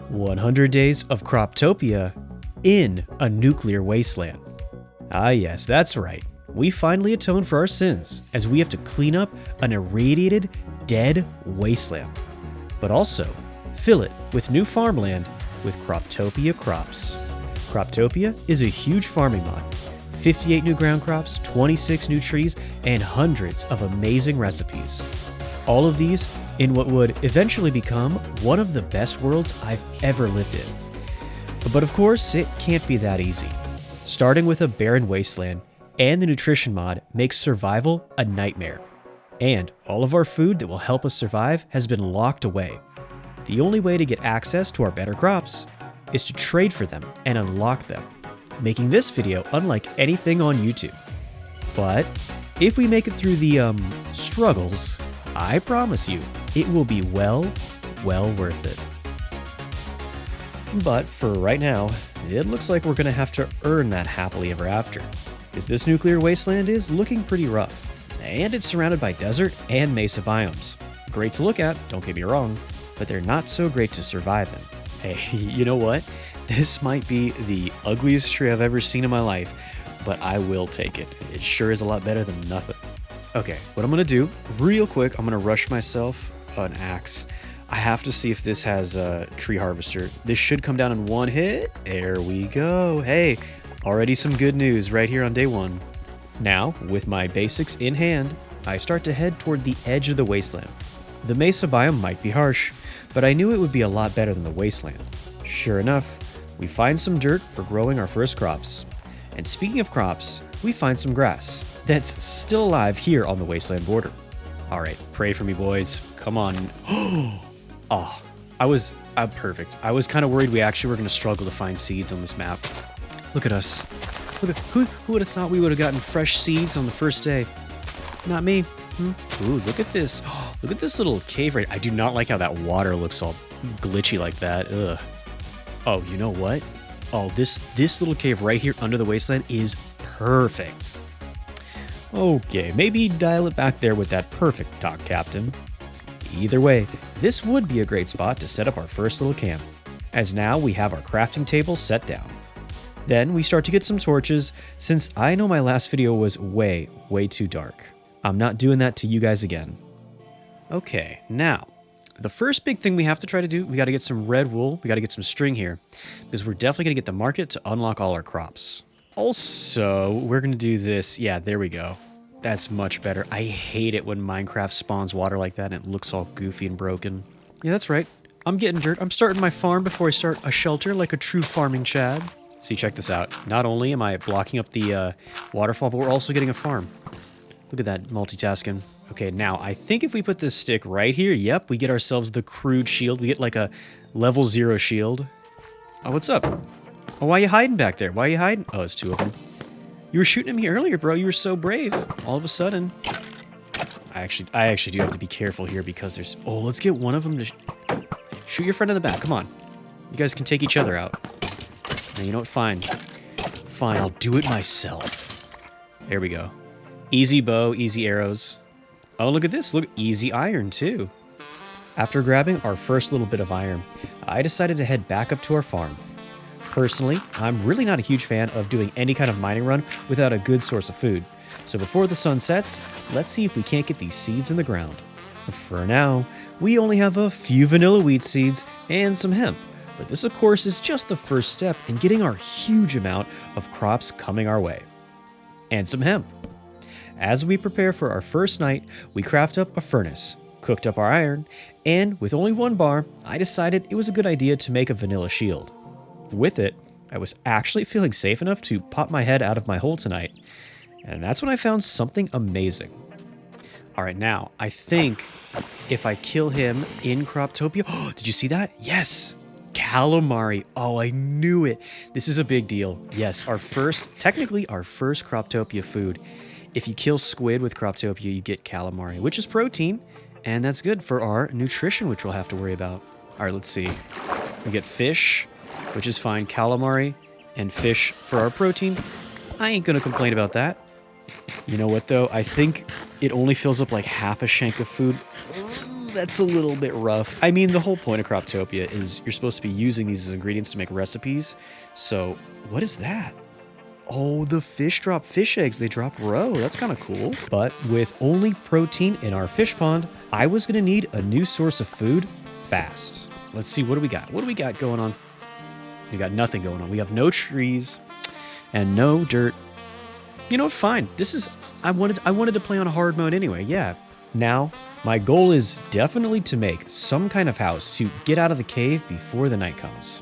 100 days of Croptopia in a nuclear wasteland. Ah yes, that's right. We finally atone for our sins as we have to clean up an irradiated, dead wasteland. But also, fill it with new farmland with Croptopia crops. Croptopia is a huge farming mod. 58 new ground crops, 26 new trees, and hundreds of amazing recipes. All of these in what would eventually become one of the best worlds I've ever lived in. But of course, it can't be that easy. Starting with a barren wasteland and the nutrition mod makes survival a nightmare. And all of our food that will help us survive has been locked away. The only way to get access to our better crops is to trade for them and unlock them, making this video unlike anything on YouTube. But if we make it through the struggles, I promise you, it will be well worth it. But for right now, it looks like we're gonna have to earn that happily ever after, because this nuclear wasteland is looking pretty rough, and it's surrounded by desert and mesa biomes. Great to look at, don't get me wrong, but they're not so great to survive in. Hey, you know what? This might be the ugliest tree I've ever seen in my life, but I will take it. It sure is a lot better than nothing. Okay, what I'm gonna do, real quick, I'm gonna rush myself an axe. I have to see if this has a tree harvester. This should come down in one hit. There we go. Hey, already some good news right here on day one. Now, with my basics in hand, I start to head toward the edge of the wasteland. The mesa biome might be harsh, but I knew it would be a lot better than the wasteland. Sure enough, we find some dirt for growing our first crops. And speaking of crops, we find some grass that's still alive here on the wasteland border. All right, pray for me, boys. Come on. Oh, I'm perfect. I was kind of worried we actually were going to struggle to find seeds on this map. Look at us. Look at who would have thought we would have gotten fresh seeds on the first day? Not me. Ooh, look at this. Look at this little cave right. I do not like how that water looks all glitchy like that. Ugh. Oh, you know what? Oh, this little cave right here under the wasteland is perfect. Okay, maybe dial it back there with that perfect talk, Captain. Either way, this would be a great spot to set up our first little camp, as now we have our crafting table set down. Then we start to get some torches, since I know my last video was way too dark. I'm not doing that to you guys again. Okay, now, the first big thing we have to try to do, we got to get some red wool, we got to get some string here, because we're definitely going to get the market to unlock all our crops. Also, we're going to do this. Yeah, there we go. That's much better. I hate it when Minecraft spawns water like that and it looks all goofy and broken. Yeah, that's right. I'm getting dirt. I'm starting my farm before I start a shelter like a true farming Chad. See, check this out. Not only am I blocking up the waterfall, but we're also getting a farm. Look at that multitasking. Okay, now I think if we put this stick right here, yep, we get ourselves the crude shield. We get like a level 0 shield. Oh, what's up? Oh, why are you hiding back there? Why are you hiding? Oh, it's two of them. You were shooting at me earlier, bro. You were so brave. All of a sudden. I actually do have to be careful here because there's... Oh, let's get one of them to... Shoot your friend in the back. Come on. You guys can take each other out. Now, you know what? Fine. Fine, I'll do it myself. There we go. Easy bow, easy arrows. Oh, look at this. Look, easy iron, too. After grabbing our first little bit of iron, I decided to head back up to our farm. Personally, I'm really not a huge fan of doing any kind of mining run without a good source of food. So before the sun sets, let's see if we can't get these seeds in the ground. For now, we only have a few vanilla wheat seeds and some hemp, but this of course is just the first step in getting our huge amount of crops coming our way. And some hemp. As we prepare for our first night, we craft up a furnace, cooked up our iron, and with only one bar, I decided it was a good idea to make a vanilla shield. With it, I was actually feeling safe enough to pop my head out of my hole tonight, and that's when I found something amazing. Alright, now, I think if I kill him in Croptopia... Oh, did you see that? Yes! Calamari. Oh, I knew it. This is a big deal. Yes, technically our first Croptopia food. If you kill squid with Croptopia, you get calamari, which is protein, and that's good for our nutrition, which we'll have to worry about. Alright, let's see. We get fish, which is fine, calamari, and fish for our protein. I ain't gonna complain about that. You know what, though? I think it only fills up like half a shank of food. that's a little bit rough. I mean, the whole point of Croptopia is you're supposed to be using these as ingredients to make recipes. So what is that? Oh, the fish drop fish eggs. They drop roe. That's kind of cool. But with only protein in our fish pond, I was going to need a new source of food fast. Let's see, what do we got? What do we got going on? We got nothing going on. We have no trees and no dirt. You know what? Fine. This is... I wanted to play on a hard mode anyway. Yeah. Now, my goal is definitely to make some kind of house to get out of the cave before the night comes.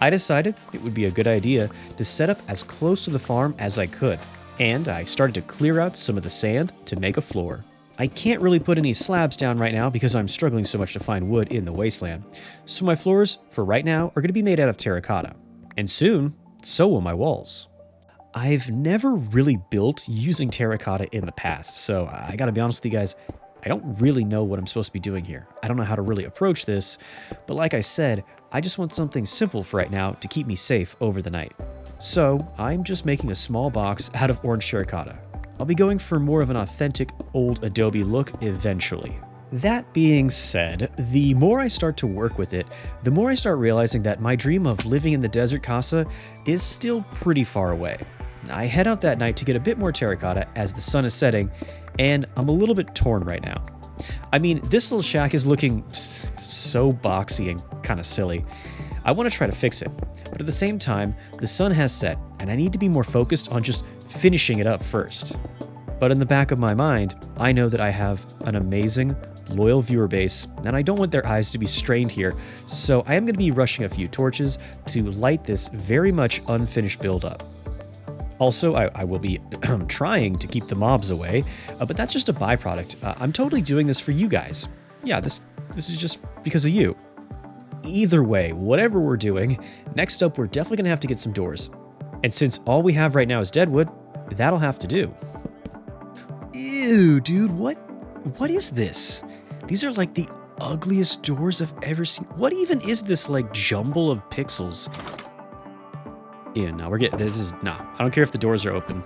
I decided it would be a good idea to set up as close to the farm as I could, and I started to clear out some of the sand to make a floor. I can't really put any slabs down right now because I'm struggling so much to find wood in the wasteland, so my floors, for right now, are going to be made out of terracotta. And soon, so will my walls. I've never really built using terracotta in the past, so I gotta be honest with you guys, I don't really know what I'm supposed to be doing here. I don't know how to really approach this, but like I said, I just want something simple for right now to keep me safe over the night. So I'm just making a small box out of orange terracotta. I'll be going for more of an authentic old Adobe look eventually. That being said, the more I start to work with it, the more I start realizing that my dream of living in the desert casa is still pretty far away. I head out that night to get a bit more terracotta as the sun is setting, and I'm a little bit torn right now. I mean, this little shack is looking so boxy and kind of silly. I want to try to fix it, but at the same time, the sun has set, and I need to be more focused on just finishing it up first. But in the back of my mind, I know that I have an amazing, loyal viewer base, and I don't want their eyes to be strained here, so I am going to be rushing a few torches to light this very much unfinished build up. Also, I will be trying to keep the mobs away, but that's just a byproduct. I'm totally doing this for you guys. Yeah, this is just because of you. Either way, whatever we're doing, next up we're definitely going to have to get some doors. And since all we have right now is deadwood, that'll have to do. Ew, dude, what is this? These are like the ugliest doors I've ever seen. What even is this like jumble of pixels? Yeah, no, I don't care if the doors are open.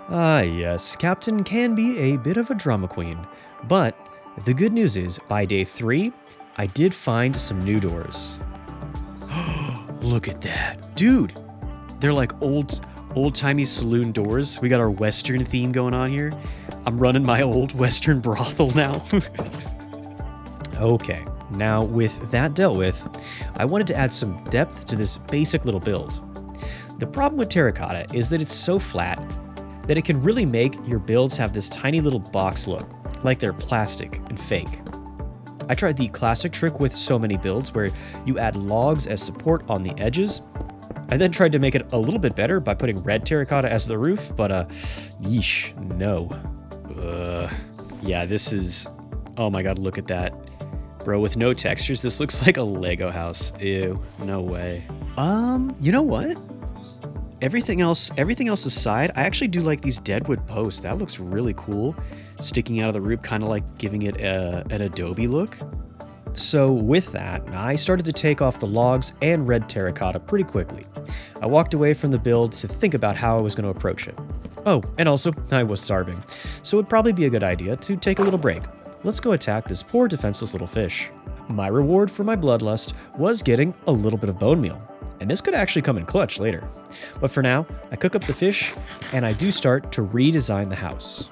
Ah, yes, Captain can be a bit of a drama queen. But the good news is, by day 3, I did find some new doors. Look at that. Dude, they're like old-timey saloon doors. We got our Western theme going on here. I'm running my old Western brothel now. Okay, now with that dealt with, I wanted to add some depth to this basic little build. The problem with terracotta is that it's so flat that it can really make your builds have this tiny little box look, like they're plastic and fake. I tried the classic trick with so many builds where you add logs as support on the edges. I then tried to make it a little bit better by putting red terracotta as the roof, but yeesh, no. Yeah, this is, oh my god, look at that. Bro, with no textures, this looks like a Lego house. Ew, no way. You know what? Everything else aside, I actually do like these deadwood posts. That looks really cool. Sticking out of the roof, kind of like giving it an Adobe look. So with that, I started to take off the logs and red terracotta pretty quickly. I walked away from the build to think about how I was going to approach it. Oh, and also, I was starving, so it'd probably be a good idea to take a little break. Let's go attack this poor defenseless little fish. My reward for my bloodlust was getting a little bit of bone meal, and this could actually come in clutch later. But for now, I cook up the fish, and I do start to redesign the house.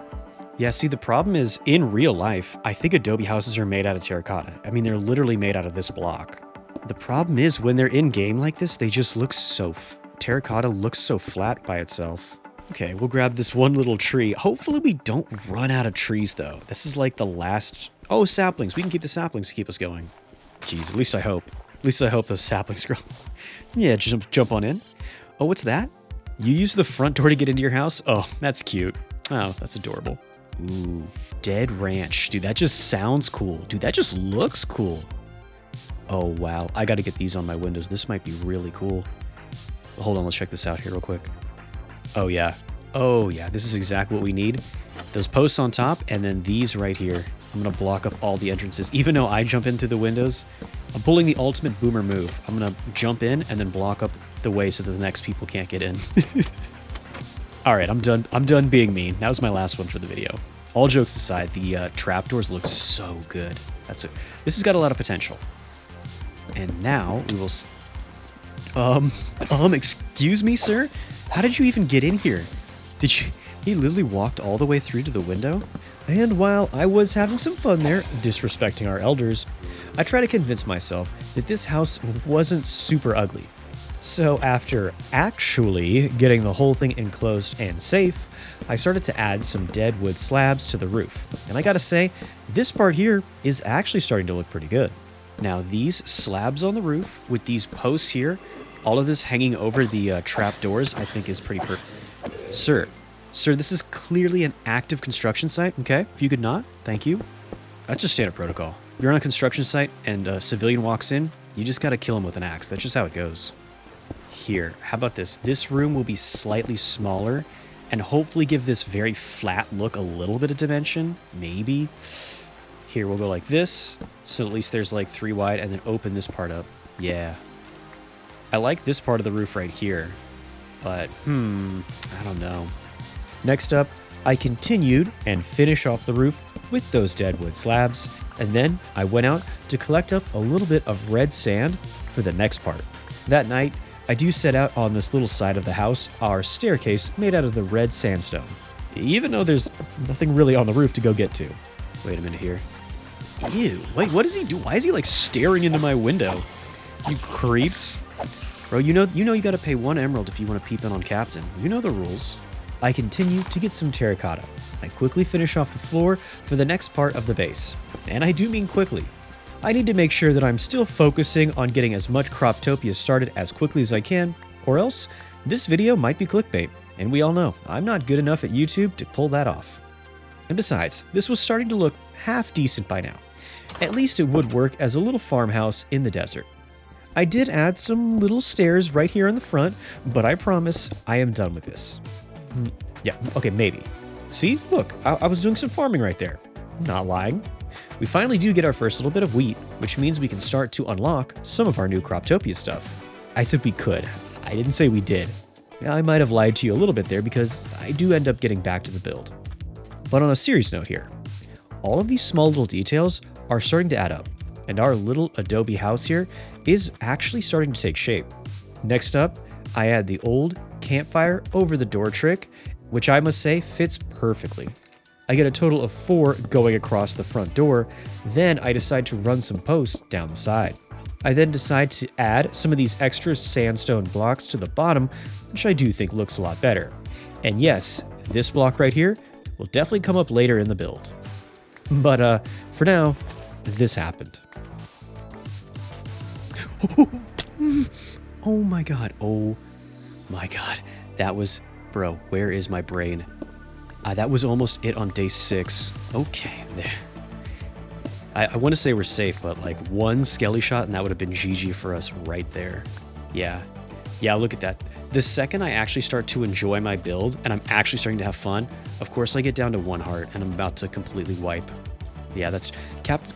Yeah, see, the problem is, in real life, I think Adobe houses are made out of terracotta. I mean, they're literally made out of this block. The problem is, when they're in-game like this, they just look so... terracotta looks so flat by itself. Okay, we'll grab this one little tree. Hopefully we don't run out of trees, though. This is like the last... Oh, saplings. We can keep the saplings to keep us going. Jeez, at least I hope. At least I hope those saplings grow. Yeah, jump on in. Oh, what's that? You use the front door to get into your house? Oh, that's cute. Oh, that's adorable. Ooh, Dead Ranch. Dude, that just sounds cool. Dude, that just looks cool. Oh, wow. I got to get these on my windows. This might be really cool. Hold on, let's check this out here real quick. Oh, yeah. Oh, yeah. This is exactly what we need. Those posts on top, and then these right here. I'm going to block up all the entrances. Even though I jump in through the windows, I'm pulling the ultimate boomer move. I'm going to jump in and then block up the way so that the next people can't get in. All right, I'm done being mean. That was my last one for the video. all jokes aside, the trapdoors look so good. This has got a lot of potential. And now we will... excuse me, sir? How did you even get in here? He literally walked all the way through to the window? And while I was having some fun there, disrespecting our elders, I try to convince myself that this house wasn't super ugly. So after actually getting the whole thing enclosed and safe, I started to add some dead wood slabs to the roof. And I gotta say, this part here is actually starting to look pretty good. Now these slabs on the roof with these posts here, all of this hanging over the trap doors, I think is pretty perfect. Sir, this is clearly an active construction site, okay? If you could not, thank you. That's just standard protocol. If you're on a construction site and a civilian walks in, you just gotta kill him with an axe. That's just how it goes. Here, how about this? This room will be slightly smaller and hopefully give this very flat look a little bit of dimension, maybe. Here, we'll go like this, so at least there's like 3 wide, and then open this part up. Yeah. I like this part of the roof right here, but, I don't know. Next up, I continued and finished off the roof with those dead wood slabs, and then I went out to collect up a little bit of red sand for the next part. That night, I do set out on this little side of the house, our staircase made out of the red sandstone, even though there's nothing really on the roof to go get to. Wait a minute here. Ew, wait, what does he do? Why is he like staring into my window? You creeps. Bro, you know you gotta pay 1 emerald if you want to peep in on Captain. You know the rules. I continue to get some terracotta. I quickly finish off the floor for the next part of the base. And I do mean quickly. I need to make sure that I'm still focusing on getting as much Croptopia started as quickly as I can, or else this video might be clickbait, and we all know I'm not good enough at YouTube to pull that off. And besides, this was starting to look half decent by now. At least it would work as a little farmhouse in the desert. I did add some little stairs right here in the front, but I promise I am done with this. Yeah, okay, maybe. See, look, I was doing some farming right there. Not lying. We finally do get our first little bit of wheat, which means we can start to unlock some of our new Croptopia stuff. I said we could. I didn't say we did. I might have lied to you a little bit there because I do end up getting back to the build. But on a serious note here, all of these small little details are starting to add up, and our little adobe house here is actually starting to take shape. Next up, I add the old campfire over the door trick, which I must say fits perfectly. I get a total of 4 going across the front door, then I decide to run some posts down the side. I then decide to add some of these extra sandstone blocks to the bottom, which I do think looks a lot better. And yes, this block right here will definitely come up later in the build. But for now, this happened. Oh my god, oh my god. That was, bro, where is my brain? That was almost it on day 6. Okay, there. I want to say we're safe, but like 1 skelly shot and that would have been GG for us right there. Yeah, look at that. The second I actually start to enjoy my build and I'm actually starting to have fun, of course I get down to 1 heart and I'm about to completely wipe. Yeah, that's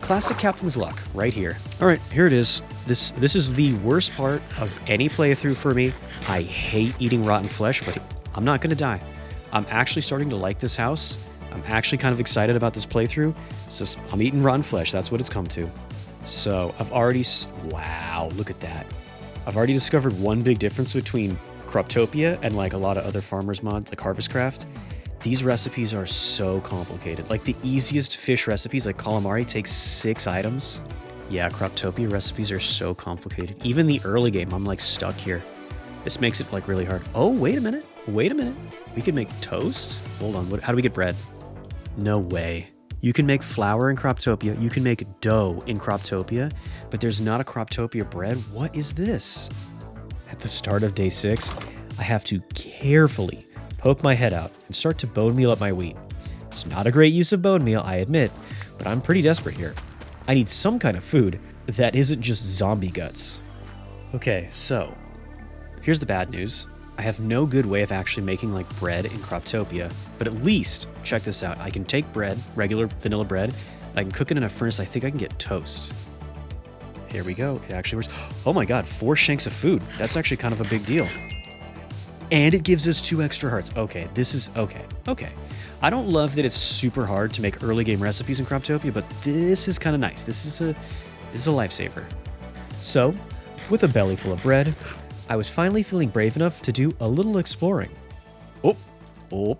classic Captain's luck right here. All right, here it is. This is the worst part of any playthrough for me. I hate eating rotten flesh, but I'm not going to die. I'm actually starting to like this house. I'm actually kind of excited about this playthrough. So I'm eating rotten flesh. That's what it's come to. So I've already... Wow, look at that. I've already discovered one big difference between Croptopia and like a lot of other farmers mods like harvestcraft. These recipes are so complicated. Like the easiest fish recipes like calamari takes 6 items. Yeah, Croptopia recipes are so complicated. Even the early game, I'm like stuck here. This makes it like really hard. Oh, wait a minute. Wait a minute. We can make toast? Hold on. How do we get bread? No way. You can make flour in Croptopia. You can make dough in Croptopia, but there's not a Croptopia bread. What is this? At the start of day 6, I have to carefully poke my head out and start to bone meal up my wheat. It's not a great use of bone meal, I admit, but I'm pretty desperate here. I need some kind of food that isn't just zombie guts. Okay, so here's the bad news. I have no good way of actually making like bread in Croptopia, but at least, check this out, I can take bread, regular vanilla bread, and I can cook it in a furnace. I think I can get toast. Here we go, it actually works. Oh my god, 4 shanks of food. That's actually kind of a big deal. And it gives us 2 extra hearts. Okay, this is okay. Okay. I don't love that it's super hard to make early game recipes in Croptopia, but this is kind of nice. This is a lifesaver. So, with a belly full of bread, I was finally feeling brave enough to do a little exploring. Oh,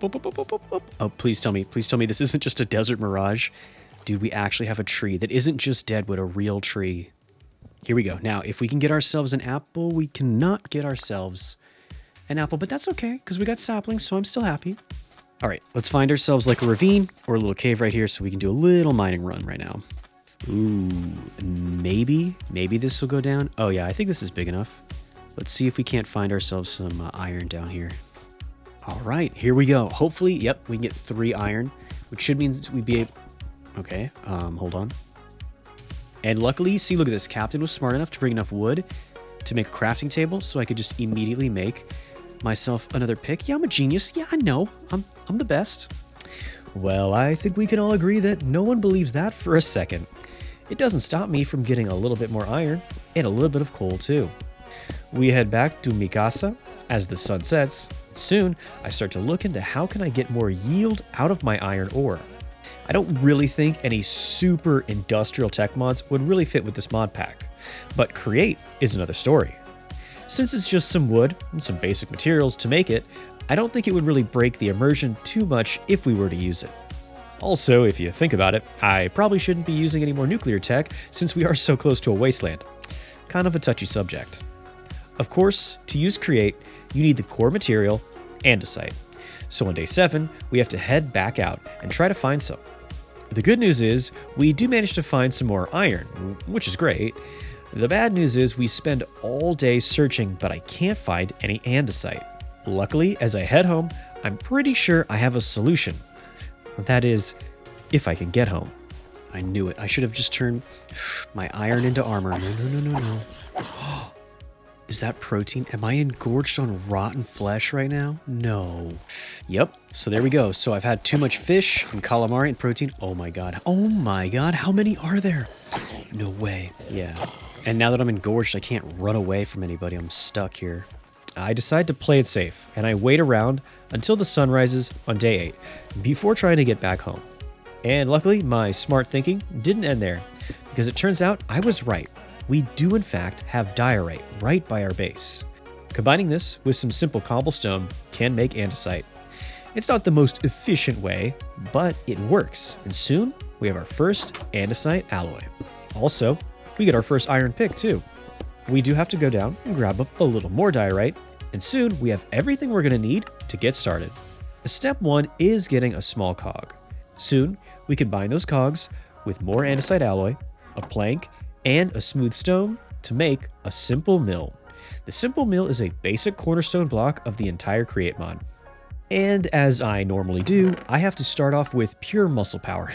please tell me this isn't just a desert mirage. Dude, we actually have a tree that isn't just dead, but a real tree. Here we go. Now, if we can get ourselves an apple, we cannot get ourselves an apple, but that's okay, because we got saplings, so I'm still happy. All right, let's find ourselves like a ravine or a little cave right here so we can do a little mining run right now. Ooh, maybe this will go down. Oh yeah, I think this is big enough. Let's see if we can't find ourselves some iron down here. All right, here we go. Hopefully, yep, we can get 3 iron, which should mean we'd be able... Okay, hold on. And luckily, see, look at this. Captain was smart enough to bring enough wood to make a crafting table so I could just immediately make myself another pick. Yeah, I'm a genius. Yeah, I know. I'm the best. Well, I think we can all agree that no one believes that for a second. It doesn't stop me from getting a little bit more iron and a little bit of coal too. We head back to Mikasa as the sun sets. Soon, I start to look into how can I get more yield out of my iron ore. I don't really think any super industrial tech mods would really fit with this mod pack, but create is another story. Since it's just some wood and some basic materials to make it, I don't think it would really break the immersion too much if we were to use it. Also, if you think about it, I probably shouldn't be using any more nuclear tech since we are so close to a wasteland. Kind of a touchy subject. Of course, to use create, you need the core material, andesite. So on day 7, we have to head back out and try to find some. The good news is, we do manage to find some more iron, which is great. The bad news is we spend all day searching, but I can't find any andesite. Luckily, as I head home, I'm pretty sure I have a solution. That is, if I can get home. I knew it. I should have just turned my iron into armor. No. Is that protein? Am I engorged on rotten flesh right now? No. Yep. So there we go. So I've had too much fish and calamari and protein. Oh my god. Oh my god. How many are there? No way. Yeah. And now that I'm engorged, I can't run away from anybody. I'm stuck here. I decide to play it safe, and I wait around until the sun rises on day 8 before trying to get back home. And luckily, my smart thinking didn't end there, because it turns out I was right. We do in fact have diorite right by our base. Combining this with some simple cobblestone can make andesite. It's not the most efficient way, but it works, and soon we have our first andesite alloy. Also, we get our first iron pick too. We do have to go down and grab up a little more diorite, and soon we have everything we're going to need to get started. Step 1 is getting a small cog. Soon, we combine those cogs with more andesite alloy, a plank, and a smooth stone to make a simple mill. The simple mill is a basic cornerstone block of the entire create mod. And as I normally do, I have to start off with pure muscle power,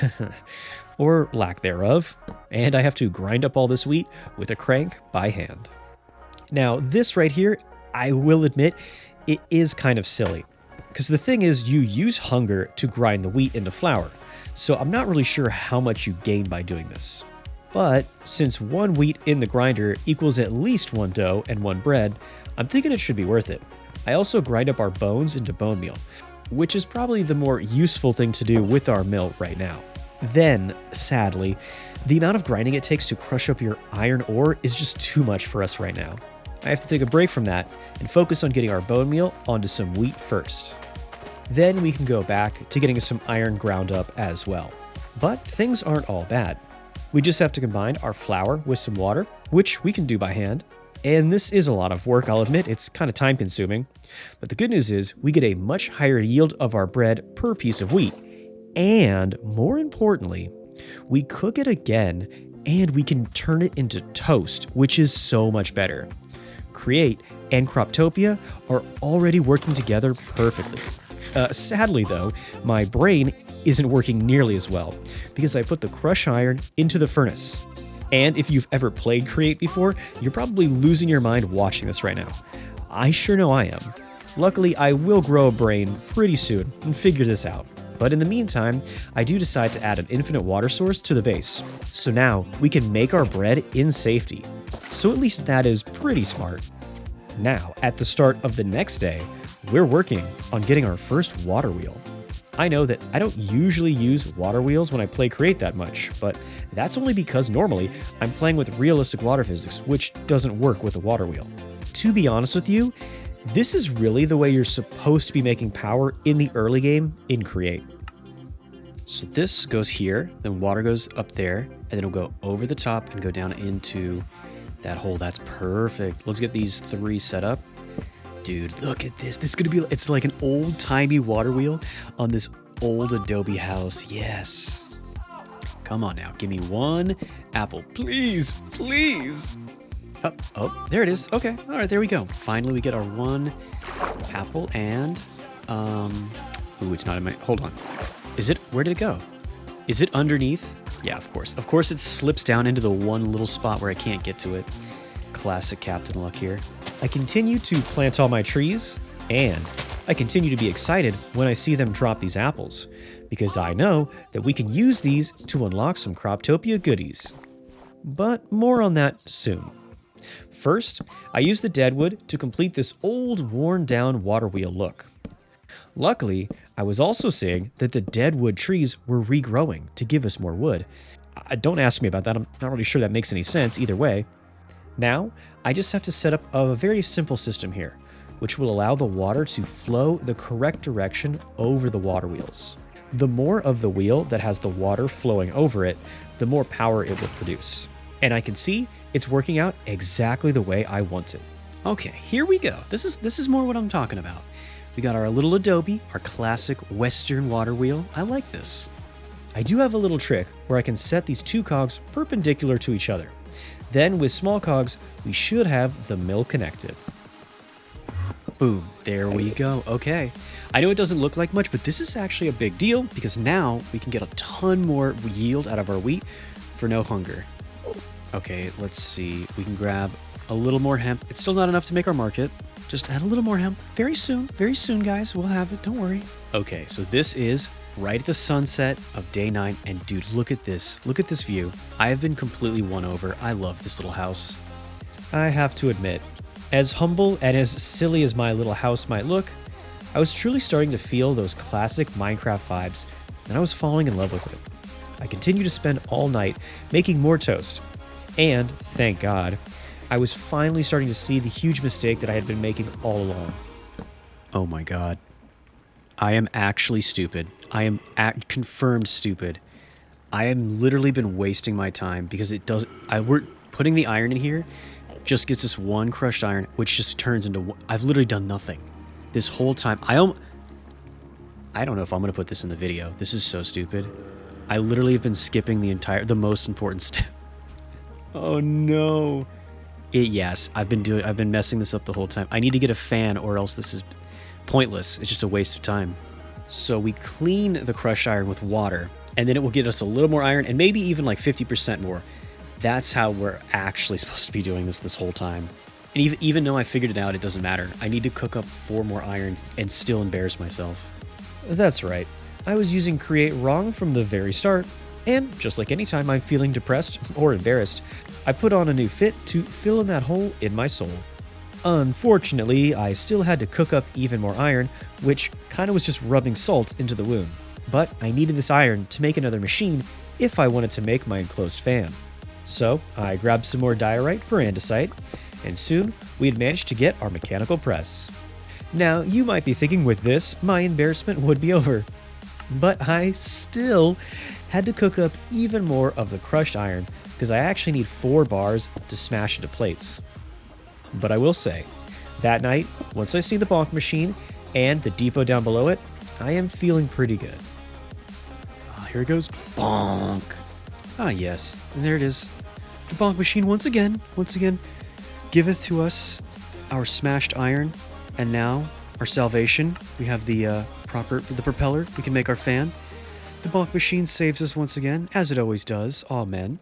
or lack thereof, and I have to grind up all this wheat with a crank by hand. Now, this right here, I will admit, it is kind of silly, because the thing is you use hunger to grind the wheat into flour, so I'm not really sure how much you gain by doing this. But since 1 wheat in the grinder equals at least 1 dough and 1 bread, I'm thinking it should be worth it. I also grind up our bones into bone meal, which is probably the more useful thing to do with our mill right now. Then, sadly, the amount of grinding it takes to crush up your iron ore is just too much for us right now. I have to take a break from that and focus on getting our bone meal onto some wheat first. Then we can go back to getting some iron ground up as well. But things aren't all bad. We just have to combine our flour with some water, which we can do by hand. And this is a lot of work, I'll admit, it's kind of time consuming. But the good news is we get a much higher yield of our bread per piece of wheat. And more importantly, we cook it again and we can turn it into toast, which is so much better. Create and Croptopia are already working together perfectly. Sadly though, my brain isn't working nearly as well because I put the crushed iron into the furnace. And if you've ever played Create before, you're probably losing your mind watching this right now. I sure know I am. Luckily, I will grow a brain pretty soon and figure this out. But in the meantime, I do decide to add an infinite water source to the base. So now we can make our bread in safety. So at least that is pretty smart. Now, at the start of the next day, we're working on getting our first water wheel. I know that I don't usually use water wheels when I play Create that much, but that's only because normally I'm playing with realistic water physics, which doesn't work with a water wheel. To be honest with you, this is really the way you're supposed to be making power in the early game in Create. So this goes here, then water goes up there, and then it'll go over the top and go down into that hole. That's perfect. Let's get these 3 set up. Dude, look at this. This is gonna be, it's like an old-timey water wheel on this old adobe house. Yes. Come on now, give me 1 apple. Please, please. Oh, there it is. Okay, all right, there we go. Finally, we get our 1 apple and, ooh, it's not in my, hold on. Is it, where did it go? Is it underneath? Yeah, of course. Of course it slips down into the one little spot where I can't get to it. Classic Captain Luck here. I continue to plant all my trees, and I continue to be excited when I see them drop these apples, because I know that we can use these to unlock some Croptopia goodies. But more on that soon. First, I use the deadwood to complete this old, worn-down water wheel look. Luckily, I was also seeing that the deadwood trees were regrowing to give us more wood. Don't ask me about that, I'm not really sure that makes any sense either way. Now, I just have to set up a very simple system here, which will allow the water to flow the correct direction over the water wheels. The more of the wheel that has the water flowing over it, the more power it will produce. And I can see it's working out exactly the way I want it. Okay, here we go. This is more what I'm talking about. We got our little adobe, our classic Western water wheel. I like this. I do have a little trick where I can set these 2 cogs perpendicular to each other. Then with small cogs, we should have the mill connected. Boom, there we go. Okay. I know it doesn't look like much, but this is actually a big deal because now we can get a ton more yield out of our wheat for no hunger. Okay, let's see. We can grab a little more hemp. It's still not enough to make our market. Just add a little more hemp. Very soon, guys. We'll have it. Don't worry. Okay, so this is right at the sunset of day 9. And dude, look at this. Look at this view. I have been completely won over. I love this little house. I have to admit, as humble and as silly as my little house might look, I was truly starting to feel those classic Minecraft vibes, and I was falling in love with it. I continue to spend all night making more toast. And, thank God, I was finally starting to see the huge mistake that I had been making all along. Oh my God. I am actually stupid. I am confirmed stupid. I have literally been wasting my time because it does. We're putting the iron in here, just gets us 1 crushed iron, which just turns into. I've literally done nothing this whole time. I don't know if I'm gonna put this in the video. This is so stupid. I literally have been skipping the most important step. Oh no. Yes, I've been messing this up the whole time. I need to get a fan or else this is pointless. It's just a waste of time. So we clean the crushed iron with water, and then it will get us a little more iron and maybe even like 50% more. That's how we're actually supposed to be doing this whole time. And even though I figured it out, it doesn't matter. I need to cook up 4 more iron and still embarrass myself. That's right. I was using Create wrong from the very start. And just like any time I'm feeling depressed or embarrassed, I put on a new fit to fill in that hole in my soul. Unfortunately, I still had to cook up even more iron, which kind of was just rubbing salt into the wound. But I needed this iron to make another machine if I wanted to make my enclosed fan. So I grabbed some more diorite for andesite, and soon we had managed to get our mechanical press. Now, you might be thinking with this, my embarrassment would be over. But I still had to cook up even more of the crushed iron because I actually need 4 bars to smash into plates. But I will say, that night, once I see the bonk machine and the depot down below it, I am feeling pretty good. Here it goes. Bonk. Ah, yes. And there it is. The bonk machine once again, giveth to us our smashed iron, and now our salvation. We have the propeller. We can make our fan. The bonk machine saves us once again, as it always does. Amen.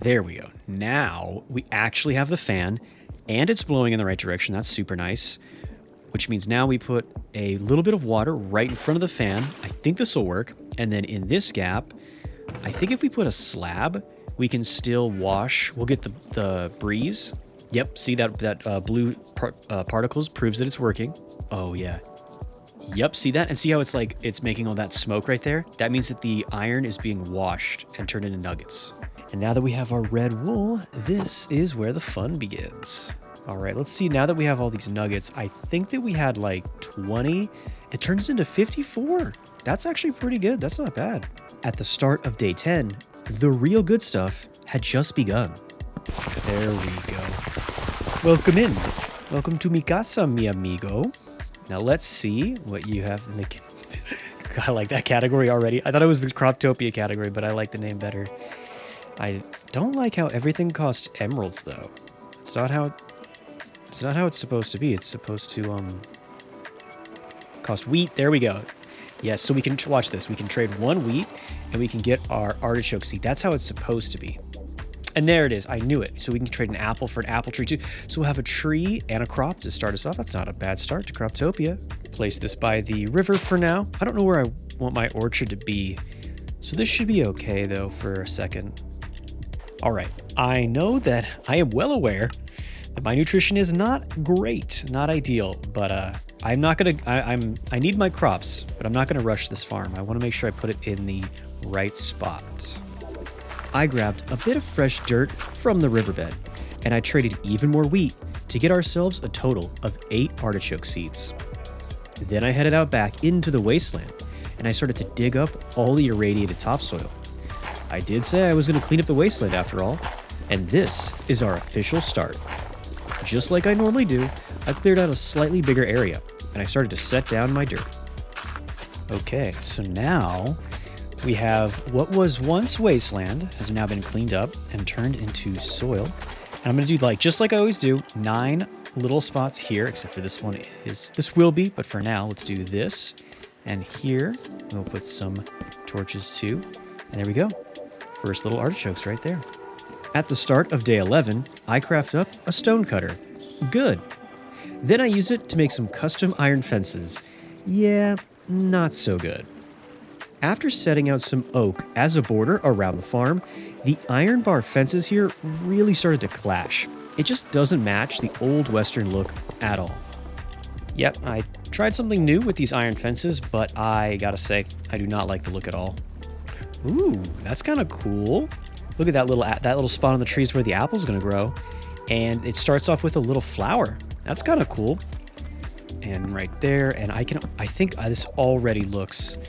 There we go. Now we actually have the fan, and it's blowing in the right direction. That's super nice. Which means now we put a little bit of water right in front of the fan. I think this will work. And then in this gap, I think if we put a slab, we can still wash. We'll get the breeze. Yep, see that blue particles proves that it's working. Oh, yeah. Yep, see that? And see how it's like, it's making all that smoke right there? That means that the iron is being washed and turned into nuggets. And now that we have our red wool, this is where the fun begins. All right, let's see. Now that we have all these nuggets, I think that we had like 20. It turns into 54. That's actually pretty good. That's not bad. At the start of day 10, the real good stuff had just begun. There we go. Welcome in. Welcome to mi casa, mi amigo. Now let's see what you have in the... I like that category already. I thought it was the Croptopia category, but I like the name better. I don't like how everything costs emeralds, though. It's not how it's supposed to be. It's supposed to cost wheat. There we go. Yes, so we can watch this. We can trade 1 wheat, and we can get our artichoke seed. That's how it's supposed to be. And there it is. I knew it. So we can trade an apple for an apple tree too. So we'll have a tree and a crop to start us off. That's not a bad start to Croptopia. Place this by the river for now. I don't know where I want my orchard to be. So this should be okay though for a second. All right. I know that I am well aware that my nutrition is not great, not ideal, but I'm not gonna. I need my crops, but I'm not gonna rush this farm. I want to make sure I put it in the right spot. I grabbed a bit of fresh dirt from the riverbed, and I traded even more wheat to get ourselves a total of 8 artichoke seeds. Then I headed out back into the wasteland, and I started to dig up all the irradiated topsoil. I did say I was going to clean up the wasteland after all, and this is our official start. Just like I normally do, I cleared out a slightly bigger area, and I started to set down my dirt. Okay, so now we have what was once wasteland has now been cleaned up and turned into soil. And I'm going to do just like I always do, 9 little spots here, except for this one this will be, but for now, let's do this. And here, we'll put some torches too. And there we go. First little artichokes right there. At the start of day 11, I craft up a stone cutter. Good. Then I use it to make some custom iron fences. Yeah, not so good. After setting out some oak as a border around the farm, the iron bar fences here really started to clash. It just doesn't match the old western look at all. Yep, I tried something new with these iron fences, but I gotta say, I do not like the look at all. Ooh, that's kind of cool. Look at that little spot on the trees where the apple's gonna grow. And it starts off with a little flower. That's kind of cool. And right there, and I think this already looks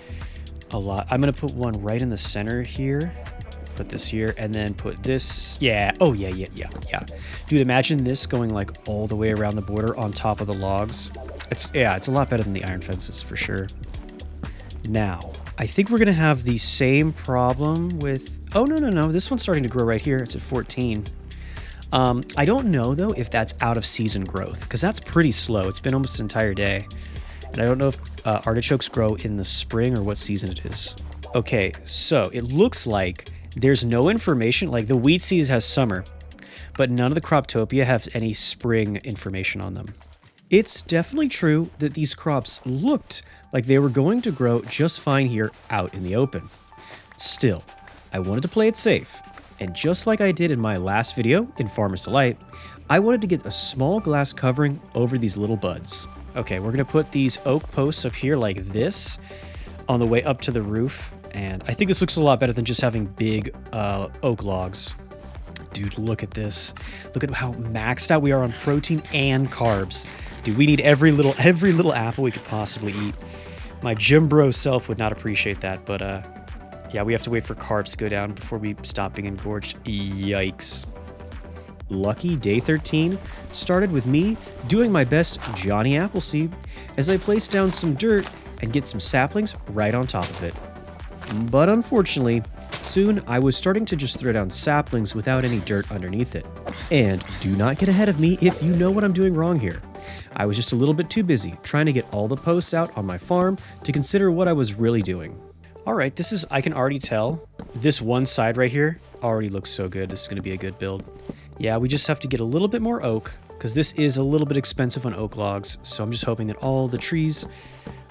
a lot. I'm gonna put one right in the center here. Put this here, and then put this. Yeah. Oh yeah. Dude, imagine this going like all the way around the border on top of the logs. It's a lot better than the iron fences for sure. Now, I think we're gonna have the same problem with. Oh no. This one's starting to grow right here. It's at 14. I don't know though if that's out of season growth because that's pretty slow. It's been almost an entire day. And I don't know if artichokes grow in the spring or what season it is. Okay, so it looks like there's no information, like the wheat seeds has summer, but none of the Croptopia have any spring information on them. It's definitely true that these crops looked like they were going to grow just fine here out in the open. Still, I wanted to play it safe, and just like I did in my last video in Farmer's Delight, I wanted to get a small glass covering over these little buds. Okay, we're gonna put these oak posts up here like this on the way up to the roof. And I think this looks a lot better than just having big oak logs. Dude, look at this. Look at how maxed out we are on protein and carbs. Dude, we need every little apple we could possibly eat. My gym bro self would not appreciate that, but yeah, we have to wait for carbs to go down before we stop being engorged. Yikes. Lucky day 13 started with me doing my best Johnny Appleseed as I placed down some dirt and get some saplings right on top of it. But unfortunately, soon I was starting to just throw down saplings without any dirt underneath it. And do not get ahead of me if you know what I'm doing wrong here. I was just a little bit too busy trying to get all the posts out on my farm to consider what I was really doing. All right, I can already tell, this one side right here already looks so good. This is gonna be a good build. Yeah, we just have to get a little bit more oak because this is a little bit expensive on oak logs. So I'm just hoping that all the trees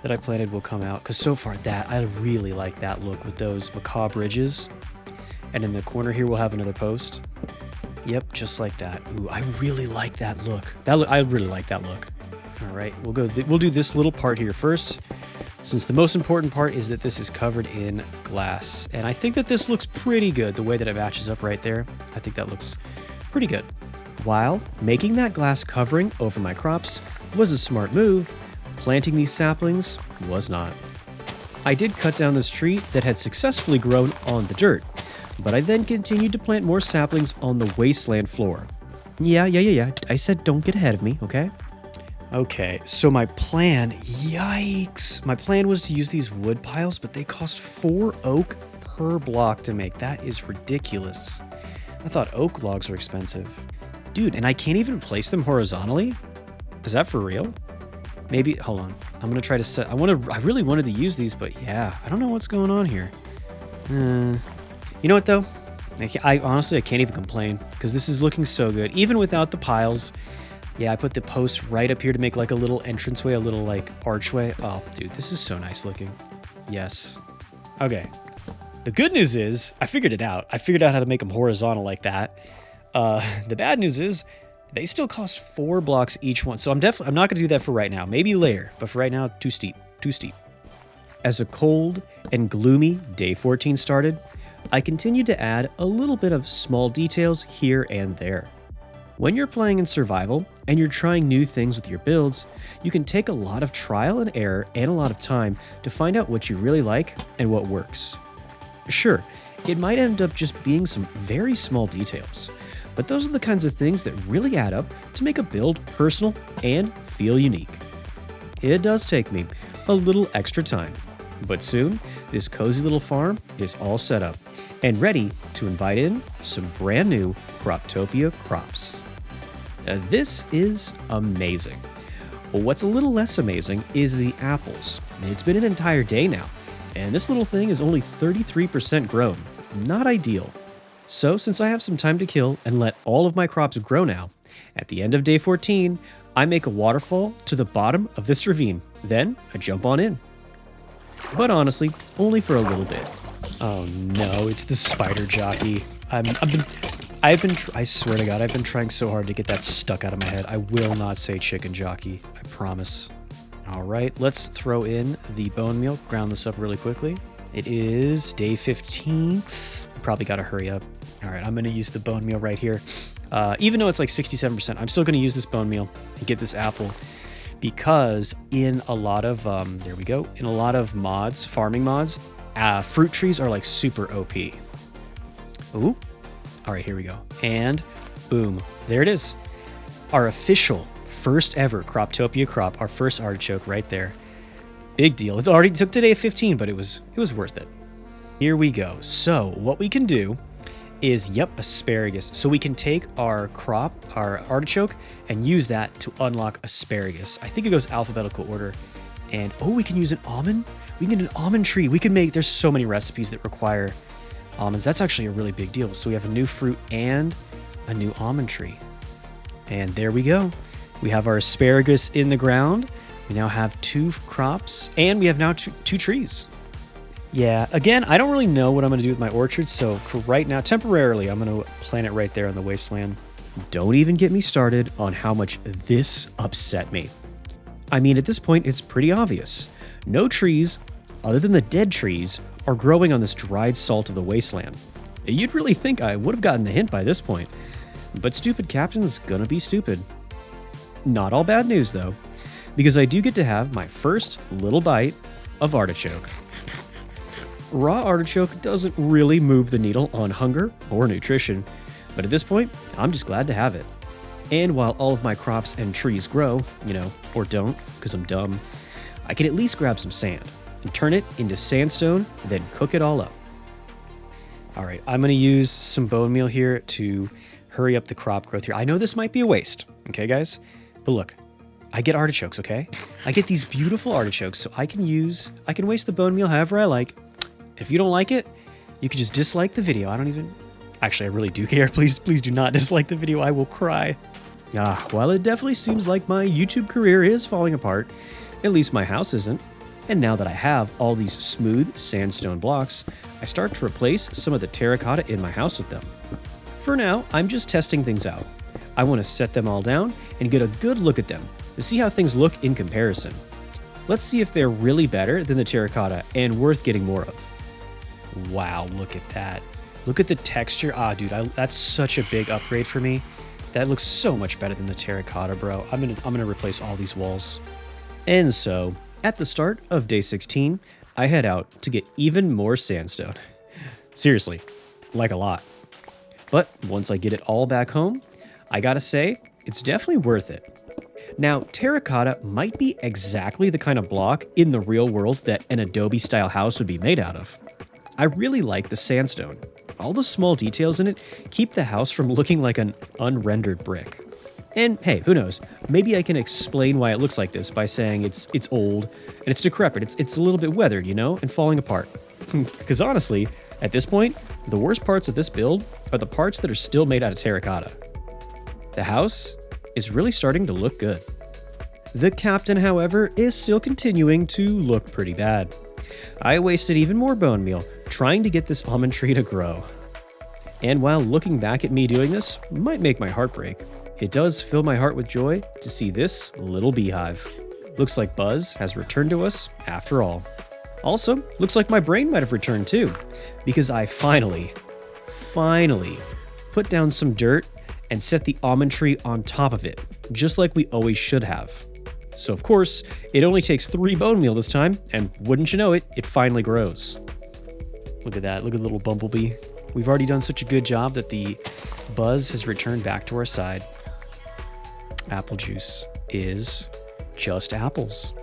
that I planted will come out because so far I really like that look with those macabre ridges. And in the corner here, we'll have another post. Yep, just like that. Ooh, I really like that look. I really like that look. All right, we'll do this little part here first, since the most important part is that this is covered in glass. And I think that this looks pretty good, the way that it matches up right there. I think that looks pretty good. While making that glass covering over my crops was a smart move, planting these saplings was not. I did cut down this tree that had successfully grown on the dirt, but I then continued to plant more saplings on the wasteland floor. Yeah. I said don't get ahead of me, okay? Okay, so my plan, yikes. My plan was to use these wood piles, but they cost 4 oak per block to make. That is ridiculous. I thought oak logs were expensive. Dude, and I can't even place them horizontally? Is that for real? Maybe, hold on. I'm gonna try to set, I really wanted to use these, but yeah, I don't know what's going on here. You know what though? I honestly can't even complain because this is looking so good. Even without the piles. Yeah, I put the post right up here to make like a little entranceway, a little like archway. Oh, dude, this is so nice looking. Yes. Okay. The good news is I figured it out. I figured out how to make them horizontal like that. The bad news is they still cost 4 blocks each one. So I'm not going to do that for right now. Maybe later, but for right now, too steep. As a cold and gloomy day 14 started, I continued to add a little bit of small details here and there. When you're playing in survival and you're trying new things with your builds, you can take a lot of trial and error and a lot of time to find out what you really like and what works. Sure, it might end up just being some very small details, but those are the kinds of things that really add up to make a build personal and feel unique. It does take me a little extra time, but soon this cozy little farm is all set up and ready to invite in some brand new Croptopia crops. This is amazing. What's a little less amazing is the apples. It's been an entire day now, and this little thing is only 33% grown. Not ideal. So since I have some time to kill and let all of my crops grow now, at the end of day 14, I make a waterfall to the bottom of this ravine. Then I jump on in. But honestly, only for a little bit. Oh no, it's the spider jockey. I swear to God, I've been trying so hard to get that stuck out of my head. I will not say chicken jockey, I promise. All right, let's throw in the bone meal, ground this up really quickly. It is day 15. Probably gotta hurry up. All right, I'm gonna use the bone meal right here. Even though it's like 67%, I'm still gonna use this bone meal and get this apple because in a lot of, there we go, in a lot of mods, farming mods, fruit trees are like super OP. Ooh. All right, here we go. And boom, there it is. Our official first ever Croptopia crop, our first artichoke right there. Big deal. It already took today 15, but it was worth it. Here we go. So what we can do is, asparagus. So we can take our crop, our artichoke, and use that to unlock asparagus. I think it goes alphabetical order. And oh, we can use an almond. We can get an almond tree. We can make, there's so many recipes that require almonds. That's actually a really big deal. So we have a new fruit and a new almond tree. And there we go. We have our asparagus in the ground. We now have 2 crops and we have now two trees. Yeah, again, I don't really know what I'm going to do with my orchard. So for right now, temporarily, I'm going to plant it right there on the wasteland. Don't even get me started on how much this upset me. I mean, at this point, it's pretty obvious. No trees, other than the dead trees, are growing on this dried salt of the wasteland. You'd really think I would have gotten the hint by this point. But stupid captain's gonna be stupid. Not all bad news though, because I do get to have my first little bite of artichoke. Raw artichoke doesn't really move the needle on hunger or nutrition, but at this point, I'm just glad to have it. And while all of my crops and trees grow, or don't, because I'm dumb, I can at least grab some sand and turn it into sandstone, then cook it all up. All right, I'm gonna use some bone meal here to hurry up the crop growth here. I know this might be a waste, okay guys? But look, I get artichokes, okay? I get these beautiful artichokes, so I can waste the bone meal however I like. If you don't like it, you can just dislike the video. Actually, I really do care. Please do not dislike the video. I will cry. While it definitely seems like my YouTube career is falling apart, at least my house isn't. And now that I have all these smooth sandstone blocks, I start to replace some of the terracotta in my house with them. For now, I'm just testing things out. I want to set them all down and get a good look at them to see how things look in comparison. Let's see if they're really better than the terracotta and worth getting more of. Wow, look at that. Look at the texture. Ah, dude, that's such a big upgrade for me. That looks so much better than the terracotta, bro. I'm gonna replace all these walls. And so, at the start of day 16, I head out to get even more sandstone. Seriously, like a lot. But once I get it all back home, I gotta say, it's definitely worth it. Now, terracotta might be exactly the kind of block in the real world that an Adobe-style house would be made out of. I really like the sandstone. All the small details in it keep the house from looking like an unrendered brick. And hey, who knows? Maybe I can explain why it looks like this by saying it's old and it's decrepit. It's a little bit weathered, you know, and falling apart. Because honestly, at this point, the worst parts of this build are the parts that are still made out of terracotta. The house is really starting to look good. The captain, however, is still continuing to look pretty bad. I wasted even more bone meal trying to get this almond tree to grow. And while looking back at me doing this might make my heart break, it does fill my heart with joy to see this little beehive. Looks like Buzz has returned to us after all. Also, looks like my brain might have returned too, because I finally put down some dirt and set the almond tree on top of it, just like we always should have. So of course, it only takes 3 bone meal this time, and wouldn't you know it, it finally grows. Look at that, look at the little bumblebee. We've already done such a good job that the Buzz has returned back to our side. Apple juice is just apples.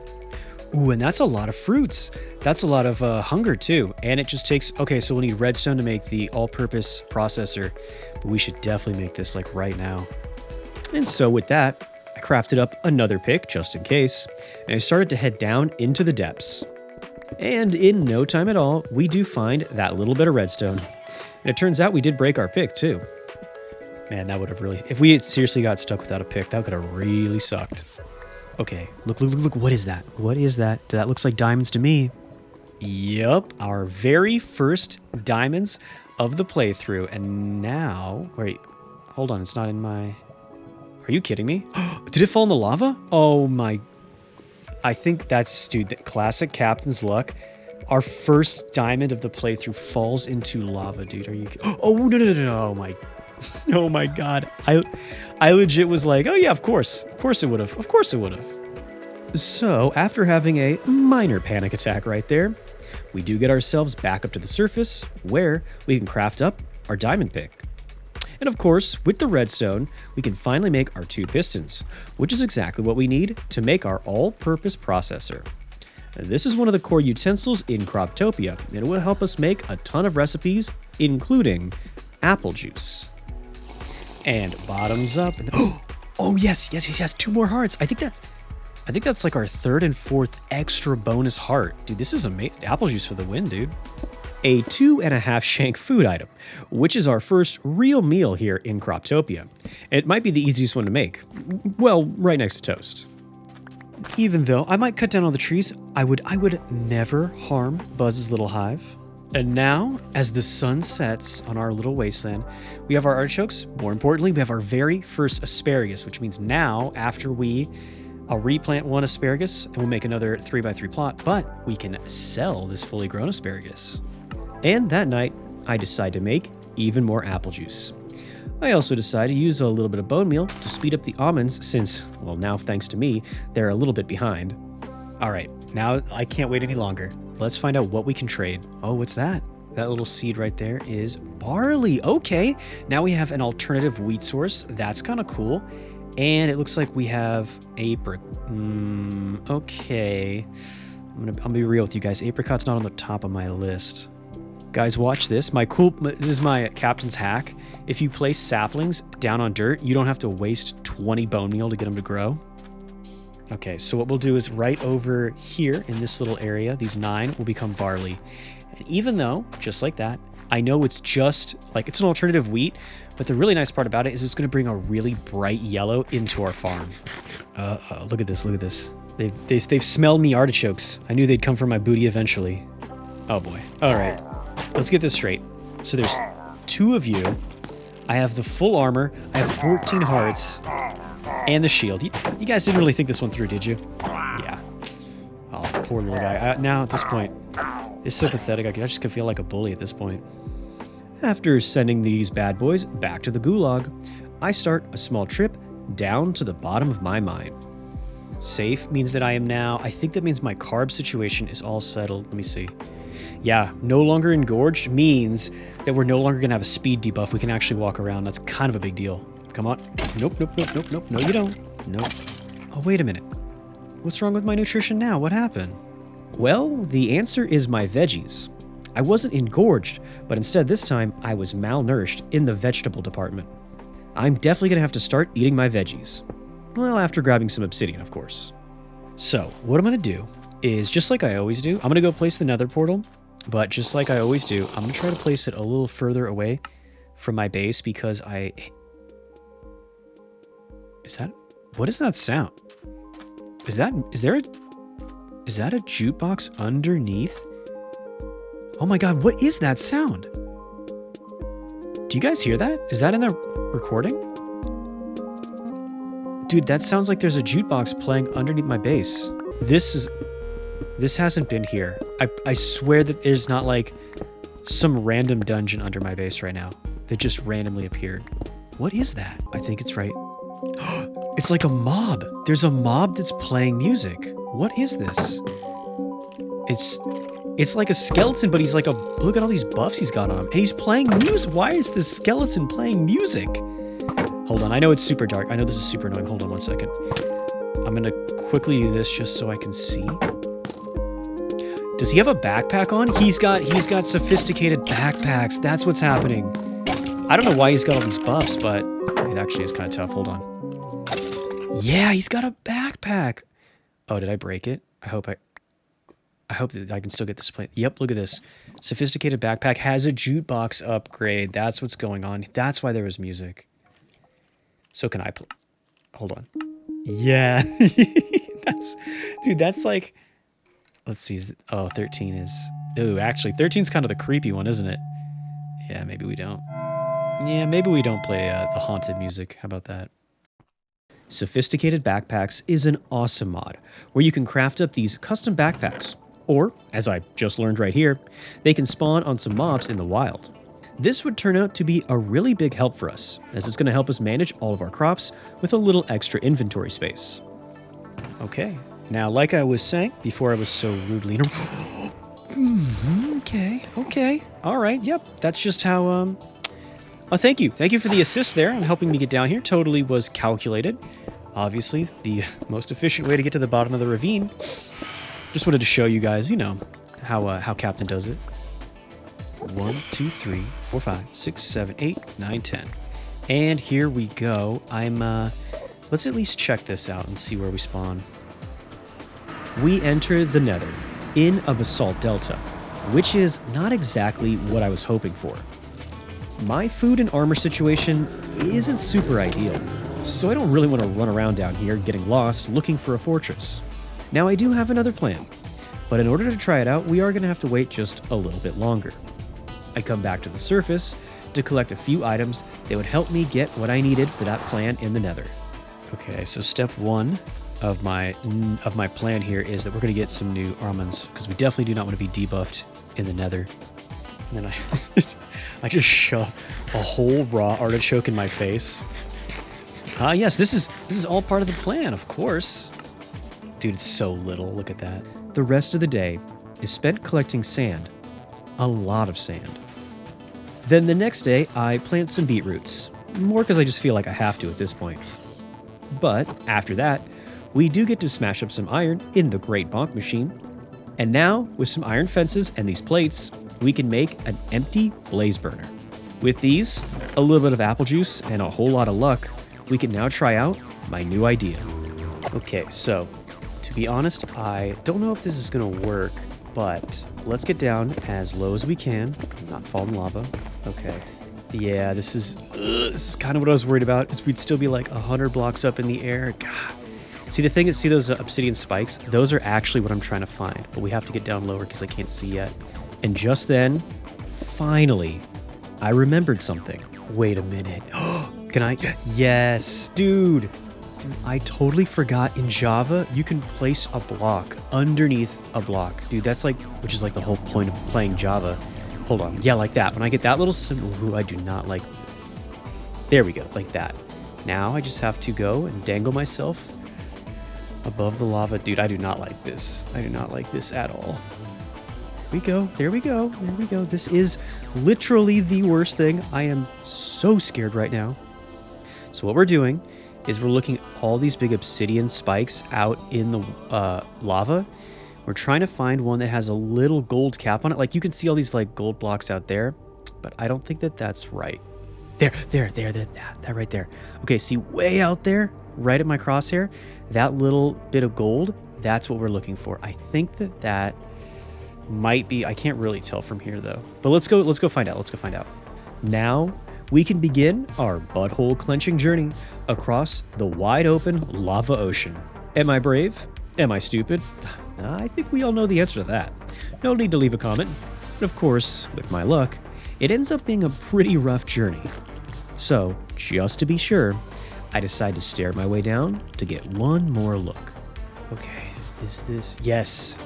Ooh, and that's a lot of fruits. That's a lot of hunger too. And it just takes, okay, so we'll need redstone to make the all-purpose processor, but we should definitely make this like right now. And so with that, I crafted up another pick just in case, and I started to head down into the depths. And in no time at all, we do find that little bit of redstone. And it turns out we did break our pick too. Man, that would have really, if we had seriously got stuck without a pick, that could have really sucked. Okay, look, what is that? What is that? That looks like diamonds to me. Yup, our very first diamonds of the playthrough. And now, wait, hold on, it's not in my... Are you kidding me? Did it fall in the lava? Oh my... I think that's, dude, the classic Captain's luck. Our first diamond of the playthrough falls into lava, dude. Are you... Oh, no. Oh my... Oh my god. I legit was like, oh yeah, of course it would have. Of course it would have. So, after having a minor panic attack right there, we do get ourselves back up to the surface where we can craft up our diamond pick. And of course, with the redstone, we can finally make our 2 pistons, which is exactly what we need to make our all-purpose processor. This is one of the core utensils in Croptopia, and it will help us make a ton of recipes, including apple juice. And bottoms up. And oh yes, 2 more hearts. I think that's like our 3rd and 4th extra bonus heart. Dude, this is amazing. Apple juice for the win, dude. A 2.5 shank food item, which is our first real meal here in Croptopia. It might be the easiest one to make. Well, right next to toast. Even though I might cut down all the trees, I would never harm Buzz's little hive. And now, as the sun sets on our little wasteland, we have our artichokes. More importantly, we have our very first asparagus, which means now, after I'll replant 1 asparagus and we'll make another 3x3 plot, but we can sell this fully grown asparagus. And that night, I decide to make even more apple juice. I also decide to use a little bit of bone meal to speed up the almonds since, well, now thanks to me, they're a little bit behind. All right, now I can't wait any longer. Let's find out what we can trade. Oh, what's that? That little seed right there is barley. Okay, now we have an alternative wheat source. That's kind of cool. And it looks like we have okay. I'm gonna be real with you guys. Apricot's not on the top of my list. Guys, watch this. This is my captain's hack. If you place saplings down on dirt, you don't have to waste 20 bone meal to get them to grow. Okay, so what we'll do is right over here in this little area, these 9 will become barley. And even though, just like that, I know it's just like it's an alternative wheat, but the really nice part about it is it's going to bring a really bright yellow into our farm. Look at this, look at this. They've smelled me artichokes. I knew they'd come for my booty eventually. Oh boy. All right, let's get this straight. So there's 2 of you. I have the full armor. I have 14 hearts. And the shield. You guys didn't really think this one through, did you? Yeah. Oh, poor little guy. Now, at this point, it's so pathetic. I just can feel like a bully at this point. After sending these bad boys back to the gulag, I start a small trip down to the bottom of my mine. Safe means that I am now... I think that means my carb situation is all settled. Let me see. Yeah, no longer engorged means that we're no longer going to have a speed debuff. We can actually walk around. That's kind of a big deal. Come on. Nope, nope, nope, nope, nope. No, you don't. Nope. Oh, wait a minute. What's wrong with my nutrition now? What happened? Well, the answer is my veggies. I wasn't engorged, but instead this time I was malnourished in the vegetable department. I'm definitely going to have to start eating my veggies. Well, after grabbing some obsidian, of course. So, what I'm going to do is, just like I always do, I'm going to go place the nether portal, but just like I always do, I'm going to try to place it a little further away from my base because what is that sound? Is that a jukebox underneath? Oh my god, what is that sound? Do you guys hear that? Is that in the recording? Dude, that sounds like there's a jukebox playing underneath my base. This hasn't been here. I swear that there's not like some random dungeon under my base right now that just randomly appeared. What is that? I think it's right. It's like a mob. There's a mob that's playing music. What is this? It's like a skeleton, but he's like look at all these buffs he's got on him. And he's playing music. Why is this skeleton playing music? Hold on, I know it's super dark. I know this is super annoying. Hold on 1 second. I'm gonna quickly do this just so I can see. Does he have a backpack on? He's got sophisticated backpacks. That's what's happening. I don't know why he's got all these buffs, but it actually is kind of tough. Hold on. Yeah, he's got a backpack. Oh, did I break it? I hope that I can still get this plate. Yep, look at this. Sophisticated backpack has a jukebox upgrade. That's what's going on. That's why there was music. So can I play? Hold on. Yeah. That's like... Let's see. Oh, 13 is... Ooh, actually, 13's kind of the creepy one, isn't it? Yeah, maybe we don't. Yeah, maybe we don't play the haunted music. How about that? Sophisticated Backpacks is an awesome mod where you can craft up these custom backpacks. Or, as I just learned right here, they can spawn on some mobs in the wild. This would turn out to be a really big help for us, as it's going to help us manage all of our crops with a little extra inventory space. Okay, now like I was saying before I was so rudely... Okay, all right, yep, that's just how... Oh, thank you for the assist there on helping me get down here. Totally was calculated. Obviously, the most efficient way to get to the bottom of the ravine. Just wanted to show you guys, you know, how Captain does it. 1, 2, 3, 4, 5, 6, 7, 8, 9, 10. And here we go. Let's at least check this out and see where we spawn. We enter the Nether in a basalt delta, which is not exactly what I was hoping for. My food and armor situation isn't super ideal, so I don't really want to run around down here getting lost looking for a fortress. Now I do have another plan, but in order to try it out, we are going to have to wait just a little bit longer. I come back to the surface to collect a few items that would help me get what I needed for that plan in the Nether. Okay, so step one of my plan here is that we're going to get some new almonds, because we definitely do not want to be debuffed in the Nether. And then I just shove a whole raw artichoke in my face. Yes, this is all part of the plan, of course. Dude, it's so little. Look at that. The rest of the day is spent collecting sand. A lot of sand. Then the next day, I plant some beetroots. More because I just feel like I have to at this point. But after that, we do get to smash up some iron in the Great Bonk Machine. And now, with some iron fences and these plates, we can make an empty blaze burner. With these, a little bit of apple juice, and a whole lot of luck, we can now try out my new idea. Okay, so, to be honest, I don't know if this is gonna work, but let's get down as low as we can, not fall in lava. Okay. Yeah, this is kind of what I was worried about, is we'd still be like 100 blocks up in the air. God. See those obsidian spikes? Those are actually what I'm trying to find, but we have to get down lower because I can't see yet. And just then, finally, I remembered something. Wait a minute. Can I? Yes, dude. I totally forgot in Java, you can place a block underneath a block. Dude, that's like, which is like the whole point of playing Java. Hold on. Yeah, like that. When I get that little symbol, ooh, I do not like. There we go, like that. Now I just have to go and dangle myself above the lava. Dude, I do not like this. I do not like this at all. We go. There we go. There we go. This is literally the worst thing. I am so scared right now. So what we're doing is we're looking at all these big obsidian spikes out in the lava. We're trying to find one that has a little gold cap on it. Like you can see all these like gold blocks out there, but I don't think that that's right. There, that right there. Okay, see way out there, right at my crosshair, that little bit of gold, that's what we're looking for. I think that that might be, I can't really tell from here though. But let's go find out. Let's go find out. Now we can begin our butthole clenching journey across the wide open lava ocean. Am I brave? Am I stupid? I think we all know the answer to that. No need to leave a comment. But of course, with my luck, it ends up being a pretty rough journey. So, just to be sure, I decide to stare my way down to get one more look. Okay, is this... Yes,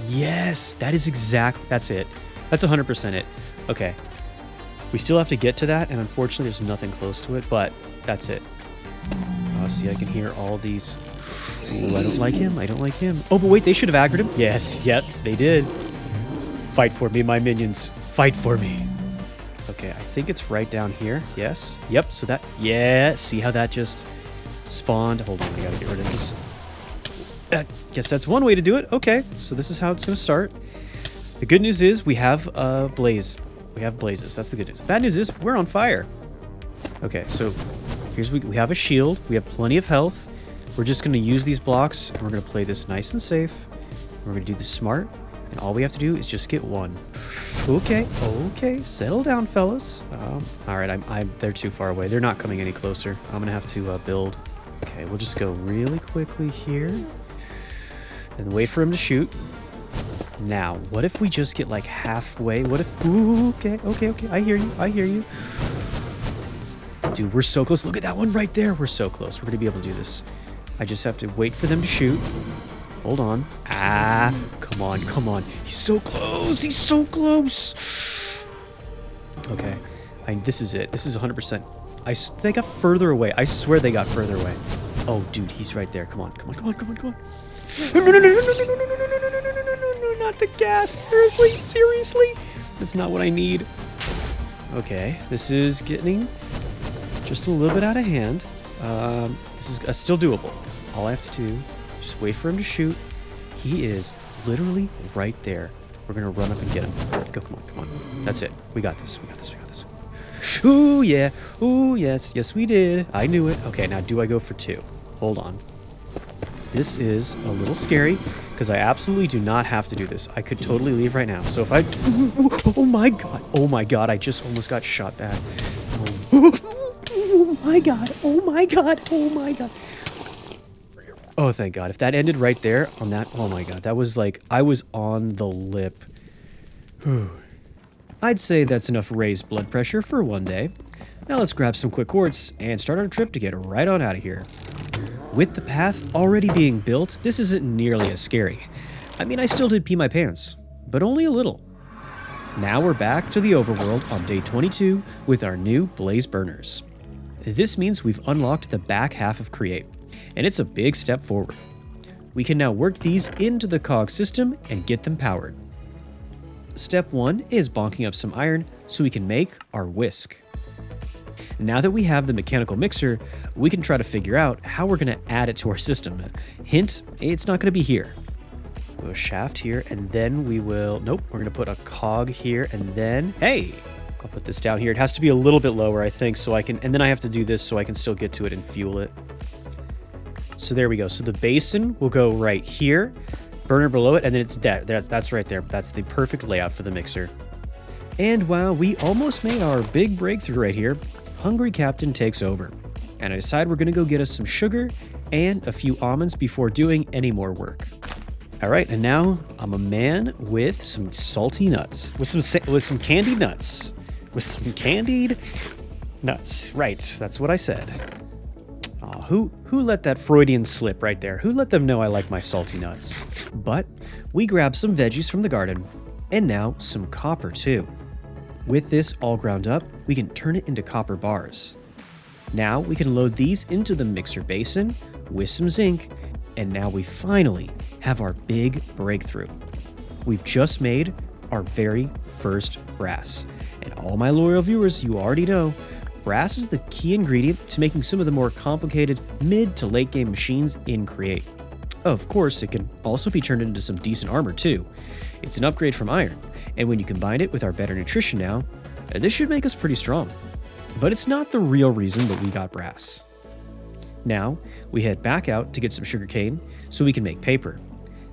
that is that's it. That's 100% it. Okay. We still have to get to that, and unfortunately there's nothing close to it, but that's it. Oh, see, I can hear all these... Ooh, I don't like him. I don't like him. Oh, but wait, they should have aggroed him. Yes, yep, they did. Fight for me, my minions. Fight for me. Okay, I think it's right down here. Yes. Yep, so that... Yeah, see how that just spawned? Hold on, I gotta get rid of this. Guess that's one way to do it. Okay, so this is how it's gonna start. The good news is we have a blaze. We have blazes. That's the good news. The bad news is we're on fire. Okay, so here's we have a shield. We have plenty of health. We're just going to use these blocks, and we're going to play this nice and safe. We're going to do this smart, and all we have to do is just get one. Okay, settle down, fellas. All right, they're too far away. They're not coming any closer. I'm going to have to build. Okay, we'll just go really quickly here, and wait for him to shoot. Now, what if we just get like halfway? What if... Ooh, okay. I hear you. Dude, we're so close. Look at that one right there. We're so close. We're going to be able to do this. I just have to wait for them to shoot. Hold on. Ah, come on. He's so close. Okay. This is it. This is 100%. They got further away. I swear they got further away. Oh, dude, he's right there. Come on. No, not the gas. Seriously. That's not what I need. Okay, this is getting just a little bit out of hand. This is still doable. All I have to do is just wait for him to shoot. He is literally right there. We're gonna run up and get him. Go, come on. That's it. We got this. Ooh, yeah. Ooh, yes, we did. I knew it. Okay, now do I go for 2? Hold on. This is a little scary because I absolutely do not have to do this. I could totally leave right now. So if I... Oh my god, I just almost got shot back. Oh my god. Oh, thank god. If that ended right there on that... Oh my god, that was like... I was on the lip. Whew. I'd say that's enough raised blood pressure for one day. Now let's grab some quick quartz and start our trip to get right on out of here. With the path already being built, this isn't nearly as scary. I mean, I still did pee my pants, but only a little. Now we're back to the overworld on day 22 with our new blaze burners. This means we've unlocked the back half of Create, and it's a big step forward. We can now work these into the cog system and get them powered. Step 1 is bonking up some iron so we can make our whisk. Now that we have the mechanical mixer, we can try to figure out how we're going to add it to our system. Hint, it's not going to be here. We'll shaft here, and then we will... Nope, we're going to put a cog here, and then... Hey! I'll put this down here. It has to be a little bit lower, I think, so I can... And then I have to do this so I can still get to it and fuel it. So there we go. So the basin will go right here, burner below it, and then it's dead. That's right there. That's the perfect layout for the mixer. And while we almost made our big breakthrough right here, Hungry Captain takes over, and I decide we're going to go get us some sugar and a few almonds before doing any more work. All right, and now I'm a man with some salty nuts, with some candied nuts, with some candied Nuts. Right, that's what I said. Aw, who let that Freudian slip right there? Who let them know I like my salty nuts? But we grabbed some veggies from the garden, and now some copper too. With this all ground up, we can turn it into copper bars. Now we can load these into the mixer basin with some zinc, and now we finally have our big breakthrough. We've just made our very first brass. And all my loyal viewers, you already know, brass is the key ingredient to making some of the more complicated mid to late game machines in Create. Of course, it can also be turned into some decent armor too. It's an upgrade from iron, and when you combine it with our better nutrition now, this should make us pretty strong. But it's not the real reason that we got brass. Now, we head back out to get some sugarcane so we can make paper.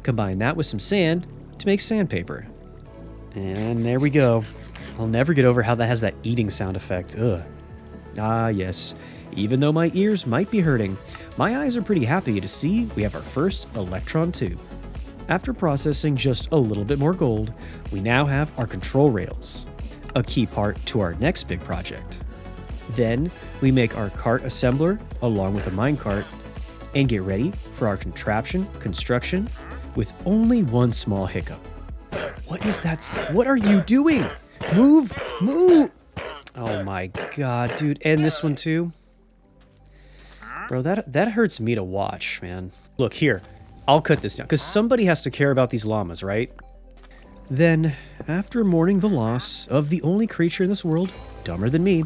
Combine that with some sand to make sandpaper. And there we go. I'll never get over how that has that eating sound effect. Ugh. Ah, yes. Even though my ears might be hurting, my eyes are pretty happy to see we have our first electron tube. After processing just a little bit more gold, we now have our control rails, a key part to our next big project. Then we make our cart assembler along with a minecart and get ready for our contraption construction with only one small hiccup. What is that? What are you doing? Move! Move! Oh my god, dude. And this one too? Bro, that hurts me to watch, man. Look, here. I'll cut this down, because somebody has to care about these llamas, right? Then, after mourning the loss of the only creature in this world dumber than me,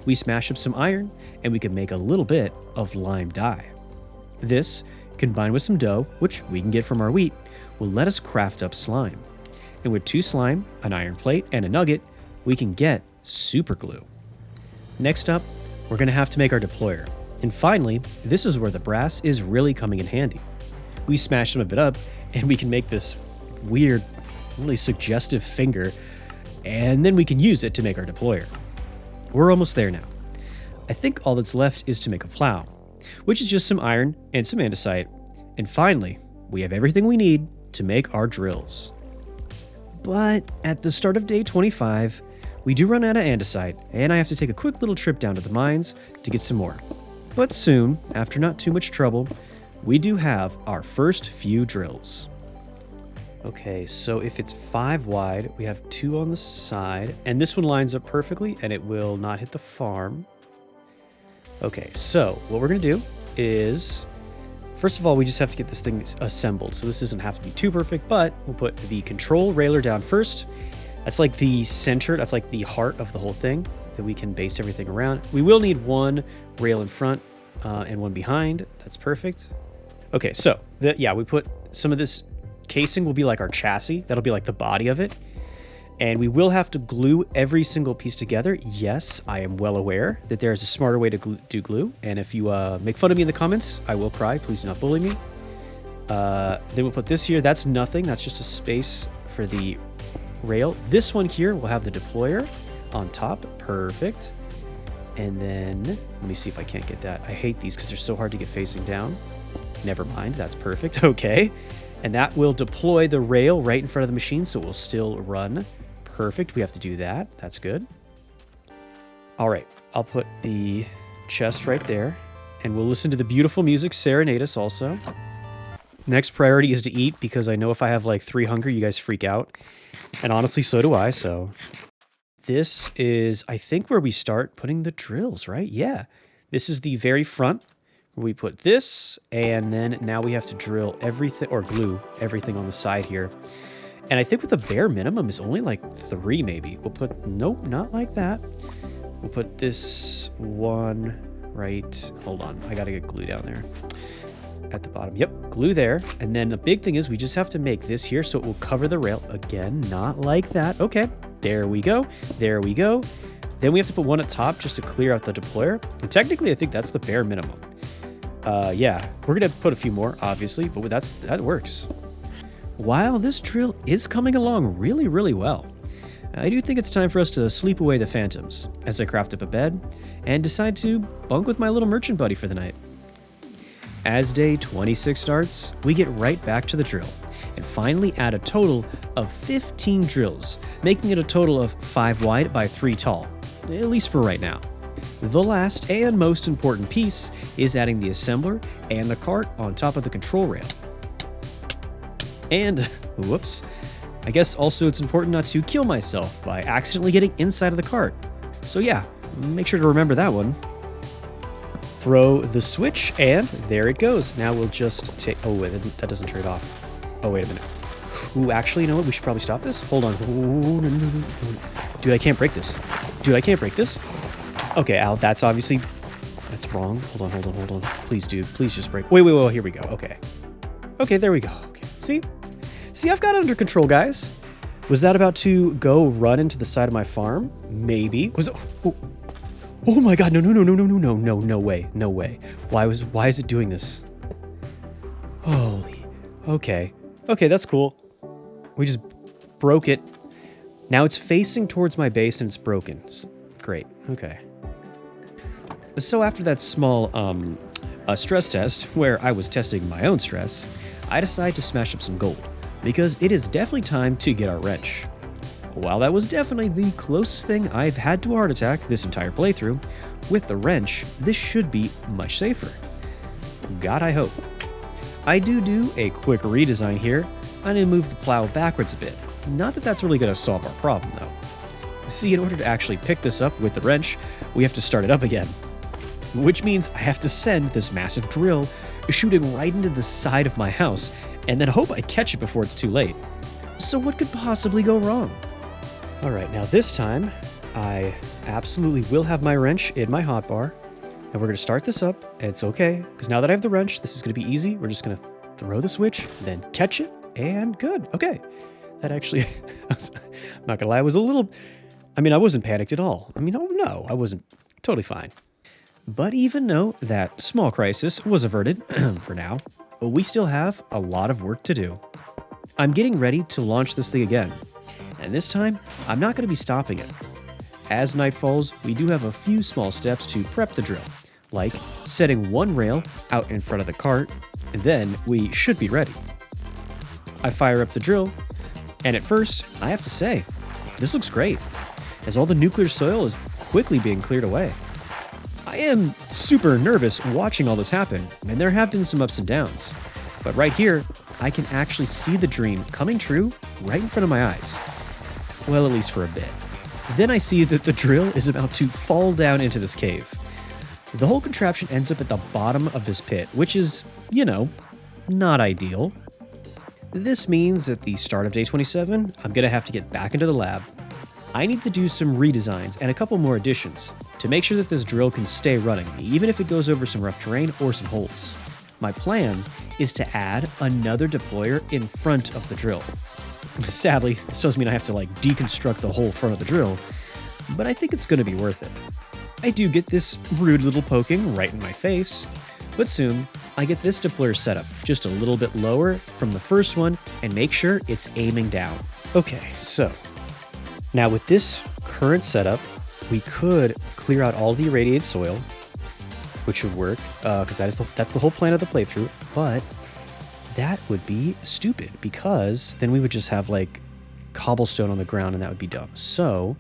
we smash up some iron, and we can make a little bit of lime dye. This, combined with some dough, which we can get from our wheat, will let us craft up slime. And with 2 slime, an iron plate, and a nugget, we can get super glue. Next up, we're going to have to make our deployer. And finally, this is where the brass is really coming in handy. We smash some of it up, and we can make this weird, really suggestive finger, and then we can use it to make our deployer. We're almost there now. I think all that's left is to make a plow, which is just some iron and some andesite. And finally, we have everything we need to make our drills. But at the start of day 25, we do run out of andesite, and I have to take a quick little trip down to the mines to get some more. But soon, after not too much trouble, we do have our first few drills. Okay, so if it's 5 wide, we have 2 on the side, and this one lines up perfectly, and it will not hit the farm. Okay, so what we're gonna do is, first of all, we just have to get this thing assembled, so this doesn't have to be too perfect, but we'll put the control railer down first. That's like the center, that's like the heart of the whole thing that we can base everything around. We will need 1 rail in front and 1 behind. That's perfect. Okay, so we put some of this casing will be like our chassis. That'll be like the body of it. And we will have to glue every single piece together. Yes, I am well aware that there is a smarter way to do glue. And if you make fun of me in the comments, I will cry. Please do not bully me. Then we'll put this here. That's nothing. That's just a space for the rail. This one here will have the deployer on top. Perfect. And then, let me see if I can't get that. I hate these because they're so hard to get facing down. Never mind. That's perfect. Okay. And that will deploy the rail right in front of the machine, so it will still run. Perfect. We have to do that. That's good. All right. I'll put the chest right there, and we'll listen to the beautiful music serenade us also. Next priority is to eat, because I know if I have like 3 hunger, you guys freak out. And honestly, so do I, so... This is, I think, where we start putting the drills, right? Yeah. This is the very front. We put this, and then now we have to drill everything, or glue everything on the side here. And I think with the bare minimum is only like 3 maybe. We'll put, nope, not like that. We'll put this one right, hold on, I gotta get glue down there. At the bottom, yep, glue there. And then the big thing is we just have to make this here so it will cover the rail. Again, not like that. Okay, there we go, there we go. Then we have to put one at top just to clear out the deployer. And technically, I think that's the bare minimum. Yeah, we're gonna put a few more, obviously, but that works. While this drill is coming along really, really well, I do think it's time for us to sleep away the phantoms as I craft up a bed and decide to bunk with my little merchant buddy for the night. As day 26 starts, we get right back to the drill and finally add a total of 15 drills, making it a total of 5 wide by 3 tall, at least for right now. The last and most important piece is adding the assembler and the cart on top of the control rail. And, whoops, I guess also it's important not to kill myself by accidentally getting inside of the cart. So yeah, make sure to remember that one. Throw the switch, and there it goes. Now we'll just take... Oh, wait, that doesn't turn it off. Oh, wait a minute. Ooh, actually, you know what? We should probably stop this. Hold on. Ooh, no. Dude, I can't break this. Dude, I can't break this. Okay, Al, that's obviously... That's wrong. Hold on. Please, dude. Please just break. Wait. Here we go. Okay. Okay, there we go. Okay. See, I've got it under control, guys. Was that about to go run into the side of my farm? Maybe. Was it... Oh my god, no way. Why is it doing this? Holy. Okay, that's cool. We just broke it. Now it's facing towards my base and it's broken. Great, okay. So after that small stress test, where I was testing my own stress, I decided to smash up some gold, because it is definitely time to get our wrench. While that was definitely the closest thing I've had to a heart attack this entire playthrough, with the wrench, this should be much safer. God, I hope. I do a quick redesign here. I'm going to move the plow backwards a bit. Not that that's really going to solve our problem, though. See, in order to actually pick this up with the wrench, we have to start it up again. Which means I have to send this massive drill shooting right into the side of my house, and then hope I catch it before it's too late. So what could possibly go wrong? Alright, now this time, I absolutely will have my wrench in my hotbar, and we're going to start this up, and it's okay, because now that I have the wrench, this is going to be easy. We're just going to throw the switch, then catch it, and good. Okay. That actually, I'm not going to lie, I was a little, I wasn't panicked at all. Oh no, I wasn't. Totally fine. But even though that small crisis was averted, for now, we still have a lot of work to do. I'm getting ready to launch this thing again. And this time, I'm not going to be stopping it. As night falls, we do have a few small steps to prep the drill, like setting one rail out in front of the cart, and then we should be ready. I fire up the drill, and at first, I have to say, this looks great, as all the nuclear soil is quickly being cleared away. I am super nervous watching all this happen, and there have been some ups and downs. But right here, I can actually see the dream coming true right in front of my eyes. Well, at least for a bit. Then I see that the drill is about to fall down into this cave. The whole contraption ends up at the bottom of this pit, which is, not ideal. This means at the start of day 27, I'm going to have to get back into the lab. I need to do some redesigns and a couple more additions to make sure that this drill can stay running, even if it goes over some rough terrain or some holes. My plan is to add another deployer in front of the drill. Sadly, this does mean I have to deconstruct the whole front of the drill, but I think it's going to be worth it. I do get this rude little poking right in my face, but soon I get this deployer set up just a little bit lower from the first one and make sure it's aiming down. Okay, so now with this current setup, we could clear out all the irradiated soil, which would work, because that's the whole plan of the playthrough, but that would be stupid, because then we would just have cobblestone on the ground and that would be dumb. So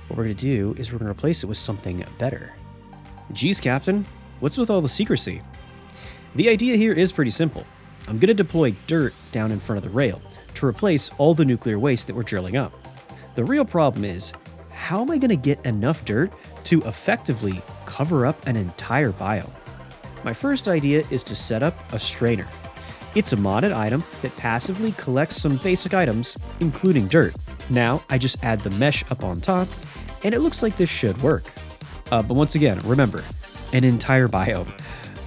what we're going to do is we're going to replace it with something better. Geez, Captain, what's with all the secrecy? The idea here is pretty simple. I'm going to deploy dirt down in front of the rail to replace all the nuclear waste that we're drilling up. The real problem is, how am I going to get enough dirt to effectively cover up an entire biome? My first idea is to set up a strainer. It's a modded item that passively collects some basic items, including dirt. Now, I just add the mesh up on top, and it looks like this should work. But once again, remember, an entire biome.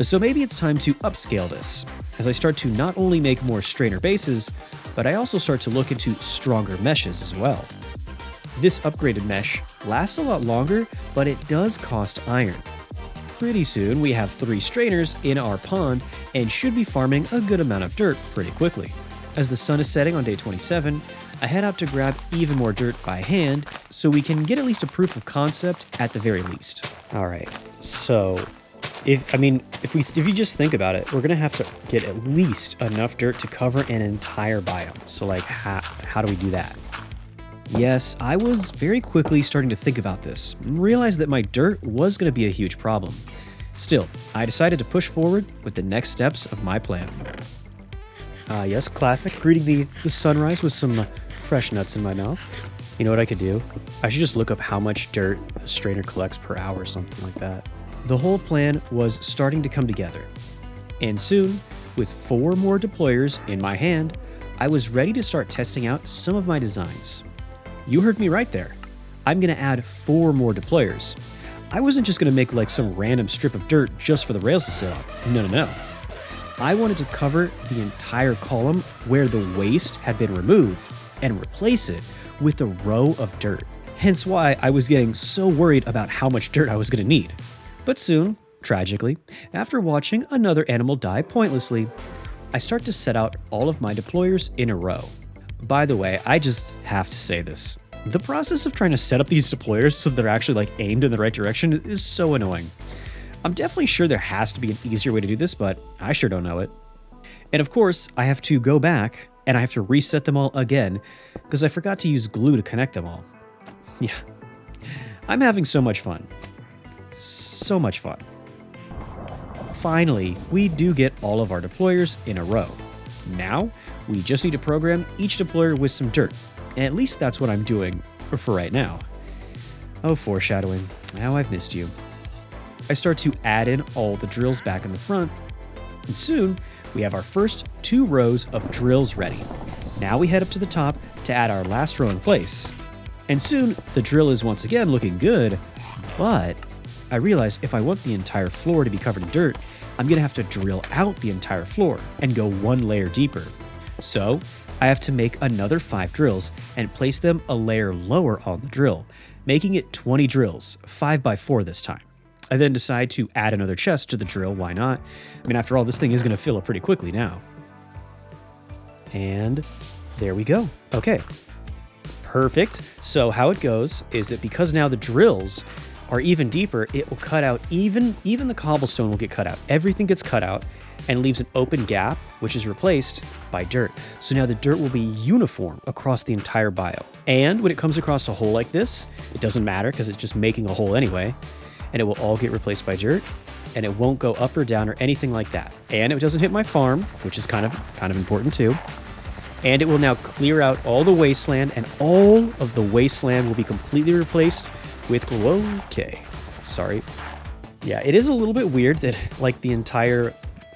So maybe it's time to upscale this, as I start to not only make more strainer bases, but I also start to look into stronger meshes as well. This upgraded mesh lasts a lot longer, but it does cost iron. Pretty soon, we have 3 strainers in our pond and should be farming a good amount of dirt pretty quickly. As the sun is setting on day 27, I head out to grab even more dirt by hand so we can get at least a proof of concept at the very least. All right, so if you just think about it, we're gonna have to get at least enough dirt to cover an entire biome. So how do we do that? Yes, I was very quickly starting to think about this and realized that my dirt was going to be a huge problem. Still, I decided to push forward with the next steps of my plan. Yes, classic. Greeting the sunrise with some fresh nuts in my mouth. You know what I could do? I should just look up how much dirt a strainer collects per hour or something like that. The whole plan was starting to come together. And soon, with 4 more deployers in my hand, I was ready to start testing out some of my designs. You heard me right there. I'm going to add 4 more deployers. I wasn't just going to make like some random strip of dirt just for the rails to sit on. No. I wanted to cover the entire column where the waste had been removed and replace it with a row of dirt. Hence why I was getting so worried about how much dirt I was going to need. But soon, tragically, after watching another animal die pointlessly, I start to set out all of my deployers in a row. By the way, I just have to say this. The process of trying to set up these deployers so they're actually like aimed in the right direction is so annoying. I'm definitely sure there has to be an easier way to do this, but I sure don't know it. And of course, I have to go back and I have to reset them all again because I forgot to use glue to connect them all. Yeah, I'm having so much fun. So much fun. Finally, we do get all of our deployers in a row. Now, we just need to program each deployer with some dirt. And at least that's what I'm doing for right now. Oh, foreshadowing. Now I've missed you. I start to add in all the drills back in the front. And soon, we have our first 2 rows of drills ready. Now we head up to the top to add our last row in place. And soon, the drill is once again looking good, but I realize if I want the entire floor to be covered in dirt, I'm going to have to drill out the entire floor and go 1 layer deeper. So I have to make another 5 drills and place them a layer lower on the drill, making it 20 drills, 5 by 4 this time. I then decide to add another chest to the drill, why not? I mean, after all, this thing is going to fill up pretty quickly now. And there we go. Okay, perfect. So how it goes is that because now the drills are even deeper, it will cut out, even the cobblestone will get cut out. Everything gets cut out and leaves an open gap, which is replaced by dirt. So now the dirt will be uniform across the entire bio. And when it comes across a hole like this, it doesn't matter because it's just making a hole anyway, and it will all get replaced by dirt, and it won't go up or down or anything like that. And it doesn't hit my farm, which is kind of important too. And it will now clear out all the wasteland, and all of the wasteland will be completely replaced with, okay, sorry. Yeah, it is a little bit weird that like the entire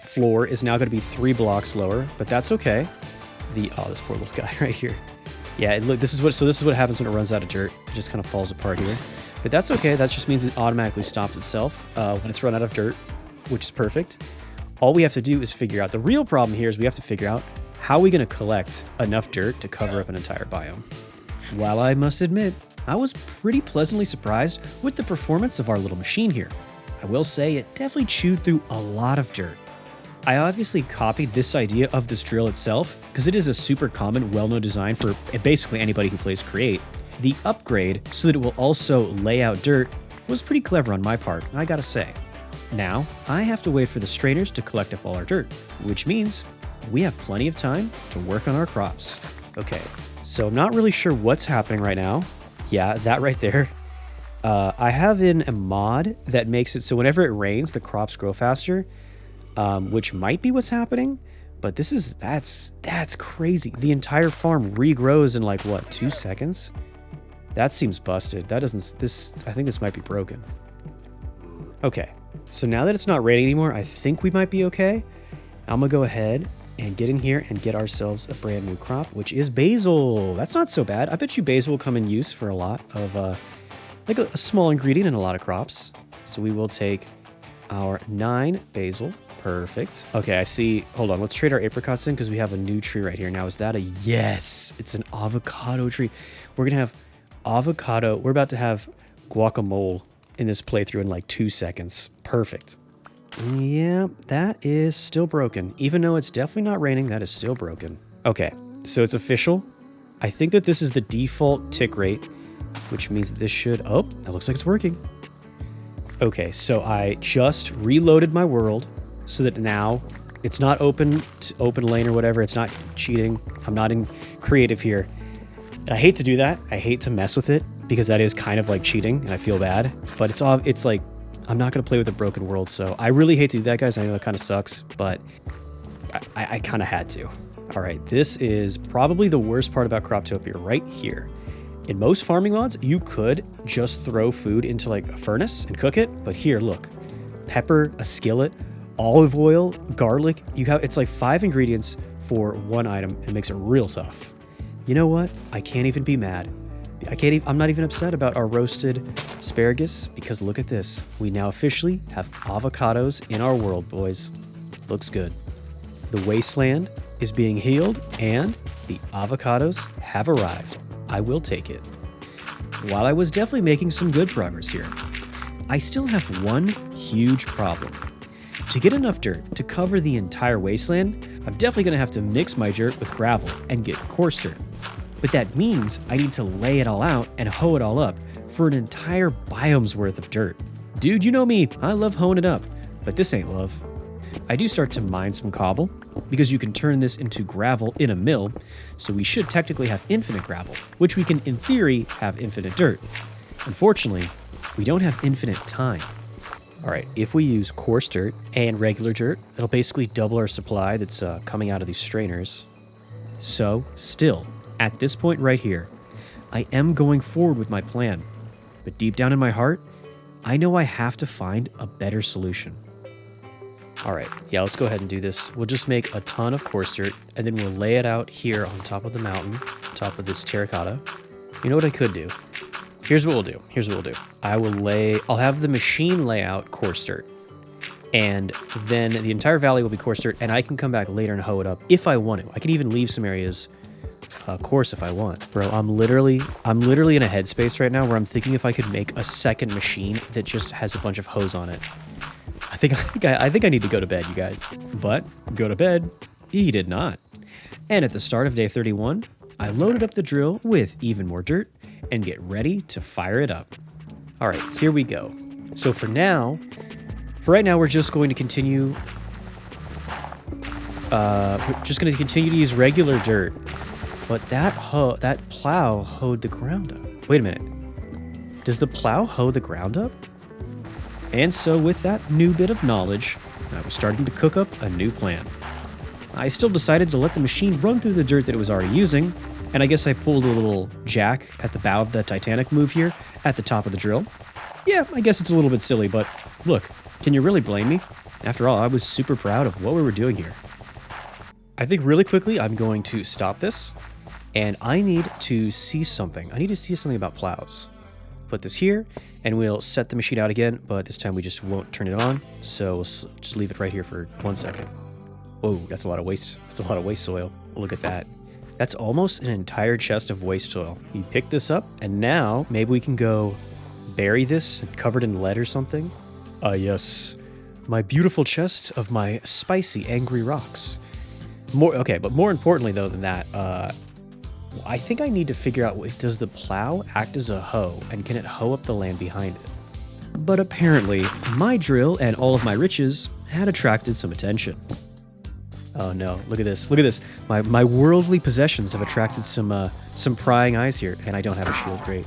floor is now going to be 3 blocks lower, but that's okay. This poor little guy right here. Yeah, look, this is what happens when it runs out of dirt. It just kind of falls apart here. But that's okay. That just means it automatically stops itself when it's run out of dirt, which is perfect. All we have to do is figure out, the real problem here is we have to figure out how are we going to collect enough dirt to cover up an entire biome. While I must admit, I was pretty pleasantly surprised with the performance of our little machine here. I will say it definitely chewed through a lot of dirt. I obviously copied this idea of this drill itself because it is a super common, well-known design for basically anybody who plays Create. The upgrade so that it will also lay out dirt was pretty clever on my part, I gotta say. Now, I have to wait for the strainers to collect up all our dirt, which means we have plenty of time to work on our crops. Okay, so I'm not really sure what's happening right now. Yeah, that right there. I have in a mod that makes it so whenever it rains, the crops grow faster, which might be what's happening. But that's crazy. The entire farm regrows in like what, 2 seconds? That seems busted. I think this might be broken. Okay, so now that it's not raining anymore, I think we might be okay. I'm gonna go ahead and get in here and get ourselves a brand new crop, which is basil. That's not so bad. I bet you basil will come in use for a lot of, like a small ingredient in a lot of crops. So we will take our 9 basil. Perfect. Okay, I see. Hold on. Let's trade our apricots in because we have a new tree right here. Now, is that a yes? It's an avocado tree. We're going to have avocado. We're about to have guacamole in this playthrough in like 2 seconds. Perfect. Yeah, that is still broken. Even though it's definitely not raining, that is still broken. Okay, so it's official. I think that this is the default tick rate, which means that this should... Oh, that looks like it's working. Okay, so I just reloaded my world so that now it's not open lane or whatever. It's not cheating. I'm not in creative here. And I hate to do that. I hate to mess with it because that is kind of like cheating and I feel bad. But it's like, I'm not going to play with a broken world. So I really hate to do that, guys. I know that kind of sucks, but I kind of had to. All right, this is probably the worst part about Croptopia right here. In most farming mods, you could just throw food into like a furnace and cook it. But here, look, pepper, a skillet, olive oil, garlic. It's like 5 ingredients for one item. It makes it real tough. You know what? I can't even be mad. I'm not even upset about our roasted asparagus because look at this. We now officially have avocados in our world, boys. Looks good. The wasteland is being healed and the avocados have arrived. I will take it. While I was definitely making some good progress here, I still have one huge problem. To get enough dirt to cover the entire wasteland, I'm definitely going to have to mix my dirt with gravel and get coarse dirt. But that means I need to lay it all out and hoe it all up for an entire biome's worth of dirt. Dude, you know me, I love hoeing it up, but this ain't love. I do start to mine some cobble because you can turn this into gravel in a mill, so we should technically have infinite gravel, which we can in theory have infinite dirt. Unfortunately, we don't have infinite time. All right, if we use coarse dirt and regular dirt, it'll basically double our supply that's coming out of these strainers. So still, at this point right here, I am going forward with my plan, but deep down in my heart, I know I have to find a better solution. All right, yeah, let's go ahead and do this. We'll just make a ton of coarse dirt, and then we'll lay it out here on top of the mountain, top of this terracotta. You know what I could do? Here's what we'll do. I'll have the machine lay out coarse dirt, and then the entire valley will be coarse dirt, and I can come back later and hoe it up if I want to. I can even leave some areas coarse if I want. Bro, I'm literally in a headspace right now where I'm thinking if I could make a second machine that just has a bunch of hoes on it. I think I need to go to bed, you guys. But go to bed, he did not. And at the start of day 31, I loaded up the drill with even more dirt and get ready to fire it up. All right, here we go. So for right now, we're just going to continue. To use regular dirt. But that plow hoed the ground up. Wait a minute. Does the plow hoe the ground up? And so with that new bit of knowledge, I was starting to cook up a new plan. I still decided to let the machine run through the dirt that it was already using, and I guess I pulled a little jack at the bow of the Titanic move here at the top of the drill. Yeah, I guess it's a little bit silly, but look, can you really blame me? After all, I was super proud of what we were doing here. I think really quickly I'm going to stop this, and I need to see something. I need to see something about plows. Put this here, and we'll set the machine out again, but this time we just won't turn it on, so we'll just leave it right here for 1 second. Whoa, that's a lot of waste. That's a lot of waste soil. Look at that. That's almost an entire chest of waste soil. You pick this up, and now maybe we can go bury this and cover it in lead or something. Yes. My beautiful chest of my spicy, angry rocks. But more importantly, though, than that, I think I need to figure out, does the plow act as a hoe, and can it hoe up the land behind it? But apparently, my drill and all of my riches had attracted some attention. Oh no, look at this, look at this. My worldly possessions have attracted some prying eyes here, and I don't have a shield, great.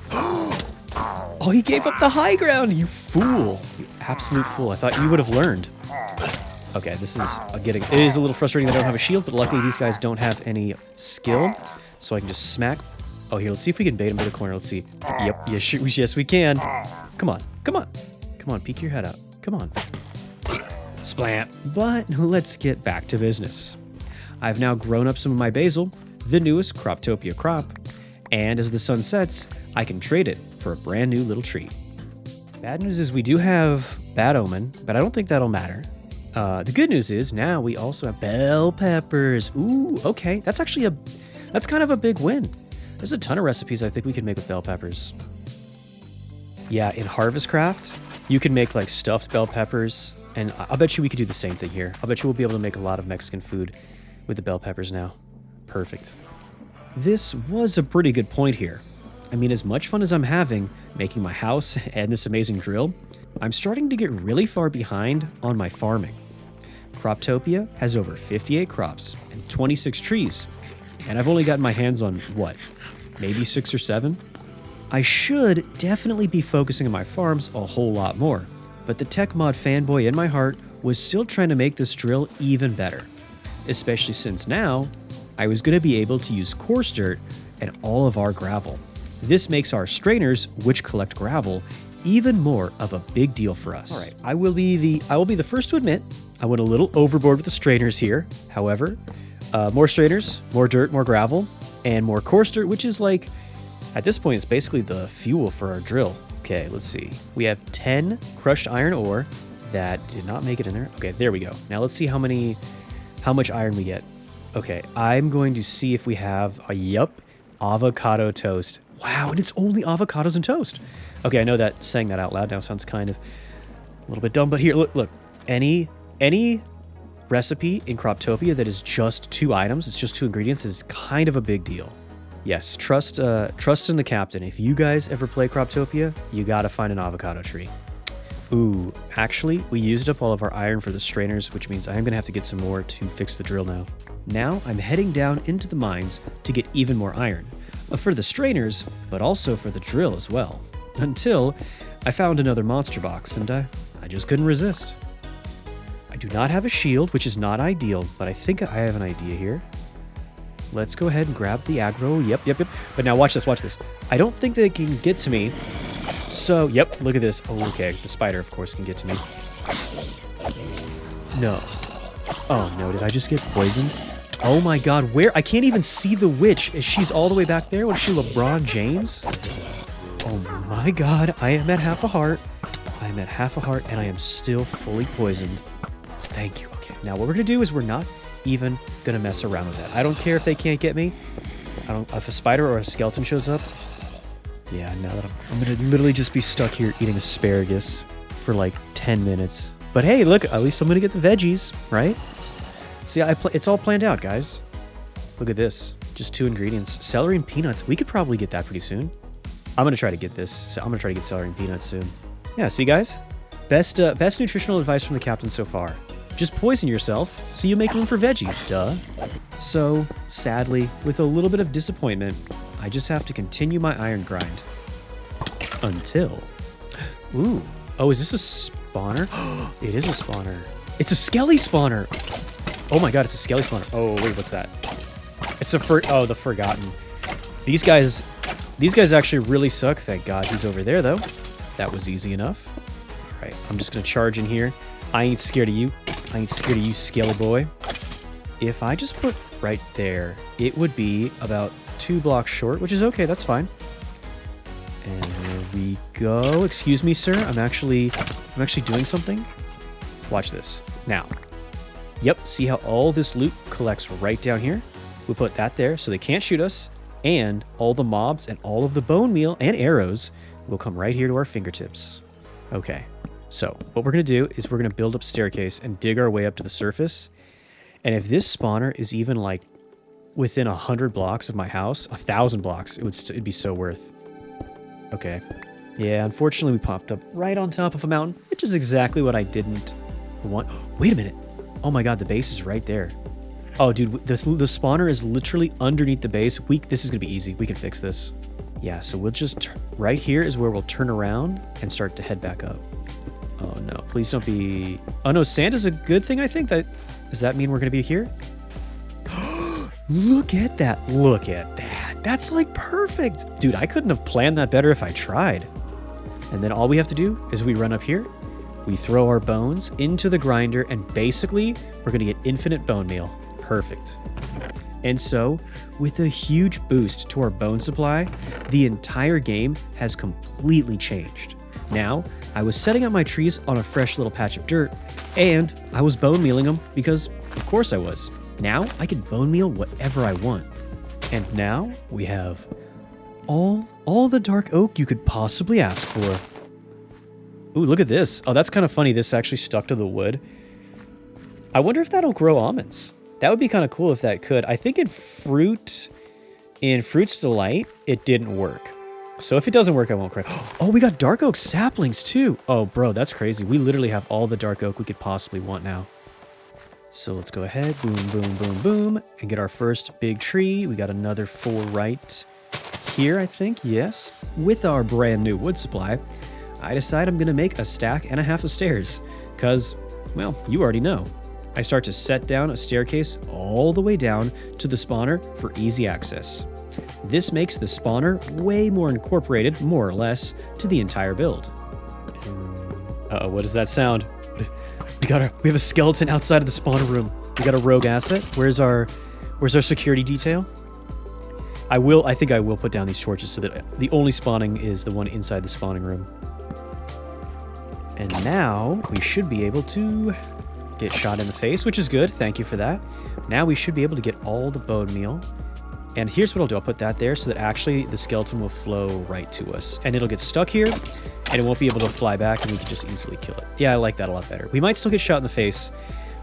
Oh, he gave up the high ground, you fool. You absolute fool, I thought you would have learned. Okay, this is it is a little frustrating that I don't have a shield, but luckily these guys don't have any skill, so I can just smack. Oh, here, let's see if we can bait him to the corner, let's see. Yep, yes we can. Come on, peek your head out, come on. Splat. But let's get back to business. I've now grown up some of my basil, the newest Croptopia crop, and as the sun sets, I can trade it for a brand new little tree. Bad news is we do have bad omen, but I don't think that'll matter. The good news is now we also have bell peppers. Ooh, okay, that's kind of a big win. There's a ton of recipes I think we can make with bell peppers. Yeah, in harvestcraft, you can make like stuffed bell peppers. And I'll bet you we could do the same thing here. I'll bet you we'll be able to make a lot of Mexican food with the bell peppers now. Perfect. This was a pretty good point here. I mean, as much fun as I'm having making my house and this amazing drill, I'm starting to get really far behind on my farming. Croptopia has over 58 crops and 26 trees, and I've only gotten my hands on, maybe 6 or 7. I should definitely be focusing on my farms a whole lot more, but the tech mod fanboy in my heart was still trying to make this drill even better, especially since now I was going to be able to use coarse dirt and all of our gravel. This makes our strainers, which collect gravel, even more of a big deal for us. All right, I will be the first to admit I went a little overboard with the strainers here. However, more strainers, more dirt, more gravel, and more coarse dirt, which is like, at this point, it's basically the fuel for our drill. Okay, let's see. We have 10 crushed iron ore that did not make it in there. Okay, there we go. Now let's see how much iron we get. Okay, I'm going to see if we have avocado toast. Wow, and it's only avocados and toast. Okay, I know that saying that out loud now sounds kind of a little bit dumb, but here, look. Any recipe in Croptopia that is just 2 items, it's just 2 ingredients, is kind of a big deal. Yes, trust in the captain. If you guys ever play Croptopia, you gotta find an avocado tree. Ooh, actually, we used up all of our iron for the strainers, which means I am gonna have to get some more to fix the drill now. Now, I'm heading down into the mines to get even more iron. For the strainers, but also for the drill as well. Until I found another monster box, and I just couldn't resist. I do not have a shield, which is not ideal, but I think I have an idea here. Let's go ahead and grab the aggro. Yep. But now watch this. I don't think they can get to me. So, yep, look at this. Oh, okay. The spider, of course, can get to me. No. Oh, no. Did I just get poisoned? Oh, my God. Where? I can't even see the witch. Is she's all the way back there? What is she, LeBron James? Oh, my God. I am at half a heart. I'm at half a heart, and I am still fully poisoned. Thank you. Okay. Now, what we're going to do is we're not even gonna mess around with that. I don't care if they can't get me. If a spider or a skeleton shows up, yeah, now that I'm gonna literally just be stuck here eating asparagus for like 10 minutes. But hey, look, at least I'm gonna get the veggies, right? See, it's all planned out, guys. Look at this, just 2 ingredients: celery and peanuts. We could probably get that pretty soon. I'm gonna try to get this. So I'm gonna try to get celery and peanuts soon. Yeah, see, guys, best nutritional advice from the captain so far. Just poison yourself so you make room for veggies, duh. So, sadly, with a little bit of disappointment, I just have to continue my iron grind. Until... Ooh. Oh, is this a spawner? It is a spawner. It's a skelly spawner! Oh my God, it's a skelly spawner. Oh, wait, what's that? It's a the Forgotten. These guys actually really suck. Thank God he's over there, though. That was easy enough. All right, I'm just gonna charge in here. I ain't scared of you. I ain't scared of you, skelly boy. If I just put right there, it would be about 2 blocks short, which is okay, that's fine. And there we go. Excuse me, sir. I'm actually doing something. Watch this. Now. Yep, see how all this loot collects right down here? We put that there so they can't shoot us, and all the mobs and all of the bone meal and arrows will come right here to our fingertips. Okay. So what we're going to do is we're going to build up staircase and dig our way up to the surface. And if this spawner is even like within 100 blocks of my house, 1,000 blocks, it'd be so worth. Okay. Yeah, unfortunately we popped up right on top of a mountain, which is exactly what I didn't want. Wait a minute. Oh my God, the base is right there. Oh, dude, the spawner is literally underneath the base. This is going to be easy. We can fix this. Yeah, so we'll just... Right here is where we'll turn around and start to head back up. Oh no, please don't be... Oh no, sand is a good thing, I think. Does that mean we're going to be here? Look at that. Look at that. That's like perfect. Dude, I couldn't have planned that better if I tried. And then all we have to do is we run up here, we throw our bones into the grinder, and basically we're going to get infinite bone meal. Perfect. And so, with a huge boost to our bone supply, the entire game has completely changed. Now, I was setting up my trees on a fresh little patch of dirt, and I was bone mealing them because, of course I was. Now, I can bone meal whatever I want. And now, we have all the dark oak you could possibly ask for. Ooh, look at this. Oh, that's kind of funny. This actually stuck to the wood. I wonder if that'll grow almonds. That would be kind of cool if that could. I think in Fruit's Delight, it didn't work. So if it doesn't work, I won't cry. Oh, we got dark oak saplings too. Oh, bro, that's crazy. We literally have all the dark oak we could possibly want now. So let's go ahead, boom, boom, boom, boom, and get our first big tree. We got another 4 right here, I think, yes. With our brand new wood supply, I decide I'm gonna make a stack and a half of stairs. Cause, well, you already know. I start to set down a staircase all the way down to the spawner for easy access. This makes the spawner way more incorporated, more or less, to the entire build. Uh-oh, what does that sound? We have a skeleton outside of the spawner room. We got a rogue asset. Where's our security detail? I think I will put down these torches so that the only spawning is the one inside the spawning room. And now we should be able to get shot in the face, which is good. Thank you for that. Now we should be able to get all the bone meal. And here's what I'll do. I'll put that there so that actually the skeleton will flow right to us. And it'll get stuck here, and it won't be able to fly back, and we can just easily kill it. Yeah, I like that a lot better. We might still get shot in the face,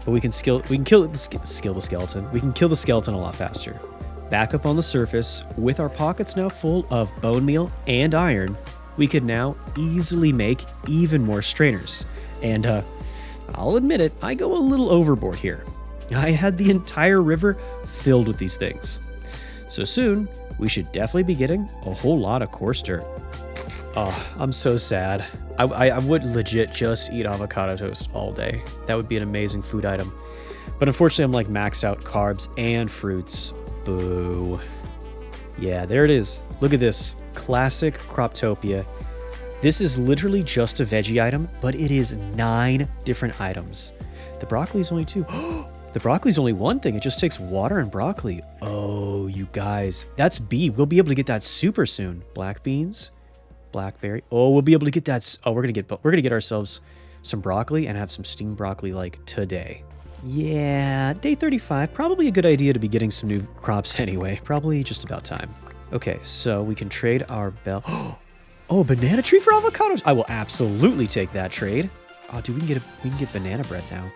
but we can kill the skeleton. We can kill the skeleton a lot faster. Back up on the surface, with our pockets now full of bone meal and iron, we could now easily make even more strainers. And I'll admit it, I go a little overboard here. I had the entire river filled with these things. So soon, we should definitely be getting a whole lot of coarse dirt. Oh, I'm so sad. I would legit just eat avocado toast all day. That would be an amazing food item. But unfortunately, I'm like maxed out carbs and fruits. Boo. Yeah, there it is. Look at this. Classic Croptopia. This is literally just a veggie item, but it is 9 different items. The broccoli is only 2. The broccoli's only one thing. It just takes water and broccoli. Oh, you guys. That's B. We'll be able to get that super soon. Black beans. Blackberry. Oh, we'll be able to get that. Oh, we're gonna get ourselves some broccoli and have some steamed broccoli like today. Yeah, day 35. Probably a good idea to be getting some new crops anyway. Probably just about time. Okay, so we can trade our bell. Oh, banana tree for avocados. I will absolutely take that trade. Oh, dude, we can get banana bread now.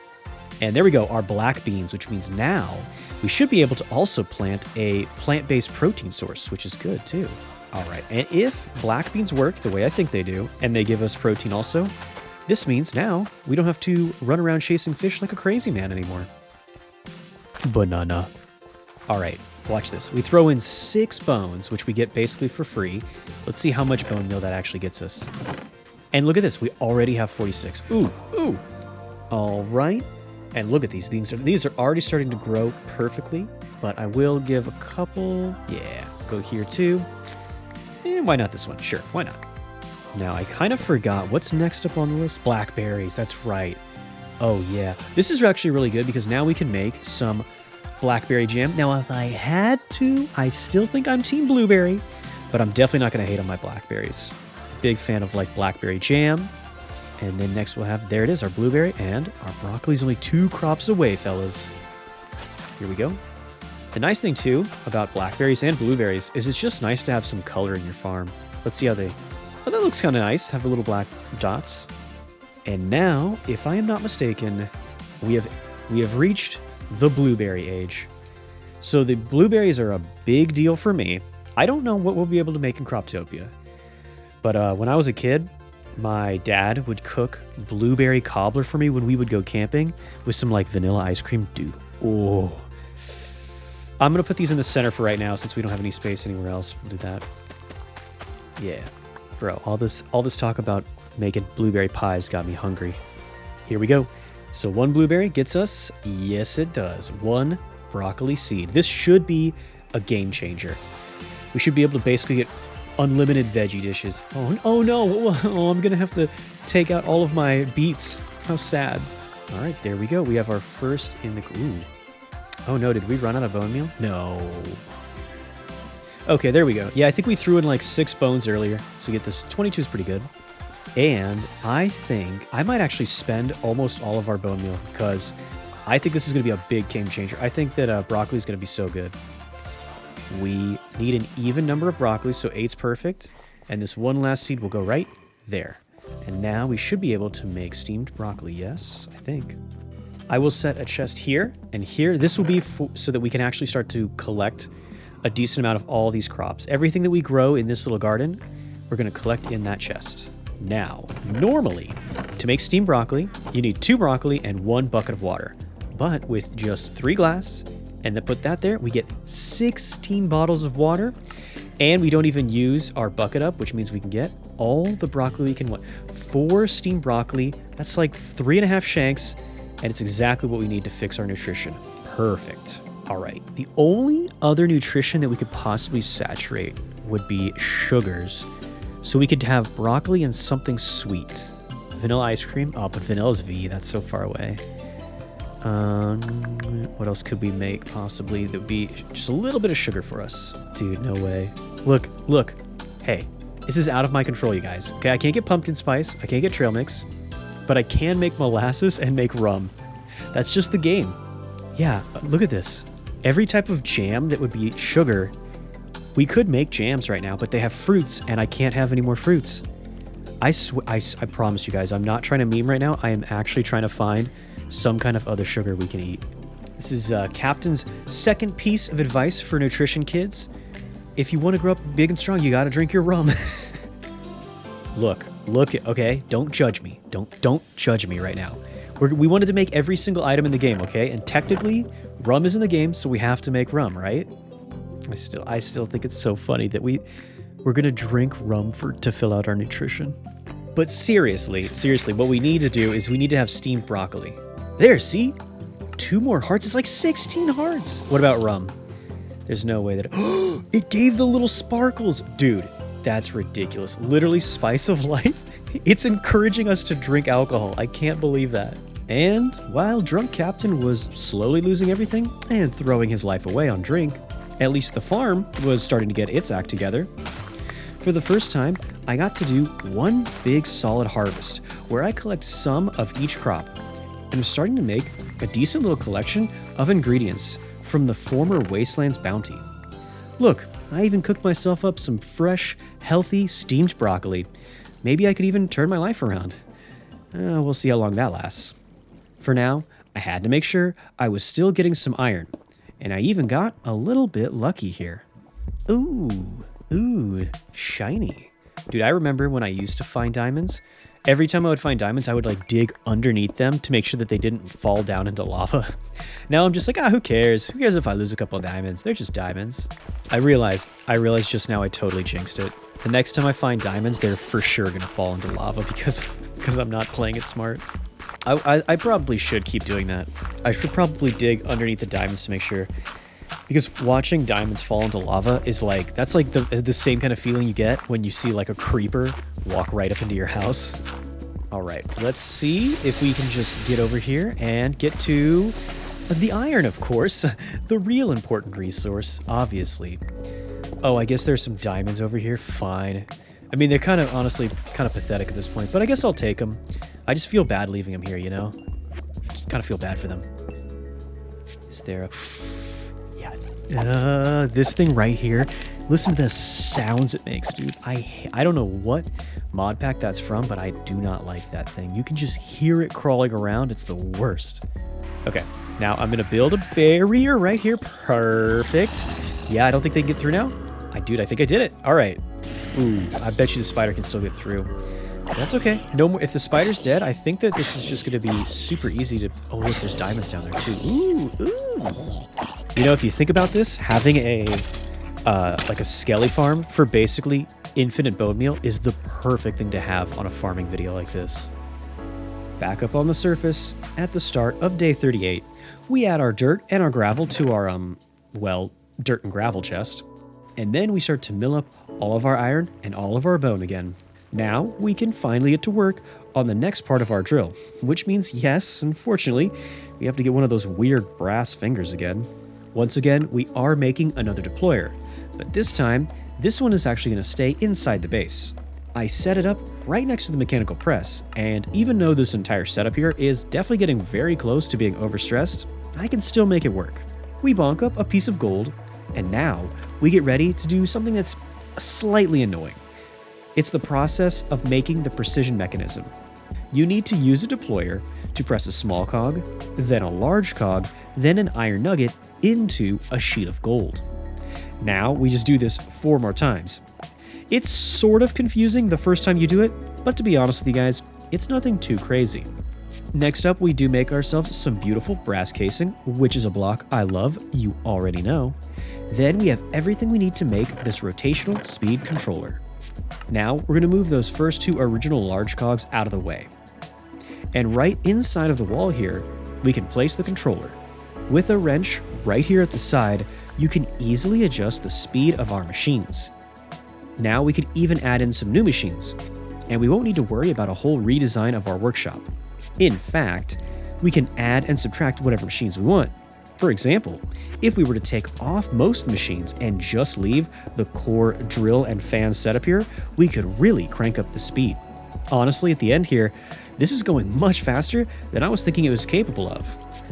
And there we go, our black beans, which means now we should be able to also plant a plant-based protein source, which is good too. All right, and if black beans work the way I think they do, and they give us protein also, this means now we don't have to run around chasing fish like a crazy man anymore. Banana. All right, watch this. We throw in 6 bones, which we get basically for free. Let's see how much bone meal that actually gets us. And look at this, we already have 46. Ooh, ooh. All right. And look at these things. These are already starting to grow perfectly, but I will give a couple. Yeah, go here too. And why not this one? Sure, why not? Now, I kind of forgot what's next up on the list. Blackberries, that's right. Oh yeah, this is actually really good because now we can make some blackberry jam. Now, if I had to, I still think I'm team blueberry, but I'm definitely not going to hate on my blackberries. Big fan of like blackberry jam. And then next we'll have, there it is, our blueberry, and our broccoli's only 2 crops away, fellas. Here we go. The nice thing, too, about blackberries and blueberries is it's just nice to have some color in your farm. Let's see how they... Oh, that looks kind of nice, have the little black dots. And now, if I am not mistaken, we have reached the blueberry age. So the blueberries are a big deal for me. I don't know what we'll be able to make in Croptopia. But when I was a kid... my dad would cook blueberry cobbler for me when we would go camping with some like vanilla ice cream. Dude, oh. I'm going to put these in the center for right now since we don't have any space anywhere else. We'll do that. Yeah. Bro, all this talk about making blueberry pies got me hungry. Here we go. So 1 blueberry gets us, yes it does, 1 broccoli seed. This should be a game changer. We should be able to basically get unlimited veggie dishes. Oh no, oh, I'm gonna have to take out all of my beets. How sad. All right, there we go. We have our first in the... Ooh. Oh no, did we run out of bone meal? No. Okay, there we go. Yeah, I think we threw in like 6 bones earlier. So get this, 22 is pretty good. And I think I might actually spend almost all of our bone meal because I think this is gonna be a big game changer. I think that broccoli is gonna be so good. We need an even number of broccoli, so 8's perfect. And this one last seed will go right there. And now we should be able to make steamed broccoli, yes, I think. I will set a chest here and here. This will be so that we can actually start to collect a decent amount of all these crops. Everything that we grow in this little garden, we're going to collect in that chest. Now, normally, to make steamed broccoli, you need 2 broccoli and 1 bucket of water. But with just 3 glass, and then put that there, we get 16 bottles of water And we don't even use our bucket up, which means we can get all the broccoli we can want. 4 steamed broccoli, that's like 3.5 shanks, and it's exactly what we need to fix our nutrition. Perfect. All right, the only other nutrition that we could possibly saturate would be sugars. So we could have broccoli and something sweet. Vanilla ice cream? Oh, but vanilla's V, that's so far away. What else could we make possibly that would be just a little bit of sugar for us? Dude, no way. Look. Hey, this is out of my control, you guys. Okay, I can't get pumpkin spice, I can't get trail mix, but I can make molasses and make rum. That's just the game. Yeah, look at this. Every type of jam that would be sugar, we could make jams right now, but they have fruits, and I can't have any more fruits. I promise you guys, I'm not trying to meme right now. I am actually trying to find some kind of other sugar we can eat. This is Captain's second piece of advice for nutrition kids. If you want to grow up big and strong, you got to drink your rum. Look, okay? Don't judge me. Don't judge me right now. We wanted to make every single item in the game, okay? And technically, rum is in the game, so we have to make rum, right? I still think it's so funny that we're gonna drink rum to fill out our nutrition. But seriously, what we need to do is we need to have steamed broccoli. There, see? 2 more hearts. It's like 16 hearts. What about rum? There's no way that it gave the little sparkles. Dude, that's ridiculous. Literally spice of life. It's encouraging us to drink alcohol. I can't believe that. And while drunk Captain was slowly losing everything and throwing his life away on drink, at least the farm was starting to get its act together. For the first time, I got to do one big solid harvest where I collect some of each crop, and I'm starting to make a decent little collection of ingredients from the former Wasteland's bounty. Look, I even cooked myself up some fresh, healthy, steamed broccoli. Maybe I could even turn my life around. We'll see how long that lasts. For now, I had to make sure I was still getting some iron, and I even got a little bit lucky here. Ooh, shiny. Dude, I remember when I used to find diamonds. Every time I would find diamonds, I would like dig underneath them to make sure that they didn't fall down into lava. Now I'm just like, who cares? Who cares if I lose a couple of diamonds? They're just diamonds. I realized just now I totally jinxed it. The next time I find diamonds, they're for sure gonna fall into lava because I'm not playing it smart. I probably should keep doing that. I should probably dig underneath the diamonds to make sure. Because watching diamonds fall into lava is like, that's like the same kind of feeling you get when you see like a creeper walk right up into your house. All right, let's see if we can just get over here and get to the iron, of course. The real important resource, obviously. Oh, I guess there's some diamonds over here. Fine. I mean, they're honestly kind of pathetic at this point, but I guess I'll take them. I just feel bad leaving them here, you know? Just kind of feel bad for them. Is there a... Yeah. This thing right here. Listen to the sounds it makes, dude. I don't know what mod pack that's from, but I do not like that thing. You can just hear it crawling around. It's the worst. Okay, now I'm going to build a barrier right here. Perfect. Yeah, I don't think they can get through now. I think I did it. All right. Ooh, I bet you the spider can still get through. That's okay. No more. If the spider's dead, I think that this is just going to be super easy to... Oh, look, there's diamonds down there, too. Ooh. You know, if you think about this, having like a skelly farm for basically infinite bone meal is the perfect thing to have on a farming video like this. Back up on the surface, at the start of day 38, we add our dirt and our gravel to our, dirt and gravel chest. And then we start to mill up all of our iron and all of our bone again. Now we can finally get to work on the next part of our drill, which means, yes, unfortunately, we have to get one of those weird brass fingers again. Once again, we are making another deployer, but this time, this one is actually going to stay inside the base. I set it up right next to the mechanical press, and even though this entire setup here is definitely getting very close to being overstressed, I can still make it work. We bonk up a piece of gold, and now we get ready to do something that's slightly annoying. It's the process of making the precision mechanism. You need to use a deployer to press a small cog, then a large cog, then an iron nugget into a sheet of gold. Now we just do this 4 more times. It's sort of confusing the first time you do it, but to be honest with you guys, it's nothing too crazy. Next up, we do make ourselves some beautiful brass casing, which is a block I love, you already know. Then we have everything we need to make this rotational speed controller. Now, we're going to move those first two original large cogs out of the way. And right inside of the wall here, we can place the controller. With a wrench right here at the side, you can easily adjust the speed of our machines. Now we could even add in some new machines, and we won't need to worry about a whole redesign of our workshop. In fact, we can add and subtract whatever machines we want. For example, if we were to take off most of the machines and just leave the core drill and fan setup here, we could really crank up the speed. Honestly, at the end here, this is going much faster than I was thinking it was capable of.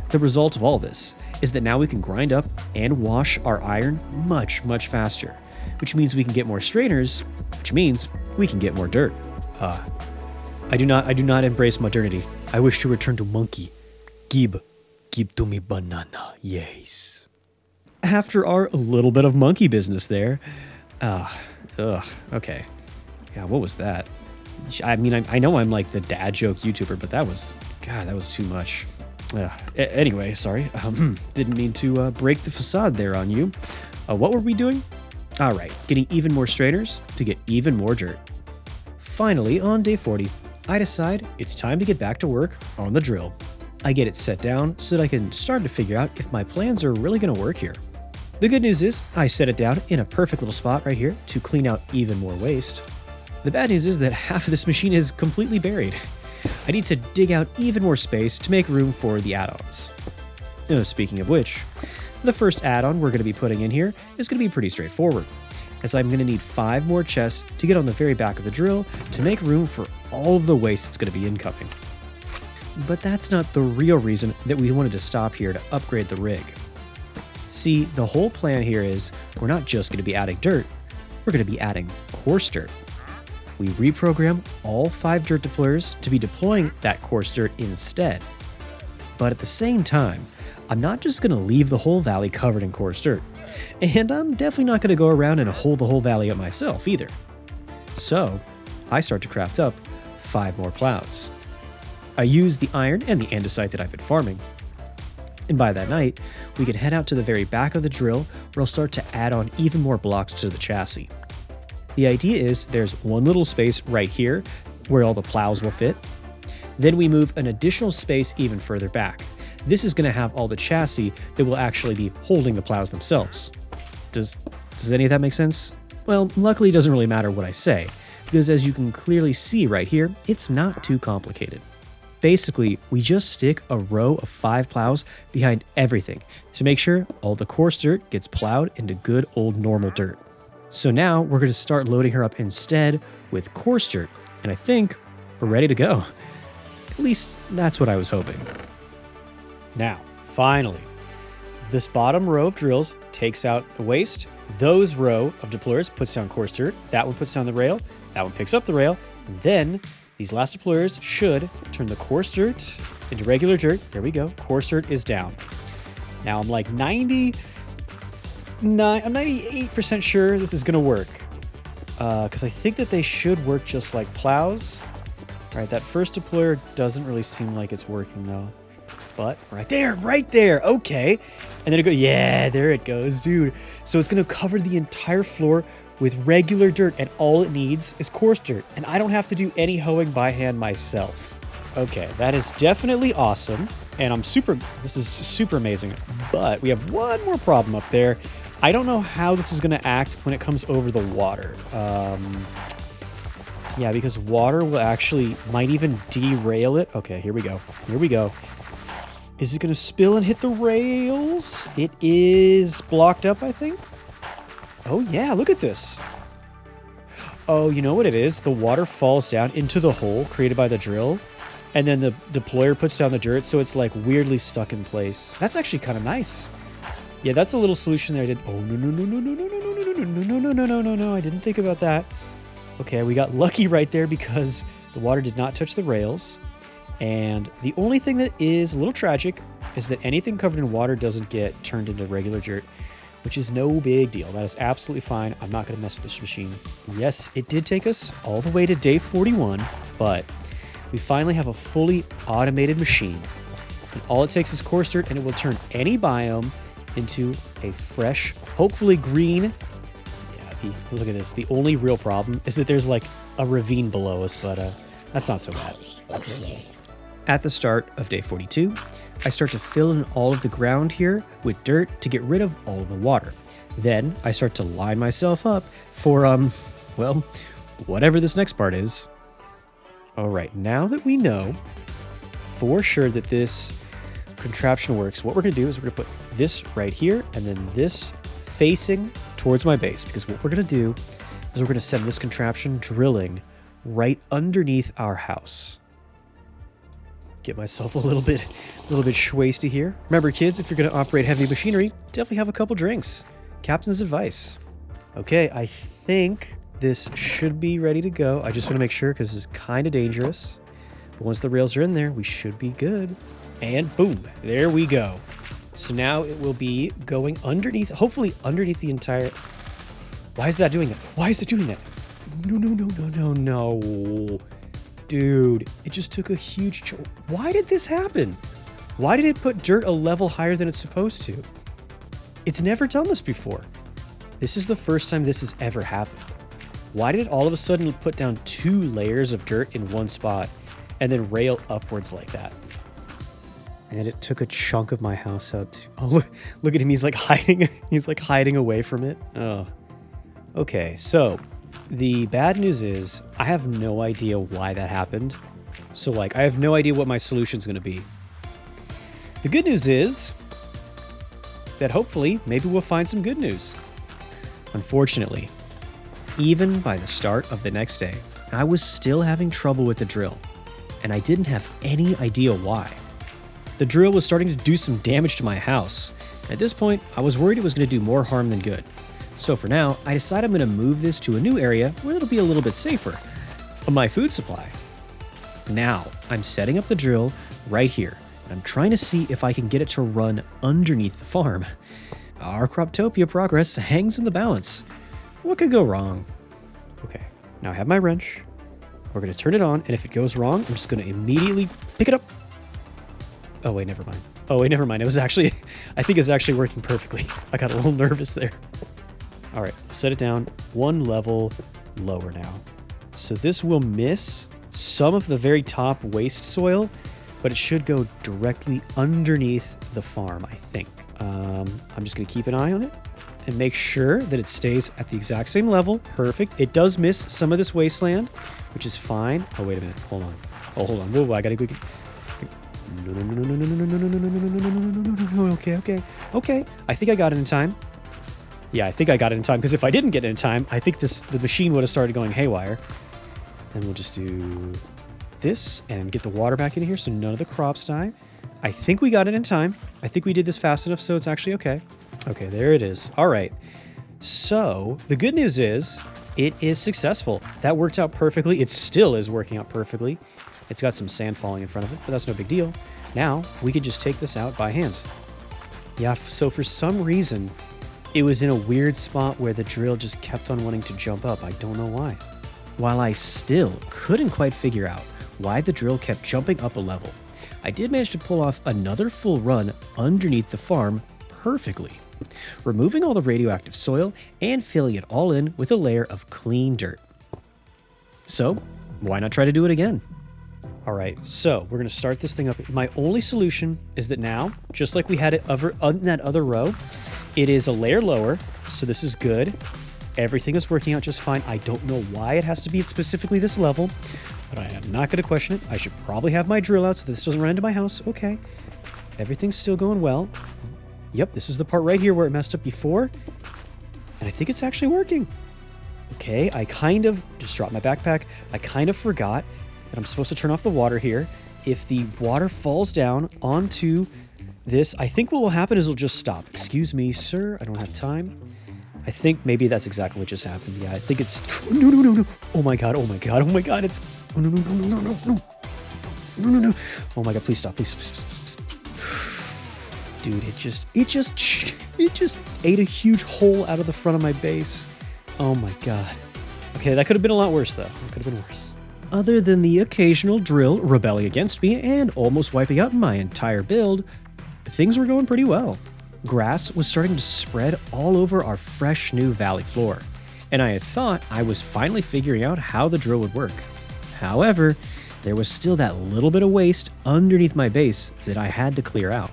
The result of all this is that now we can grind up and wash our iron much, much faster, which means we can get more strainers, which means we can get more dirt. I do not embrace modernity. I wish to return to monkey. Give to me banana, yes. After our little bit of monkey business there, okay. God, what was that? I mean, I know I'm like the dad joke YouTuber, but that was too much. Anyway, sorry. Didn't mean to break the facade there on you. What were we doing? All right, getting even more strainers to get even more dirt. Finally, on day 40, I decide it's time to get back to work on the drill. I get it set down so that I can start to figure out if my plans are really going to work here. The good news is I set it down in a perfect little spot right here to clean out even more waste. The bad news is that half of this machine is completely buried. I need to dig out even more space to make room for the add-ons. Speaking of which, the first add-on we're going to be putting in here is going to be pretty straightforward, as I'm going to need 5 more chests to get on the very back of the drill to make room for all of the waste that's going to be incoming. But that's not the real reason that we wanted to stop here to upgrade the rig. See, the whole plan here is we're not just going to be adding dirt, we're going to be adding coarse dirt. We reprogram all 5 dirt deployers to be deploying that coarse dirt instead. But at the same time, I'm not just going to leave the whole valley covered in coarse dirt, and I'm definitely not going to go around and hold the whole valley up myself either. So, I start to craft up 5 more plows. I use the iron and the andesite that I've been farming. And by that night, we can head out to the very back of the drill where I'll start to add on even more blocks to the chassis. The idea is there's one little space right here where all the plows will fit. Then we move an additional space even further back. This is going to have all the chassis that will actually be holding the plows themselves. Does any of that make sense? Well, luckily it doesn't really matter what I say, because as you can clearly see right here, it's not too complicated. Basically, we just stick a row of 5 plows behind everything to make sure all the coarse dirt gets plowed into good old normal dirt. So now we're going to start loading her up instead with coarse dirt, and I think we're ready to go. At least that's what I was hoping. Now, finally, this bottom row of drills takes out the waste. Those row of deployers puts down coarse dirt. That one puts down the rail. That one picks up the rail. And then these last deployers should turn the coarse dirt into regular dirt. There we go. Coarse dirt is down. Now I'm like 98% sure this is going to work. Because I think that they should work just like plows. All right, that first deployer doesn't really seem like it's working though. But right there, okay. And then it goes, yeah, there it goes, dude. So it's going to cover the entire floor with regular dirt, and all it needs is coarse dirt. And I don't have to do any hoeing by hand myself. Okay, that is definitely awesome. And this is super amazing. But we have one more problem up there. I don't know how this is going to act when it comes over the water. Yeah, because water might even derail it. Okay, here we go. Is it going to spill and hit the rails? It is blocked up, I think. Oh yeah, look at this. Oh, you know what it is? The water falls down into the hole created by the drill, and then the deployer puts down the dirt, so it's like weirdly stuck in place. That's actually kind of nice. Yeah, that's a little solution there. Oh, no, I didn't think about that. Okay, we got lucky right there because the water did not touch the rails. And the only thing that is a little tragic is that anything covered in water doesn't get turned into regular dirt, which is no big deal. That is absolutely fine. I'm not going to mess with this machine. Yes, it did take us all the way to day 41, but We finally have a fully automated machine. And all it takes is coarse dirt, and it will turn any biome into a fresh, hopefully green. Yeah, look at this. The only real problem is that there's like a ravine below us, but that's not so bad. At the start of day 42, I start to fill in all of the ground here with dirt to get rid of all of the water. Then I start to line myself up for, well, whatever this next part is. All right, now that we know for sure that this contraption works, what we're gonna do is we're gonna put this right here and then this facing towards my base, because what we're gonna do is we're gonna send this contraption drilling right underneath our house. Get myself a little bit shwasty here. Remember, kids, if you're gonna operate heavy machinery, definitely have a couple drinks. Captain's advice. Okay, I think this should be ready to go. I just want to make sure because this is kind of dangerous. But once the rails are in there, we should be good. And boom, there we go. So now it will be going underneath, hopefully underneath the entire... Why is that doing that? Why is it doing that? No. Dude, it just took a huge... Why did this happen? Why did it put dirt a level higher than it's supposed to? It's never done this before. This is the first time this has ever happened. Why did it all of a sudden put down 2 layers of dirt in one spot and then rail upwards like that? And it took a chunk of my house out too. Oh, look at him. He's like hiding. He's like hiding away from it. Oh. Okay, so the bad news is I have no idea why that happened. So like, I have no idea what my solution's going to be. The good news is that hopefully maybe we'll find some good news. Unfortunately, even by the start of the next day, I was still having trouble with the drill, and I didn't have any idea why. The drill was starting to do some damage to my house. At this point, I was worried it was going to do more harm than good. So for now, I decided I'm going to move this to a new area where it'll be a little bit safer of my food supply. Now, I'm setting up the drill right here, and I'm trying to see if I can get it to run underneath the farm. Our Croptopia progress hangs in the balance. What could go wrong? Okay, now I have my wrench. We're going to turn it on, and if it goes wrong, I'm just going to immediately pick it up. Oh, wait, never mind. It was actually, I think it's actually working perfectly. I got a little nervous there. All right, set it down 1 level lower now. So this will miss some of the very top waste soil, but it should go directly underneath the farm, I think. I'm just going to keep an eye on it and make sure that it stays at the exact same level. Perfect. It does miss some of this wasteland, which is fine. Oh, wait a minute. Hold on. Whoa, I got to go. No. Okay. I think I got it in time. Yeah, I think I got it in time, because if I didn't get it in time, I think the machine would have started going haywire. And we'll just do this and get the water back in here so none of the crops die. I think we got it in time. I think we did this fast enough so it's actually okay. Okay, there it is. All right. So the good news is it is successful. That worked out perfectly. It still is working out perfectly. It's got some sand falling in front of it, but that's no big deal. Now we could just take this out by hand. Yeah, so for some reason, it was in a weird spot where the drill just kept on wanting to jump up. I don't know why. While I still couldn't quite figure out why the drill kept jumping up a level, I did manage to pull off another full run underneath the farm perfectly, removing all the radioactive soil and filling it all in with a layer of clean dirt. So, why not try to do it again? All right, so we're going to start this thing up. My only solution is that now, just like we had it on that other row, it is a layer lower, so this is good. Everything is working out just fine. I don't know why it has to be at specifically this level, but I am not going to question it. I should probably have my drill out so this doesn't run into my house. Okay, everything's still going well. Yep, this is the part right here where it messed up before, and I think it's actually working. Okay, I kind of just dropped my backpack. I kind of forgot that I'm supposed to turn off the water here. If the water falls down onto this, I think what will happen is it'll just stop. Excuse me, sir, I don't have time. I think maybe that's exactly what just happened. Yeah, I think it's... No. Oh my god. It's... No. Oh my god, please stop. Please. Dude, it just ate a huge hole out of the front of my base. Oh my god. Okay, that could have been a lot worse, though. It could have been worse. Other than the occasional drill rebelling against me and almost wiping out my entire build, things were going pretty well. Grass was starting to spread all over our fresh new valley floor, and I had thought I was finally figuring out how the drill would work. However, there was still that little bit of waste underneath my base that I had to clear out.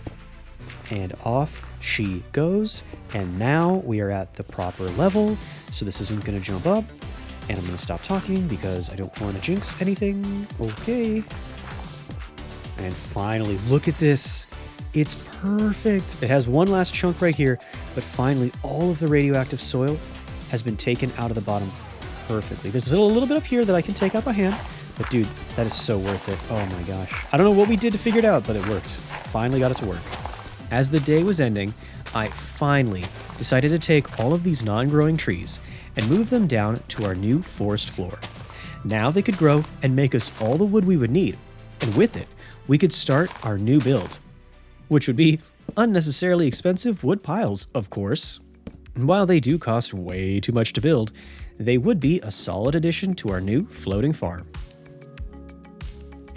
And off she goes, and now we are at the proper level, so this isn't going to jump up, and I'm going to stop talking because I don't want to jinx anything. Okay. And finally, look at this. It's perfect. It has one last chunk right here, but finally all of the radioactive soil has been taken out of the bottom perfectly. There's a little bit up here that I can take out by hand, but dude, that is so worth it. Oh my gosh. I don't know what we did to figure it out, but it worked. Finally got it to work. As the day was ending, I finally decided to take all of these non-growing trees and move them down to our new forest floor. Now they could grow and make us all the wood we would need, and with it, we could start our new build, which would be unnecessarily expensive wood piles, of course. While they do cost way too much to build, they would be a solid addition to our new floating farm.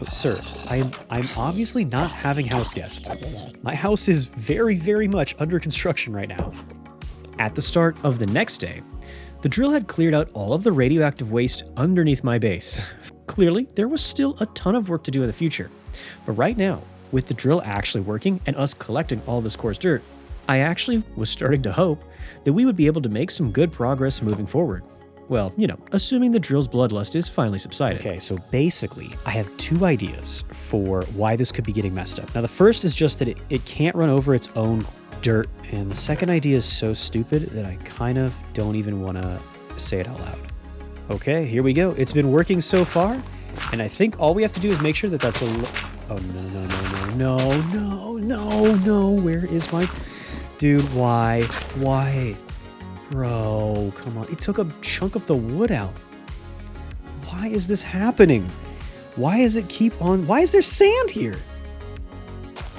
Sir, I'm obviously not having house guests. My house is very, very much under construction right now. At the start of the next day, the drill had cleared out all of the radioactive waste underneath my base. Clearly, there was still a ton of work to do in the future. But right now, with the drill actually working and us collecting all this coarse dirt, I actually was starting to hope that we would be able to make some good progress moving forward. Well, you know, assuming the drill's bloodlust is finally subsided. Okay, so basically, I have two ideas for why this could be getting messed up. Now, the first is just that it can't run over its own dirt, and the second idea is so stupid that I kind of don't even want to say it out loud. Okay, here we go. It's been working so far, and I think all we have to do is make sure that that's oh, no, where is my... Dude, why? Bro, come on. It took a chunk of the wood out. Why is this happening? Why is it keep on... Why is there sand here?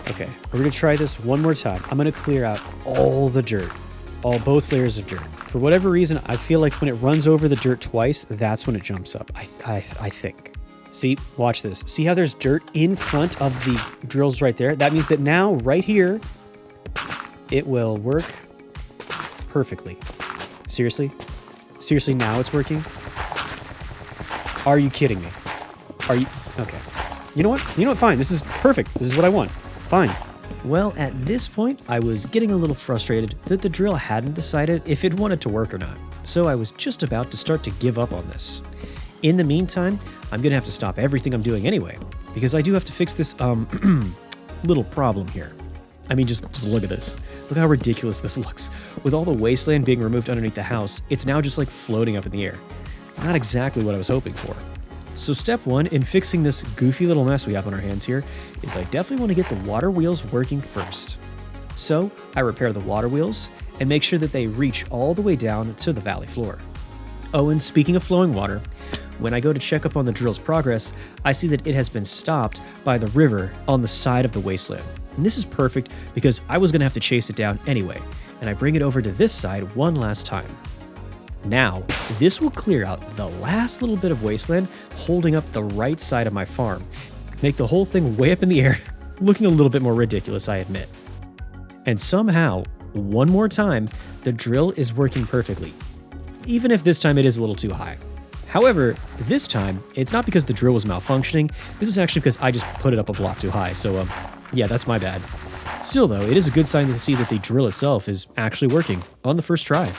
Okay, we're going to try this one more time. I'm going to clear out all the dirt. Both layers of dirt. For whatever reason, I feel like when it runs over the dirt twice, that's when it jumps up. I think. See, watch this. See how there's dirt in front of the drills right there? That means that now, right here, it will work perfectly. Seriously? Seriously, now it's working? Are you kidding me? Are you... Okay. You know what? You know what? Fine. This is perfect. This is what I want. Fine. Well, at this point, I was getting a little frustrated that the drill hadn't decided if it wanted to work or not. So I was just about to start to give up on this. In the meantime, I'm going to have to stop everything I'm doing anyway, because I do have to fix this, little problem here. I mean, just look at this. Look how ridiculous this looks. With all the wasteland being removed underneath the house, it's now just like floating up in the air. Not exactly what I was hoping for. So step one in fixing this goofy little mess we have on our hands here is I definitely want to get the water wheels working first. So I repair the water wheels and make sure that they reach all the way down to the valley floor. Oh, and speaking of flowing water, when I go to check up on the drill's progress, I see that it has been stopped by the river on the side of the wasteland. And this is perfect because I was going to have to chase it down anyway, and I bring it over to this side one last time. Now, this will clear out the last little bit of wasteland holding up the right side of my farm, make the whole thing way up in the air, looking a little bit more ridiculous, I admit. And somehow, one more time, the drill is working perfectly, even if this time it is a little too high. However, this time, it's not because the drill was malfunctioning, this is actually because I just put it up a block too high, so yeah, that's my bad. Still though, it is a good sign to see that the drill itself is actually working on the first try.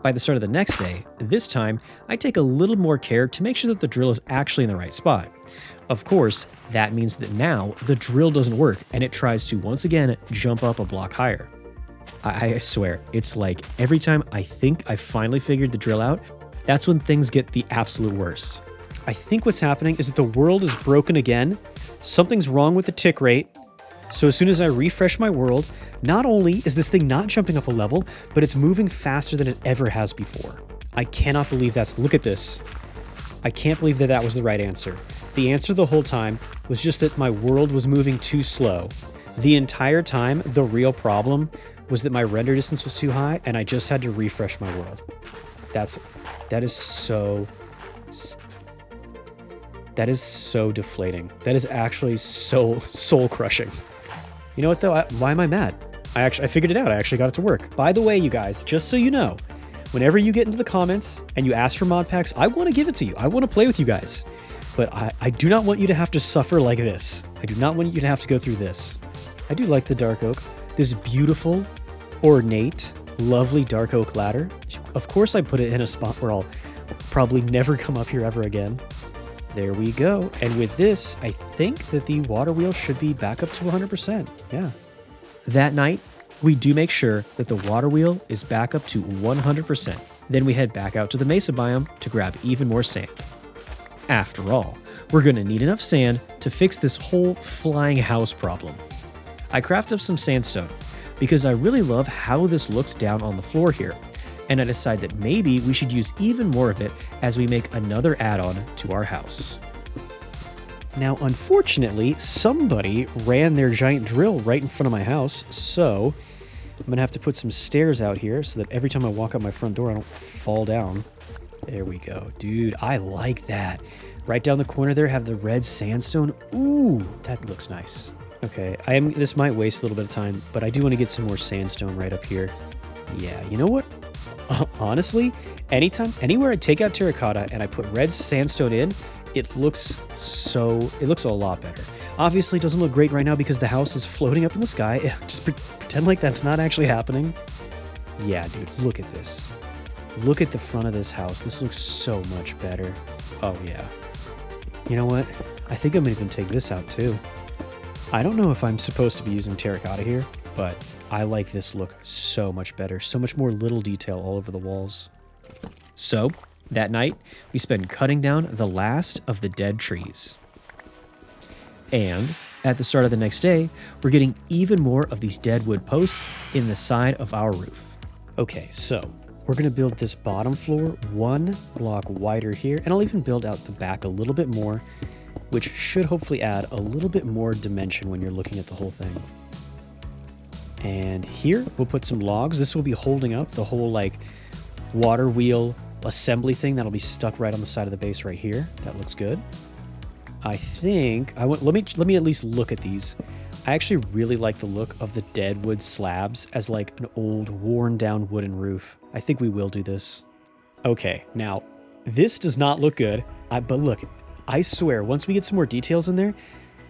By the start of the next day, this time, I take a little more care to make sure that the drill is actually in the right spot. Of course, that means that now the drill doesn't work and it tries to once again jump up a block higher. I swear, it's like every time I think I finally figured the drill out, that's when things get the absolute worst. I think what's happening is that the world is broken again, something's wrong with the tick rate, so as soon as I refresh my world, not only is this thing not jumping up a level, but it's moving faster than it ever has before. I cannot believe look at this. I can't believe that was the right answer. The answer the whole time was just that my world was moving too slow. The entire time, the real problem was that my render distance was too high and I just had to refresh my world. That is so... That is so deflating. That is actually so soul crushing. You know what though? Why am I mad? I figured it out. I actually got it to work. By the way, you guys, just so you know, whenever you get into the comments and you ask for mod packs, I want to give it to you. I want to play with you guys. But I do not want you to have to suffer like this. I do not want you to have to go through this. I do like the dark oak. This beautiful, ornate, lovely dark oak ladder. Of course I put it in a spot where I'll probably never come up here ever again. There we go. And with this, I think that the water wheel should be back up to 100%. Yeah. That night, we do make sure that the water wheel is back up to 100%. Then we head back out to the mesa biome to grab even more sand. After all, we're going to need enough sand to fix this whole flying house problem. I craft up some sandstone because I really love how this looks down on the floor here, and I decide that maybe we should use even more of it as we make another add-on to our house. Now, unfortunately, somebody ran their giant drill right in front of my house, so I'm going to have to put some stairs out here so that every time I walk out my front door, I don't fall down. There we go. Dude, I like that. Right down the corner there, have the red sandstone. Ooh, that looks nice. Okay, this might waste a little bit of time, but I do want to get some more sandstone right up here. Yeah, you know what? Honestly, anywhere I take out terracotta and I put red sandstone in, it looks a lot better. Obviously, it doesn't look great right now because the house is floating up in the sky. Just pretend like that's not actually happening. Yeah, dude, look at this. Look at the front of this house. This looks so much better. Oh, yeah. You know what? I think I'm going to even take this out, too. I don't know if I'm supposed to be using terracotta here, but I like this look so much better. So much more little detail all over the walls. So, that night, we spend cutting down the last of the dead trees. And at the start of the next day, we're getting even more of these dead wood posts in the side of our roof. Okay, so we're going to build this bottom floor 1 block wider here, and I'll even build out the back a little bit more, which should hopefully add a little bit more dimension when you're looking at the whole thing. And here, we'll put some logs. This will be holding up the whole, like, water wheel assembly thing that'll be stuck right on the side of the base right here. That looks good. I think let me at least look at these. I actually really like the look of the dead wood slabs as like an old worn down wooden roof. I think we will do this. Okay, now this does not look good, but look, I swear once we get some more details in there,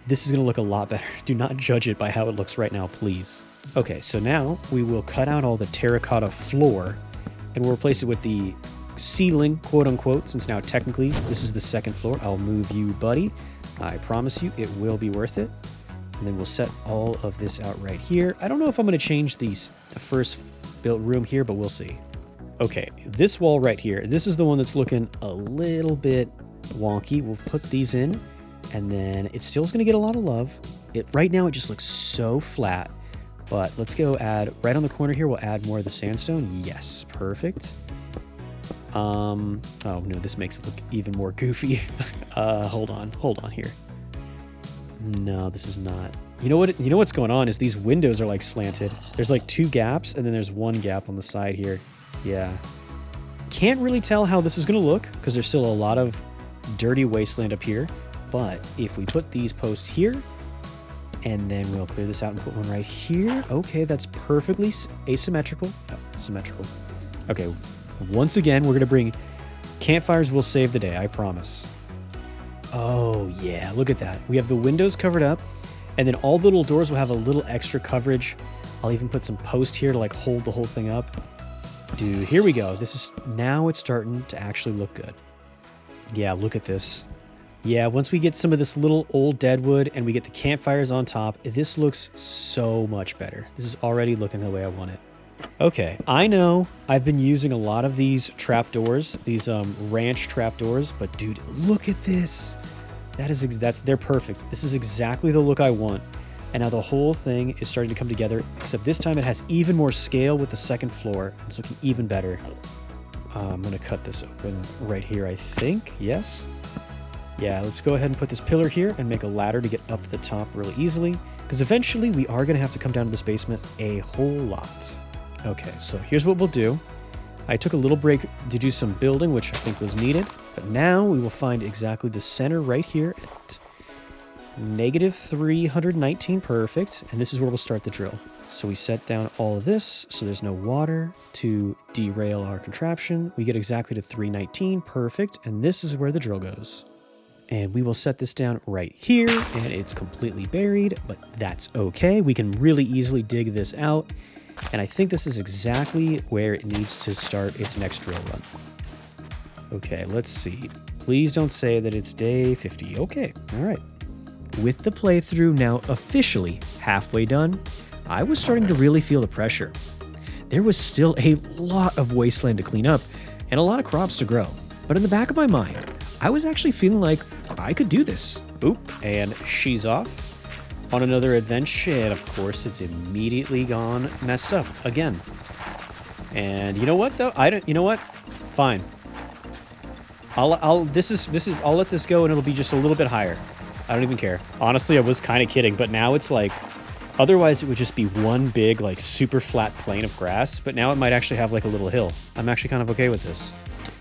this is going to look a lot better. Do not judge it by how it looks right now, please. Okay, so now we will cut out all the terracotta floor and we'll replace it with the ceiling, quote unquote, since now technically this is the second floor. I'll move you, buddy. I promise you it will be worth it. And then we'll set all of this out right here. I don't know if I'm going to change the first built room here, but we'll see. Okay, this wall right here, this is the one that's looking a little bit wonky. We'll put these in, and then it still is going to get a lot of love. Right now it just looks so flat, but let's go add, right on the corner here, we'll add more of the sandstone. Yes, perfect. Oh no, this makes it look even more goofy. Hold on here. No, this is not. You know what's going on is these windows are like slanted. There's like 2 gaps and then there's 1 gap on the side here. Yeah. Can't really tell how this is going to look because there's still a lot of dirty wasteland up here. But if we put these posts here and then we'll clear this out and put one right here. Okay, that's perfectly asymmetrical. Oh, symmetrical. Okay. Once again, we're going to bring campfires will save the day, I promise. Oh, yeah, look at that. We have the windows covered up, and then all the little doors will have a little extra coverage. I'll even put some posts here to, like, hold the whole thing up. Dude, here we go. Now it's starting to actually look good. Yeah, look at this. Yeah, once we get some of this little old deadwood and we get the campfires on top, this looks so much better. This is already looking the way I want it. Okay, I know I've been using a lot of these trapdoors, these ranch trapdoors, but dude, look at this. They're perfect. This is exactly the look I want. And now the whole thing is starting to come together, except this time it has even more scale with the second floor. It's looking even better. I'm going to cut this open right here, I think. Yes. Yeah, let's go ahead and put this pillar here and make a ladder to get up the top really easily, because eventually we are going to have to come down to this basement a whole lot. Okay, so here's what we'll do. I took a little break to do some building, which I think was needed. But now we will find exactly the center right here at negative 319. Perfect. And this is where we'll start the drill. So we set down all of this so there's no water to derail our contraption. We get exactly to 319. Perfect. And this is where the drill goes. And we will set this down right here, and it's completely buried, but that's okay. We can really easily dig this out, and I think this is exactly where it needs to start its next drill run. Okay, let's see. Please don't say that it's day 50. Okay, all right. With the playthrough now officially halfway done, I was starting to really feel the pressure. There was still a lot of wasteland to clean up, and a lot of crops to grow. But in the back of my mind, I was actually feeling like I could do this. Oop, and she's off on another adventure, and of course it's immediately gone messed up again. And you know what though? You know what? Fine. I'll let this go, and it'll be just a little bit higher. I don't even care. Honestly, I was kind of kidding, but now it's like, otherwise it would just be one big like super flat plane of grass, but now it might actually have like a little hill. I'm actually kind of okay with this.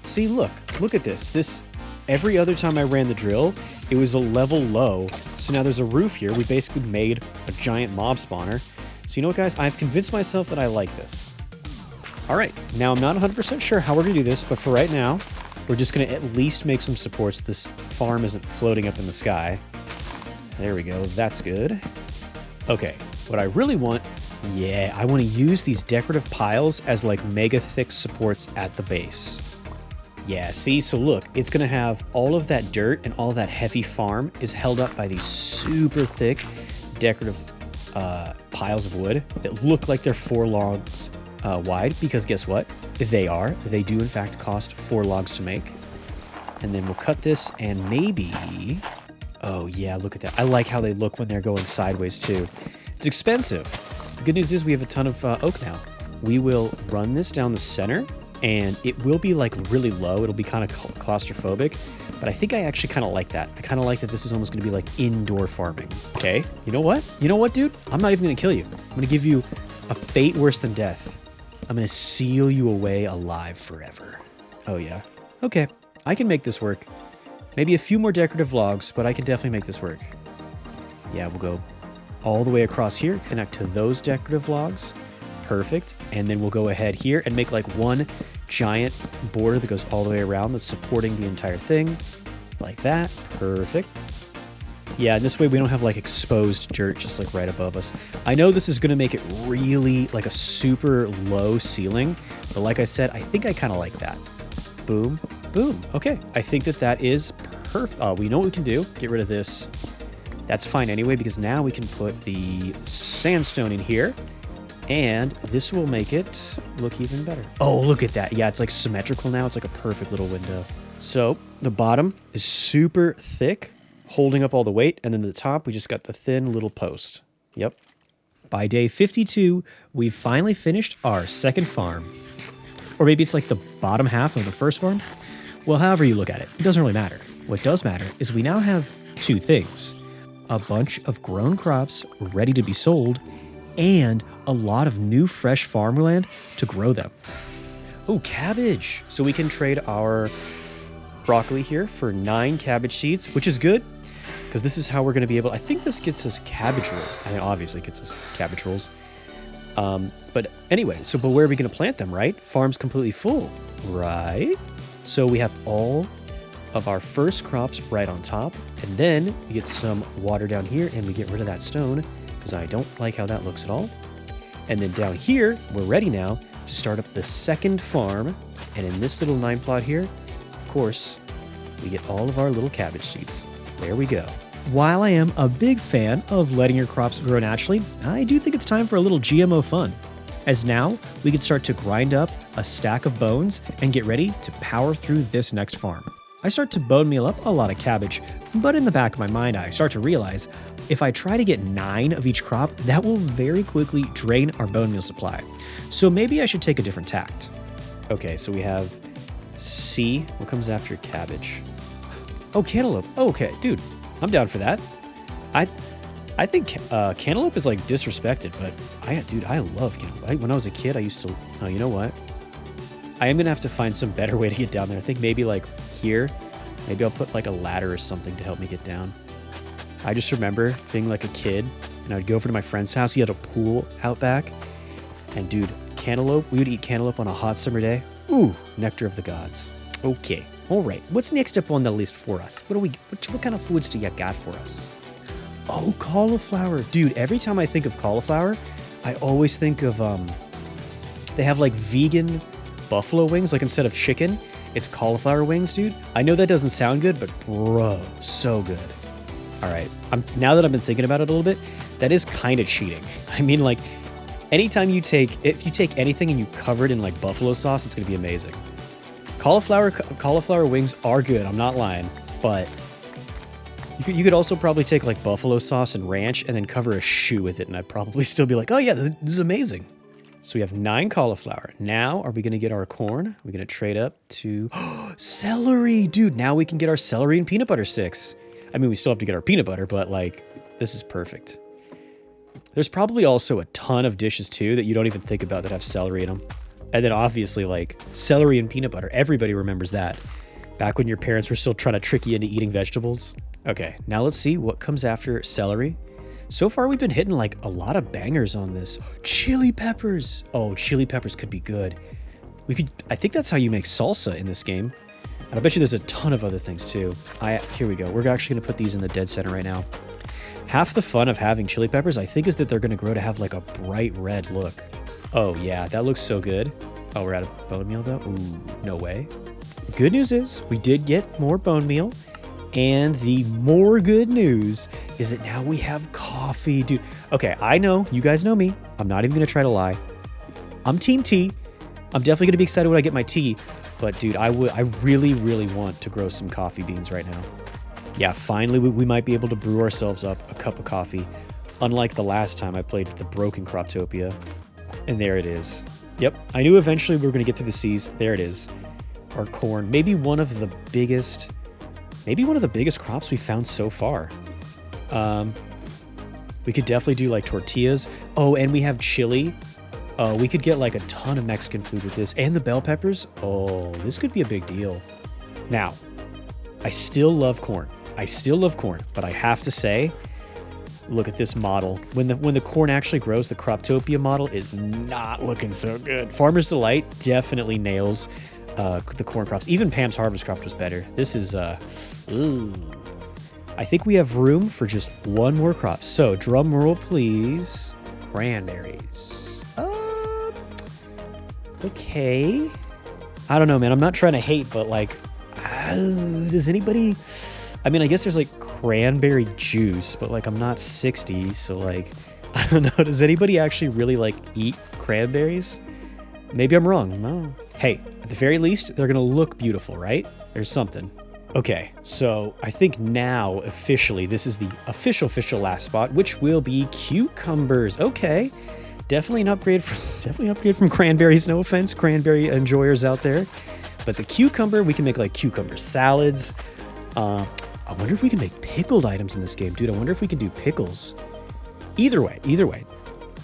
See, look at this. Every other time I ran the drill, it was a level low. So now there's a roof here. We basically made a giant mob spawner. So you know what, guys? I've convinced myself that I like this. All right. Now, I'm not 100% sure how we're going to do this, but for right now, we're just going to at least make some supports. This farm isn't floating up in the sky. There we go. That's good. Okay. What I really want, I want to use these decorative piles as like mega thick supports at the base. Yeah, see, so look, it's going to have all of that dirt, and all that heavy farm is held up by these super thick decorative piles of wood that look like they're 4 logs wide, because guess what? They do in fact cost 4 logs to make. And then we'll cut this, and maybe, oh yeah, look at that. I like how they look when they're going sideways too. It's expensive. The good news is we have a ton of oak now. We will run this down the center, and it will be like really low. It'll be kind of claustrophobic, but I think I actually kind of like that. I kind of like that this is almost going to be like indoor farming. Okay, you know what? You know what, dude? I'm not even going to kill you. I'm going to give you a fate worse than death. I'm going to seal you away alive forever. Oh yeah. Okay, I can make this work. Maybe a few more decorative logs, but I can definitely make this work. Yeah, we'll go all the way across here, connect to those decorative logs. Perfect. And then we'll go ahead here and make like one giant border that goes all the way around that's supporting the entire thing. Like that. Perfect. Yeah, and this way we don't have like exposed dirt just like right above us. I know this is going to make it really like a super low ceiling, but like I said, I think I kind of like that. Boom, boom. Okay, I think that is perfect. We know what we can do. Get rid of this. That's fine anyway, because now we can put the sandstone in here. And this will make it look even better. Oh, look at that. Yeah, it's like symmetrical now. It's like a perfect little window. So the bottom is super thick, holding up all the weight. And then the top, we just got the thin little post. Yep. By day 52, we've finally finished our second farm. Or maybe it's like the bottom half of the first farm. Well, however you look at it, it doesn't really matter. What does matter is we now have 2 things. A bunch of grown crops ready to be sold, and a lot of new fresh farmland to grow them. Oh, cabbage. So we can trade our broccoli here for 9 cabbage seeds, which is good, because this is how we're going to be able... I think this gets us cabbage rolls. I mean, obviously it gets us cabbage rolls. But anyway, but where are we going to plant them, right? Farm's completely full, right? So we have all of our first crops right on top, and then we get some water down here, and we get rid of that stone, because I don't like how that looks at all. And then down here, we're ready now to start up the second farm. And in this little 9 plot here, of course, we get all of our little cabbage seeds. There we go. While I am a big fan of letting your crops grow naturally, I do think it's time for a little GMO fun. As now, we can start to grind up a stack of bones and get ready to power through this next farm. I start to bone meal up a lot of cabbage, but in the back of my mind, I start to realize if I try to get 9 of each crop, that will very quickly drain our bone meal supply. So maybe I should take a different tact. Okay, so we have C. What comes after cabbage? Oh, cantaloupe. Oh, okay, dude, I'm down for that. I think cantaloupe is like disrespected, but I love cantaloupe. When I was a kid, I used to. Oh, you know what? I am going to have to find some better way to get down there. I think maybe like here, maybe I'll put like a ladder or something to help me get down. I just remember being like a kid and I'd go over to my friend's house. He had a pool out back. And dude, cantaloupe, we would eat cantaloupe on a hot summer day. Ooh, nectar of the gods. Okay, all right. What's next up on the list for us? What kind of foods do you got for us? Oh, cauliflower. Dude, every time I think of cauliflower, I always think of, they have like vegan buffalo wings, like instead of chicken, it's cauliflower wings, dude. I know that doesn't sound good, but bro, so good. All right, now that I've been thinking about it a little bit, that is kind of cheating. I mean, like, anytime if you take anything and you cover it in like buffalo sauce, it's gonna be amazing. Cauliflower wings are good, I'm not lying, but you could also probably take like buffalo sauce and ranch and then cover a shoe with it, and I'd probably still be like, oh yeah, this is amazing. So we have 9 cauliflower. Now, are we gonna get our corn? We're gonna trade up to celery, dude. Now we can get our celery and peanut butter sticks. I mean, we still have to get our peanut butter, but like, this is perfect. There's probably also a ton of dishes too that you don't even think about that have celery in them. And then obviously like celery and peanut butter. Everybody remembers that. Back when your parents were still trying to trick you into eating vegetables. Okay, now let's see what comes after celery. So far we've been hitting like a lot of bangers on this. Chili peppers. Oh, chili peppers could be good. I think that's how you make salsa in this game. And I bet you there's a ton of other things too. Here we go. We're actually gonna put these in the dead center right now. Half the fun of having chili peppers, I think, is that they're gonna grow to have like a bright red look. Oh yeah, that looks so good. Oh, we're out of bone meal though? Ooh, no way. Good news is we did get more bone meal. And the more good news is that now we have coffee, dude. Okay, I know, you guys know me. I'm not even gonna try to lie. I'm team tea. I'm definitely gonna be excited when I get my tea. But dude, I really, really want to grow some coffee beans right now. Yeah, finally we might be able to brew ourselves up a cup of coffee. Unlike the last time I played with the broken Croptopia. And there it is. Yep, I knew eventually we were gonna get through the seas. There it is. Our corn, maybe one of the biggest crops we found so far. We could definitely do like tortillas. Oh, and we have chili. We could get like a ton of Mexican food with this. And the bell peppers. Oh, this could be a big deal. Now, I still love corn. But I have to say, look at this model. When the corn actually grows, the Croptopia model is not looking so good. Farmer's Delight definitely nails the corn crops. Even Pam's harvestcraft was better. This is ooh. I think we have room for just one more crop. So drum roll, please. Cranberries. Okay. I don't know, man. I'm not trying to hate, but like, does anybody? I mean, I guess there's like cranberry juice, but like I'm not 60, so like, I don't know. Does anybody actually really like eat cranberries? Maybe I'm wrong. No. Hey, at the very least, they're gonna look beautiful, right? There's something. Okay, so I think now officially this is the official last spot, which will be cucumbers. Okay, definitely an upgrade from cranberries. No offense, cranberry enjoyers out there, but the cucumber, we can make like cucumber salads. I wonder if we can make pickled items in this game, dude. I wonder if we can do pickles. Either way,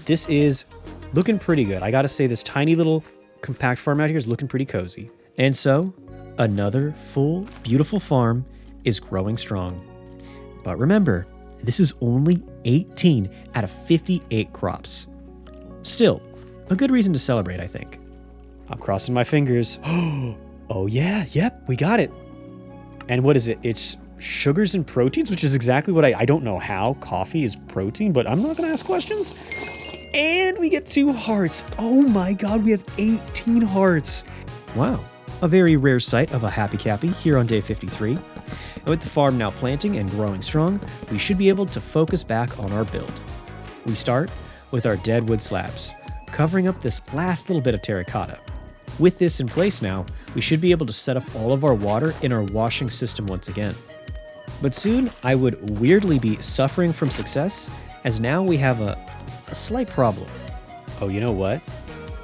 this is looking pretty good. I gotta say, this tiny little compact farm out here is looking pretty cozy. And so, another full, beautiful farm is growing strong. But remember, this is only 18 out of 58 crops. Still, a good reason to celebrate, I think. I'm crossing my fingers. Oh yeah, yep, we got it. And what is it? It's sugars and proteins, which is exactly what I don't know how coffee is protein, but I'm not gonna ask questions. And we get 2 hearts. Oh my God, we have 18 hearts. Wow, a very rare sight of a Happy Cappy here on day 53. And with the farm now planting and growing strong, we should be able to focus back on our build. We start with our dead wood slabs, covering up this last little bit of terracotta. With this in place now, we should be able to set up all of our water in our washing system once again. But soon, I would weirdly be suffering from success, as now we have a slight problem. Oh, you know what?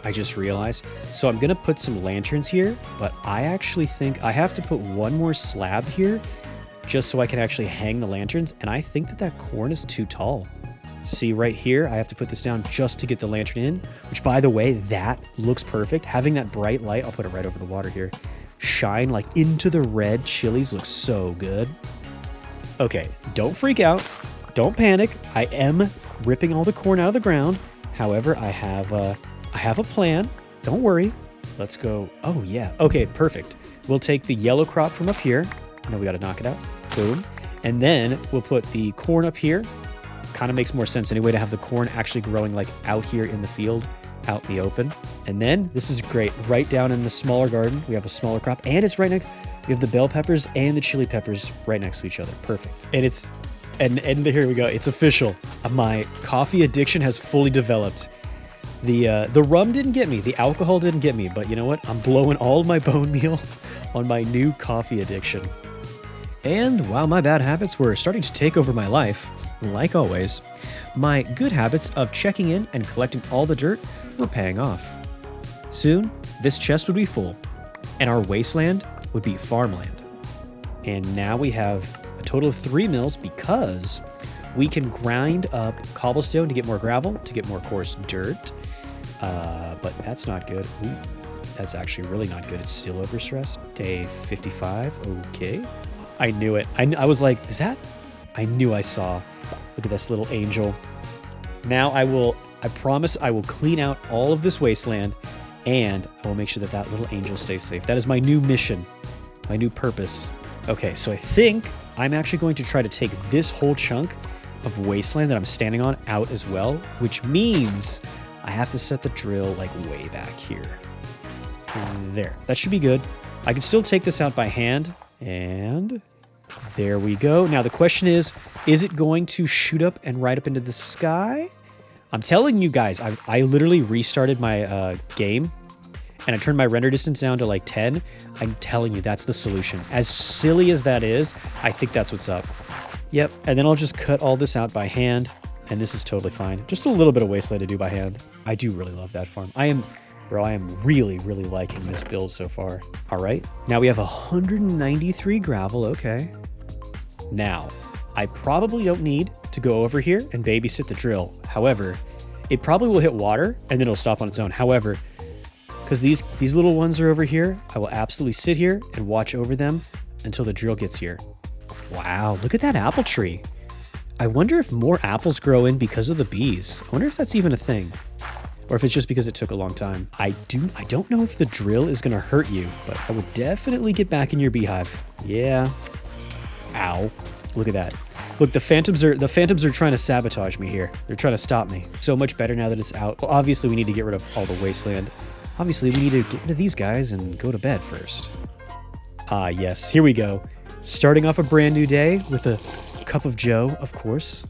I just realized. So I'm gonna put some lanterns here, but I actually think I have to put one more slab here just so I can actually hang the lanterns, and I think that corn is too tall. See right here, I have to put this down just to get the lantern in, which by the way, that looks perfect. Having that bright light, I'll put it right over the water here, shine like into the red chilies looks so good. Okay, don't freak out. Don't panic. I am ripping all the corn out of the ground. However, I have a plan. Don't worry. Let's go. Oh yeah. Okay, perfect. We'll take the yellow crop from up here. No, we got to knock it out. Boom. And then we'll put the corn up here. Kind of makes more sense anyway to have the corn actually growing like out here in the field, out in the open. And then this is great. Right down in the smaller garden, we have a smaller crop, and it's right next. We have the bell peppers and the chili peppers right next to each other. Perfect. And it's and here we go. It's official. My coffee addiction has fully developed. The rum didn't get me. The alcohol didn't get me. But you know what? I'm blowing all my bone meal on my new coffee addiction. And while my bad habits were starting to take over my life, like always, my good habits of checking in and collecting all the dirt were paying off. Soon, this chest would be full, and our wasteland would be farmland. And now we have a total of 3 mills because we can grind up cobblestone to get more gravel, to get more coarse dirt. But that's not good. Ooh, that's actually really not good. It's still overstressed. Day 55. Okay. I knew it. I was like, is that? I knew I saw. Look at this little angel. Now I promise I will clean out all of this wasteland, and I will make sure that that little angel stays safe. That is my new mission, my new purpose. Okay, so I think I'm actually going to try to take this whole chunk of wasteland that I'm standing on out as well, which means I have to set the drill like way back here. There, that should be good. I can still take this out by hand, and there we go. Now the question is it going to shoot up and right up into the sky? I'm telling you guys, I literally restarted my game, and I turned my render distance down to like 10. I'm telling you, that's the solution. As silly as that is, I think that's what's up. Yep, and then I'll just cut all this out by hand, and this is totally fine. Just a little bit of wasteland to do by hand. I do really love that farm. I am really, really liking this build so far. All right, now we have 193 gravel, okay. Now, I probably don't need to go over here and babysit the drill. However, it probably will hit water and then it'll stop on its own. However, because these little ones are over here, I will absolutely sit here and watch over them until the drill gets here. Wow, look at that apple tree. I wonder if more apples grow in because of the bees. I wonder if that's even a thing. Or if it's just because it took a long time. I don't know if the drill is gonna hurt you, but I would definitely get back in your beehive. Yeah. Ow. Look at that. Look, the phantoms are trying to sabotage me here. They're trying to stop me. So much better now that it's out. Well, obviously we need to get rid of all the wasteland. Obviously we need to get rid of these guys and go to bed first. Ah, yes, here we go. Starting off a brand new day with a cup of joe, of course.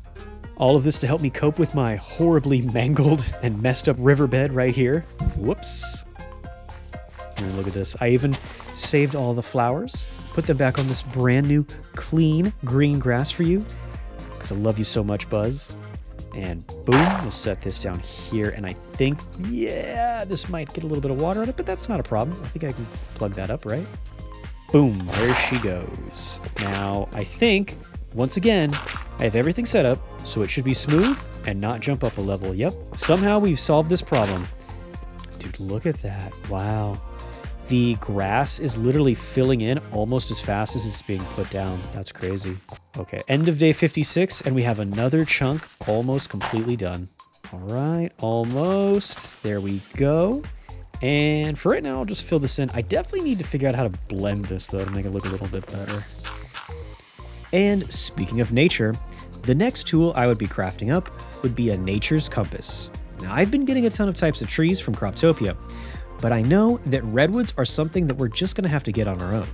All of this to help me cope with my horribly mangled and messed up riverbed right here. Whoops. And look at this. I even saved all the flowers, put them back on this brand new, clean green grass for you, because I love you so much, Buzz. And boom, we'll set this down here. And I think, yeah, this might get a little bit of water on it, but that's not a problem. I think I can plug that up, right? Boom, there she goes. Now, I think, once again, I have everything set up, so it should be smooth and not jump up a level. Yep, somehow we've solved this problem. Dude, look at that. Wow. The grass is literally filling in almost as fast as it's being put down. That's crazy. Okay, end of day 56, and we have another chunk almost completely done. All right, almost. There we go. And for right now, I'll just fill this in. I definitely need to figure out how to blend this, though, to make it look a little bit better. And speaking of nature, the next tool I would be crafting up would be a nature's compass. Now, I've been getting a ton of types of trees from Croptopia, but I know that redwoods are something that we're just going to have to get on our own.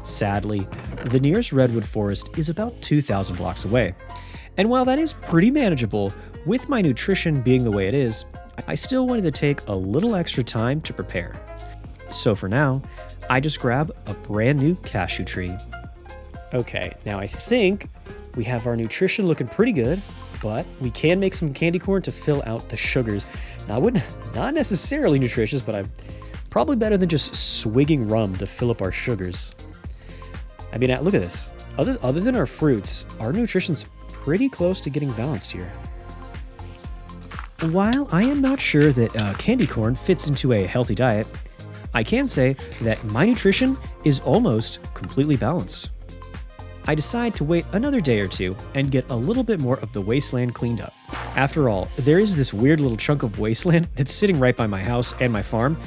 Sadly, the nearest redwood forest is about 2,000 blocks away. And while that is pretty manageable, with my nutrition being the way it is, I still wanted to take a little extra time to prepare. So for now, I just grab a brand new cashew tree. Okay, now I think we have our nutrition looking pretty good, but we can make some candy corn to fill out the sugars. Now, not necessarily nutritious, but I'm probably better than just swigging rum to fill up our sugars. I mean, look at this. Other than our fruits, our nutrition's pretty close to getting balanced here. While I am not sure that candy corn fits into a healthy diet, I can say that my nutrition is almost completely balanced. I decide to wait another day or two and get a little bit more of the wasteland cleaned up. After all, there is this weird little chunk of wasteland that's sitting right by my house and my farm,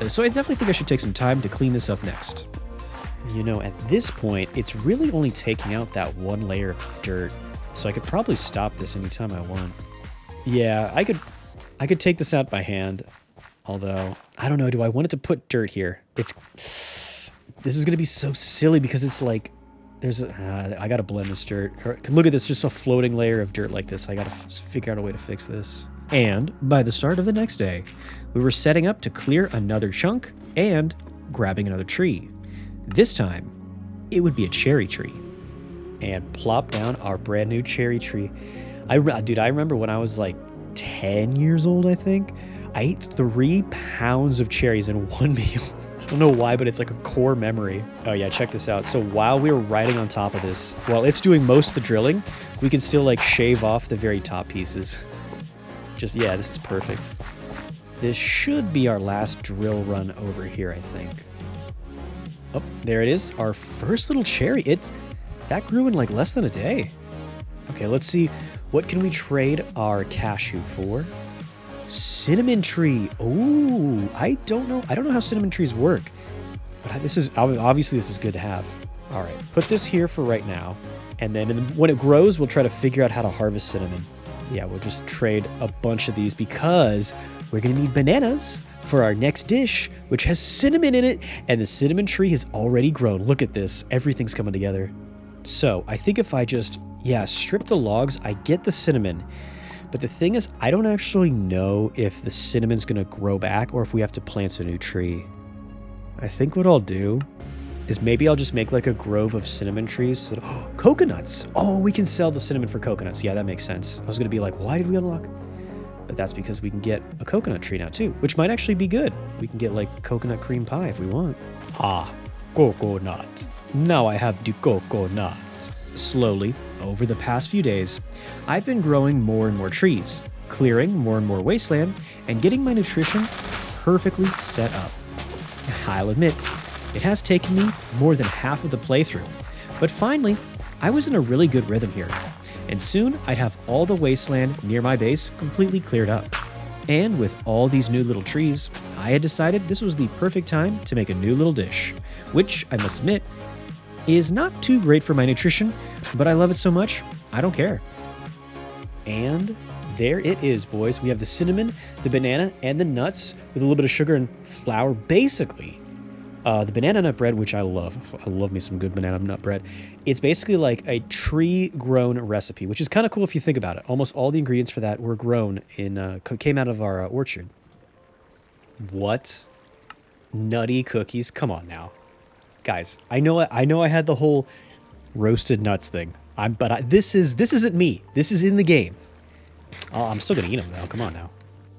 so I definitely think I should take some time to clean this up next. You know, at this point, it's really only taking out that one layer of dirt, so I could probably stop this anytime I want. Yeah, I could take this out by hand, although, I don't know, do I want it to put dirt here? This is going to be so silly because it's like, I gotta blend this dirt. Look at this, just a floating layer of dirt like this. I gotta figure out a way to fix this. And by the start of the next day, we were setting up to clear another chunk and grabbing another tree. This time, it would be a cherry tree. And plop down our brand new cherry tree. Dude, I remember when I was like 10 years old, I think. I ate 3 pounds of cherries in one meal. I don't know why, but it's like a core memory. Oh yeah, check this out. So while we were riding on top of this, while it's doing most of the drilling, we can still like shave off the very top pieces. Yeah, this is perfect. This should be our last drill run over here, I think. Oh, there it is. Our first little cherry. That grew in like less than a day. Okay, let's see. What can we trade our cashew for? Cinnamon tree. Oh, I don't know how cinnamon trees work, but this is good to have. All right, put this here for right now, and then when it grows, we'll try to figure out how to harvest cinnamon. Yeah, we'll just trade a bunch of these because we're gonna need bananas for our next dish, which has cinnamon in it, and the cinnamon tree has already grown. Look at this, everything's coming together. So I think if I just, strip the logs, I get the cinnamon. But the thing is, I don't actually know if the cinnamon's gonna grow back or if we have to plant a new tree. I think what I'll do is maybe I'll just make like a grove of cinnamon trees. Coconuts! Oh, we can sell the cinnamon for coconuts. Yeah, that makes sense. I was gonna be like, why did we unlock? But that's because we can get a coconut tree now too, which might actually be good. We can get like coconut cream pie if we want. Ah, coconut. Now I have the coconut. Slowly, over the past few days, I've been growing more and more trees, clearing more and more wasteland, and getting my nutrition perfectly set up. I'll admit, it has taken me more than half of the playthrough, but finally, I was in a really good rhythm here, and soon I'd have all the wasteland near my base completely cleared up. And with all these new little trees, I had decided this was the perfect time to make a new little dish, which, I must admit, is not too great for my nutrition, but I love it so much, I don't care. And there it is, boys. We have the cinnamon, the banana, and the nuts with a little bit of sugar and flour. Basically, the banana nut bread, which I love. I love me some good banana nut bread. It's basically like a tree-grown recipe, which is kind of cool if you think about it. Almost all the ingredients for that were grown came out of our orchard. What? Nutty cookies? Come on now. Guys, I know I had the whole roasted nuts thing. This isn't me. This is in the game. I'm still gonna eat them though. Come on now.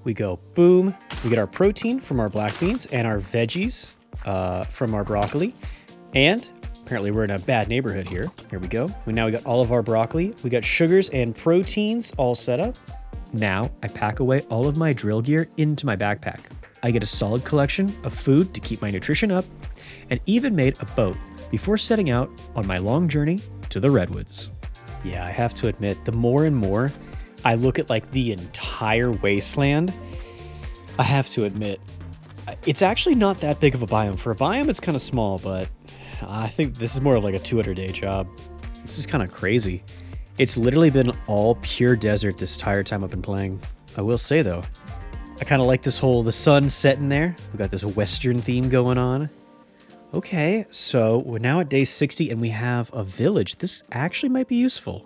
We go boom. We get our protein from our black beans and our veggies from our broccoli. And apparently we're in a bad neighborhood here. Here we go. Now we got all of our broccoli. We got sugars and proteins all set up. Now I pack away all of my drill gear into my backpack. I get a solid collection of food to keep my nutrition up, and even made a boat before setting out on my long journey to the redwoods. Yeah, I have to admit, the more and more I look at like the entire wasteland, I have to admit, it's actually not that big of a biome. For a biome, it's kind of small, but I think this is more of like a 200-day job. This is kind of crazy. It's literally been all pure desert this entire time I've been playing. I will say though, I kind of like the sun setting there. We got this western theme going on. Okay, so we're now at day 60 and we have a village. This actually might be useful.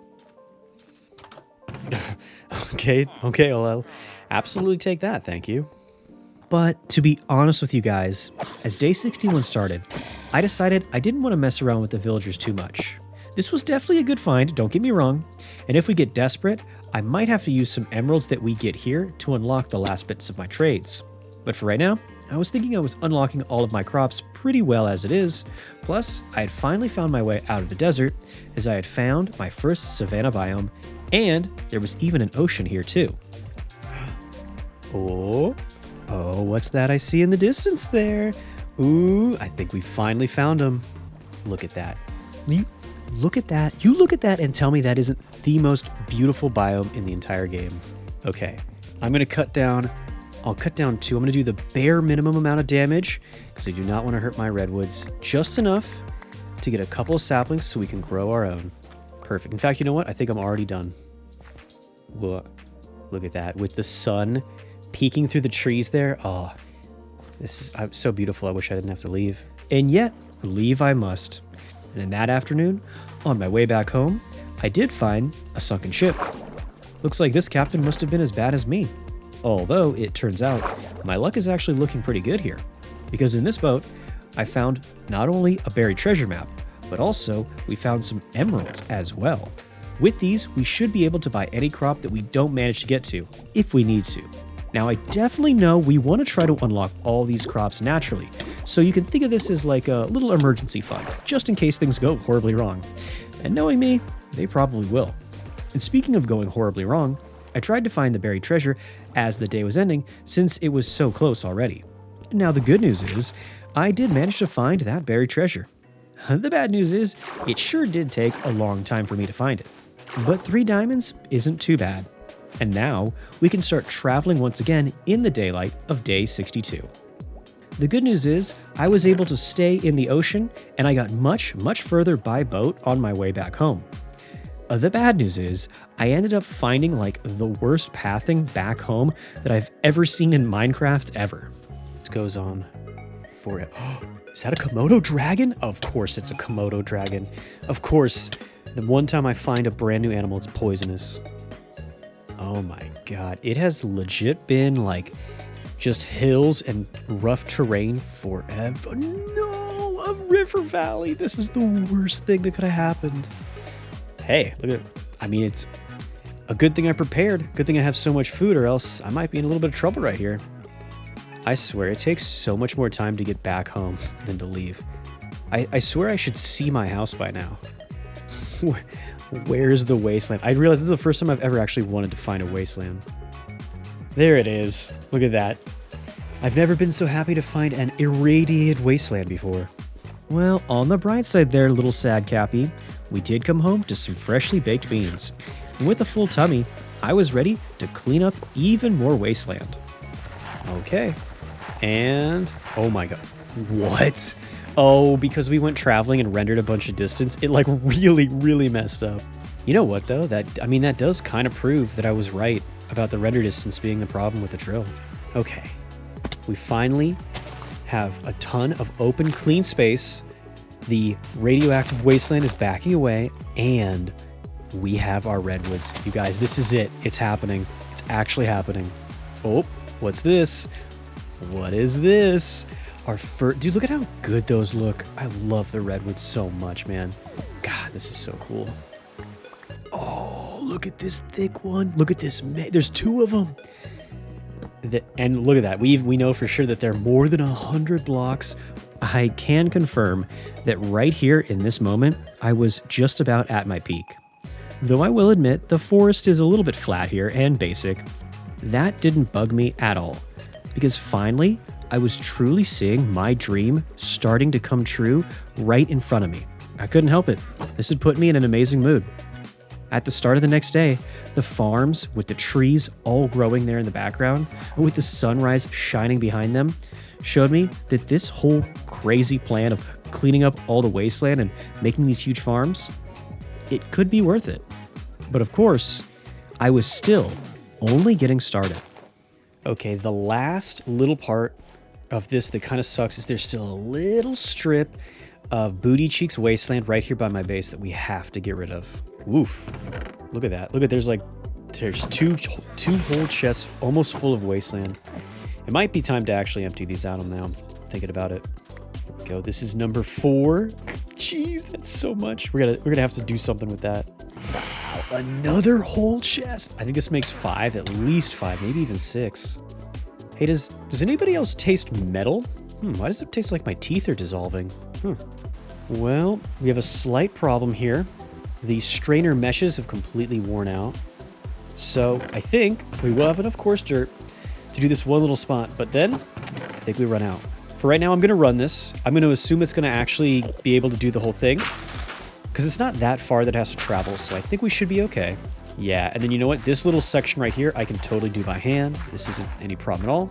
Okay, I'll absolutely take that, thank you. But to be honest with you guys, as day 61 started, I decided I didn't want to mess around with the villagers too much. This was definitely a good find, don't get me wrong, and if we get desperate, I might have to use some emeralds that we get here to unlock the last bits of my trades. But for right now, I was thinking I was unlocking all of my crops pretty well as it is, plus I had finally found my way out of the desert as I had found my first savanna biome, and there was even an ocean here too. Oh, what's that I see in the distance there? Ooh, I think we finally found him. Look at that. You look at that. You look at that and tell me that isn't the most beautiful biome in the entire game. Okay, I'm going to cut down. I'll cut down 2. I'm going to do the bare minimum amount of damage because I do not want to hurt my redwoods. Just enough to get a couple of saplings so we can grow our own. Perfect. In fact, you know what? I think I'm already done. Look at that. With the sun peeking through the trees there. Oh, this is so beautiful. I wish I didn't have to leave. And yet, leave I must. And in that afternoon, on my way back home, I did find a sunken ship. Looks like this captain must have been as bad as me. Although, it turns out, my luck is actually looking pretty good here. Because in this boat, I found not only a buried treasure map, but also we found some emeralds as well. With these, we should be able to buy any crop that we don't manage to get to, if we need to. Now, I definitely know we want to try to unlock all these crops naturally, so you can think of this as like a little emergency fund, just in case things go horribly wrong. And knowing me, they probably will. And speaking of going horribly wrong, I tried to find the buried treasure as the day was ending, since it was so close already. Now, the good news is, I did manage to find that buried treasure. The bad news is, it sure did take a long time for me to find it. But 3 diamonds isn't too bad. And now, we can start traveling once again in the daylight of day 62. The good news is, I was able to stay in the ocean, and I got much, much further by boat on my way back home. The bad news is, I ended up finding like the worst pathing back home that I've ever seen in Minecraft ever. This goes on for it. Is that a Komodo dragon? Of course it's a Komodo dragon. Of course, the one time I find a brand new animal, it's poisonous. Oh my god. It has legit been like just hills and rough terrain forever. No, a river valley. This is the worst thing that could have happened. Hey, look at it. I mean, it's a good thing I prepared. Good thing I have so much food, or else I might be in a little bit of trouble right here. I swear, it takes so much more time to get back home than to leave. I swear I should see my house by now. Where's the wasteland? I realize this is the first time I've ever actually wanted to find a wasteland. There it is. Look at that. I've never been so happy to find an irradiated wasteland before. Well, on the bright side there, little sad Cappy, we did come home to some freshly baked beans. And with a full tummy, I was ready to clean up even more wasteland. Okay. And, oh my god. What? Oh, because we went traveling and rendered a bunch of distance, it like really, really messed up. You know what though? That does kind of prove that I was right about the render distance being the problem with the drill. Okay. We finally have a ton of open, clean space. The radioactive wasteland is backing away, and we have our redwoods. You guys, this is it. It's happening. It's actually happening. Oh, what's this? What is this? Our dude, look at how good those look. I love the redwoods so much, man. God, this is so cool. Oh, look at this thick one. Look at this. There's 2 of them. And look at that. We know for sure that they're more than 100 blocks. I can confirm that right here in this moment, I was just about at my peak. Though I will admit, the forest is a little bit flat here and basic. That didn't bug me at all, because finally, I was truly seeing my dream starting to come true right in front of me. I couldn't help it. This had put me in an amazing mood. At the start of the next day, the farms with the trees all growing there in the background, and with the sunrise shining behind them, showed me that this whole crazy plan of cleaning up all the wasteland and making these huge farms, it could be worth it. But of course, I was still only getting started. Okay, the last little part of this that kind of sucks is there's still a little strip of Booty Cheeks wasteland right here by my base that we have to get rid of. Woof. Look at that. Look at, there's 2 whole chests almost full of wasteland. It might be time to actually empty these out now. I'm thinking about it. Here we go. This is number 4. Jeez, that's so much. We're gonna have to do something with that. Wow, another whole chest. I think this makes 5, at least 5, maybe even 6. Hey, does anybody else taste metal? Why does it taste like my teeth are dissolving? Well, we have a slight problem here. The strainer meshes have completely worn out. So I think we will have enough coarse dirt to do this one little spot, but then I think we run out. For right now, I'm going to run this. I'm going to assume it's going to actually be able to do the whole thing, because it's not that far that it has to travel, so I think we should be okay. Yeah, and then you know what? This little section right here, I can totally do by hand. This isn't any problem at all.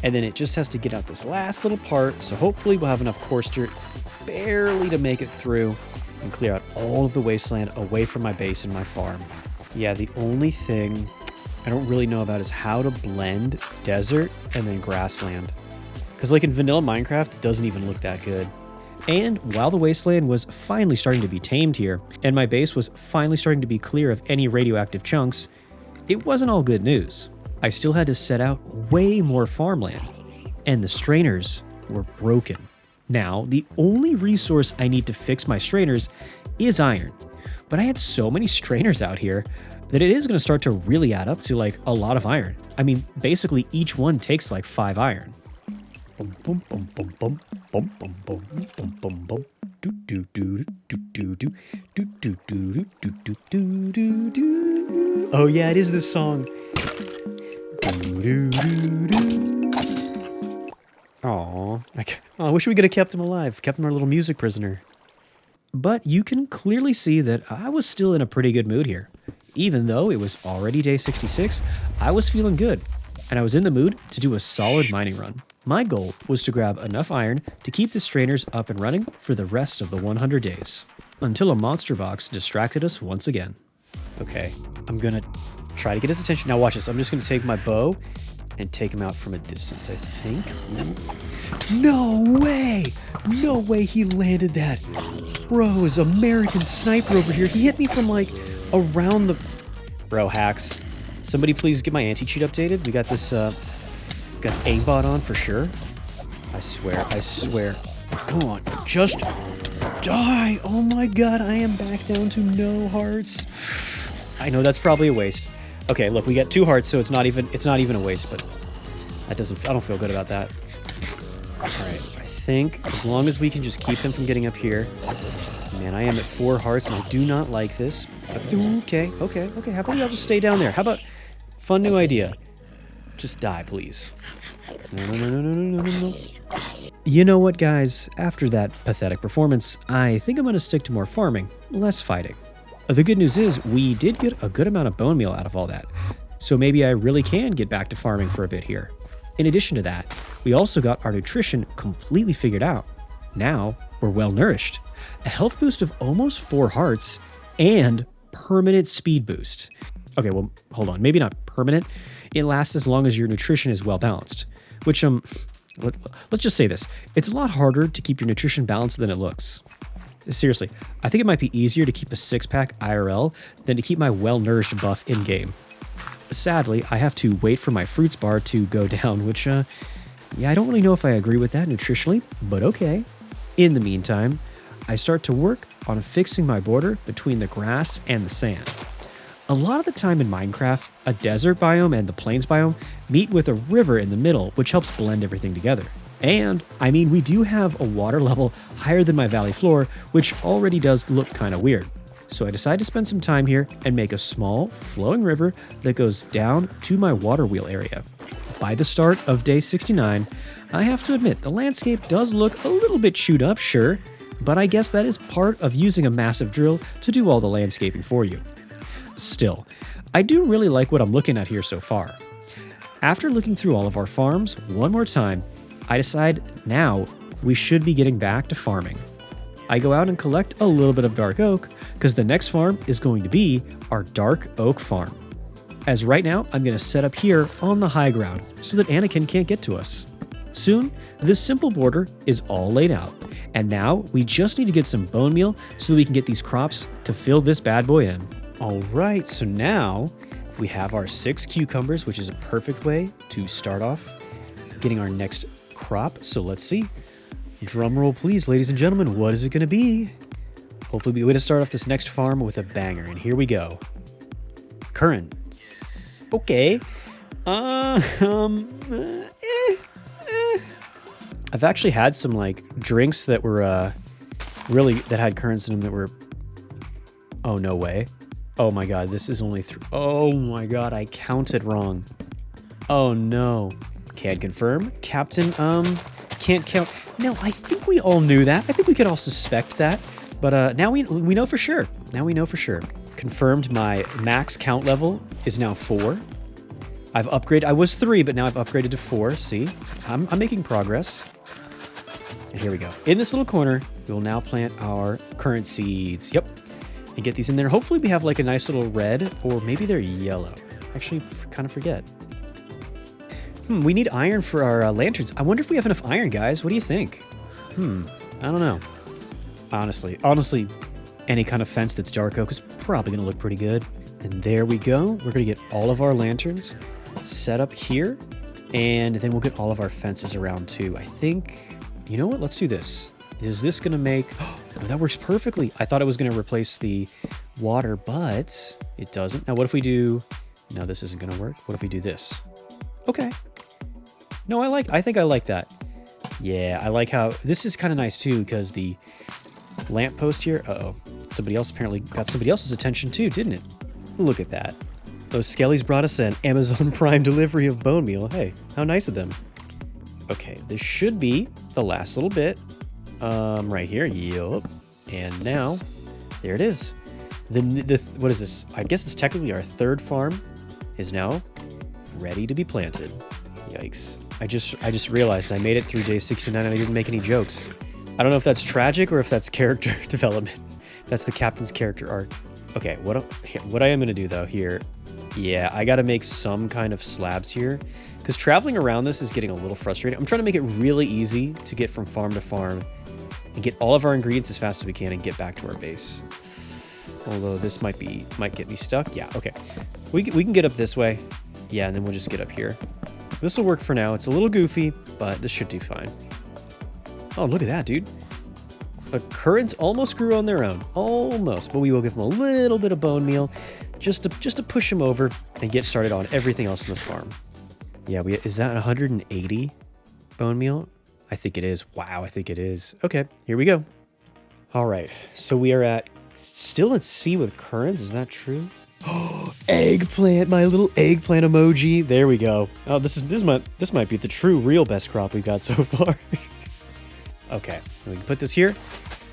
And then it just has to get out this last little part, so hopefully we'll have enough coarse dirt barely to make it through and clear out all of the wasteland away from my base and my farm. Yeah, the only thing I don't really know about is how to blend desert and then grassland. Because like in vanilla Minecraft, it doesn't even look that good. And while the wasteland was finally starting to be tamed here, and my base was finally starting to be clear of any radioactive chunks, it wasn't all good news. I still had to set out way more farmland, and the strainers were broken. Now, the only resource I need to fix my strainers is iron, but I had so many strainers out here that it is going to start to really add up to like a lot of iron. I mean, basically each one takes like 5 iron. Bum bum bum bum bum bum bum bum bum bum bum do do do do do do do do do do do do do do. Oh yeah, it is this song. Do do do do. Aw, I wish we could have kept him alive, kept him our little music prisoner. But you can clearly see that I was still in a pretty good mood here. Even though it was already day 66, I was feeling good, and I was in the mood to do a solid mining run. My goal was to grab enough iron to keep the strainers up and running for the rest of the 100 days, until a monster box distracted us once again. Okay, I'm gonna try to get his attention. Now watch this, I'm just gonna take my bow and take him out from a distance, I think. No way! No way he landed that. Bros, American sniper over here. He hit me from like around the... Bro, hacks. Somebody please get my anti-cheat updated. We got this, got aimbot on for sure. I swear. Come on, just die. Oh my god, I am back down to no hearts. I know that's probably a waste. Okay, look, we got 2 hearts, so it's not even a waste, but that doesn't, I don't feel good about that. All right, I think as long as we can just keep them from getting up here. Man, I am at 4 hearts, and I do not like this. Okay. How about we all just stay down there? How about, fun new idea. Just die, please. No. You know what, guys? After that pathetic performance, I think I'm going to stick to more farming, less fighting. The good news is we did get a good amount of bone meal out of all that, so maybe I really can get back to farming for a bit here. In addition to that, we also got our nutrition completely figured out. Now, we're well nourished. A health boost of almost 4 hearts and permanent speed boost. Okay, well, hold on. Maybe not permanent. It lasts as long as your nutrition is well balanced, which, let's just say this. It's a lot harder to keep your nutrition balanced than it looks. Seriously, I think it might be easier to keep a 6-pack IRL than to keep my well-nourished buff in-game. Sadly, I have to wait for my fruits bar to go down, which, yeah, I don't really know if I agree with that nutritionally, but okay. In the meantime, I start to work on fixing my border between the grass and the sand. A lot of the time in Minecraft, a desert biome and the plains biome meet with a river in the middle, which helps blend everything together. And, I mean, we do have a water level higher than my valley floor, which already does look kind of weird. So I decide to spend some time here and make a small, flowing river that goes down to my water wheel area. By the start of day 69, I have to admit the landscape does look a little bit chewed up, sure, but I guess that is part of using a massive drill to do all the landscaping for you. Still, I do really like what I'm looking at here so far. After looking through all of our farms one more time, I decide now we should be getting back to farming. I go out and collect a little bit of dark oak because the next farm is going to be our dark oak farm. As right now, I'm going to set up here on the high ground so that Anakin can't get to us. Soon, this simple border is all laid out, and now we just need to get some bone meal so that we can get these crops to fill this bad boy in. All right, so now we have our 6 cucumbers, which is a perfect way to start off getting our next crop. So let's see. Drum roll, please, ladies and gentlemen. What is it going to be? Hopefully we're going to start off this next farm with a banger, and here we go. Current. Okay. I've actually had some like drinks that were really that had currants in them that were. Oh no way! Oh my god, this is only oh my god, I counted wrong. Oh no. Can confirm. Captain, can't count. No, I think we all knew that. I think we could all suspect that. But now we know for sure. Now we know for sure. Confirmed my max count level is now 4. I've upgraded. I was 3, but now I've upgraded to 4. See? I'm making progress. And here we go. In this little corner, we will now plant our current seeds. Yep. And get these in there. Hopefully we have like a nice little red, or maybe they're yellow. Actually, kind of forget. We need iron for our lanterns. I wonder if we have enough iron, guys. What do you think? I don't know. Honestly, any kind of fence that's dark oak is probably going to look pretty good. And there we go. We're going to get all of our lanterns set up here. And then we'll get all of our fences around too. I think, you know what? Let's do this. Is this going to make... Oh, that works perfectly. I thought it was going to replace the water, but it doesn't. Now, what if we do... No, this isn't going to work. What if we do this? Okay. No, I think I like that. Yeah, I like how... This is kind of nice too, because the lamppost here... Uh-oh. Somebody else apparently got somebody else's attention too, didn't it? Look at that. Those Skellies brought us an Amazon Prime delivery of bone meal. Hey, how nice of them. Okay, this should be the last little bit. Right here. Yup. And now, there it is. What is this? I guess it's technically our 3rd farm is now ready to be planted. Yikes. I just realized I made it through day 69 and I didn't make any jokes. I don't know if that's tragic or if that's character development. That's the captain's character arc. Okay, what I am going to do though here, yeah, I got to make some kind of slabs here because traveling around this is getting a little frustrating. I'm trying to make it really easy to get from farm to farm and get all of our ingredients as fast as we can and get back to our base. Although this might get me stuck. Yeah, okay. We can get up this way. Yeah, and then we'll just get up here. This will work for now. It's a little goofy, but this should do fine. Oh, look at that, dude. The currants almost grew on their own. Almost. But we will give them a little bit of bone meal just to push them over and get started on everything else in this farm. Yeah, is that 180 bone meal? I think it is. Wow, I think it is. Okay, here we go. All right, so we are still at C with currants. Is that true? Oh, eggplant, my little eggplant emoji. There we go. Oh, this might be the true, real best crop we've got so far. Okay, we can put this here,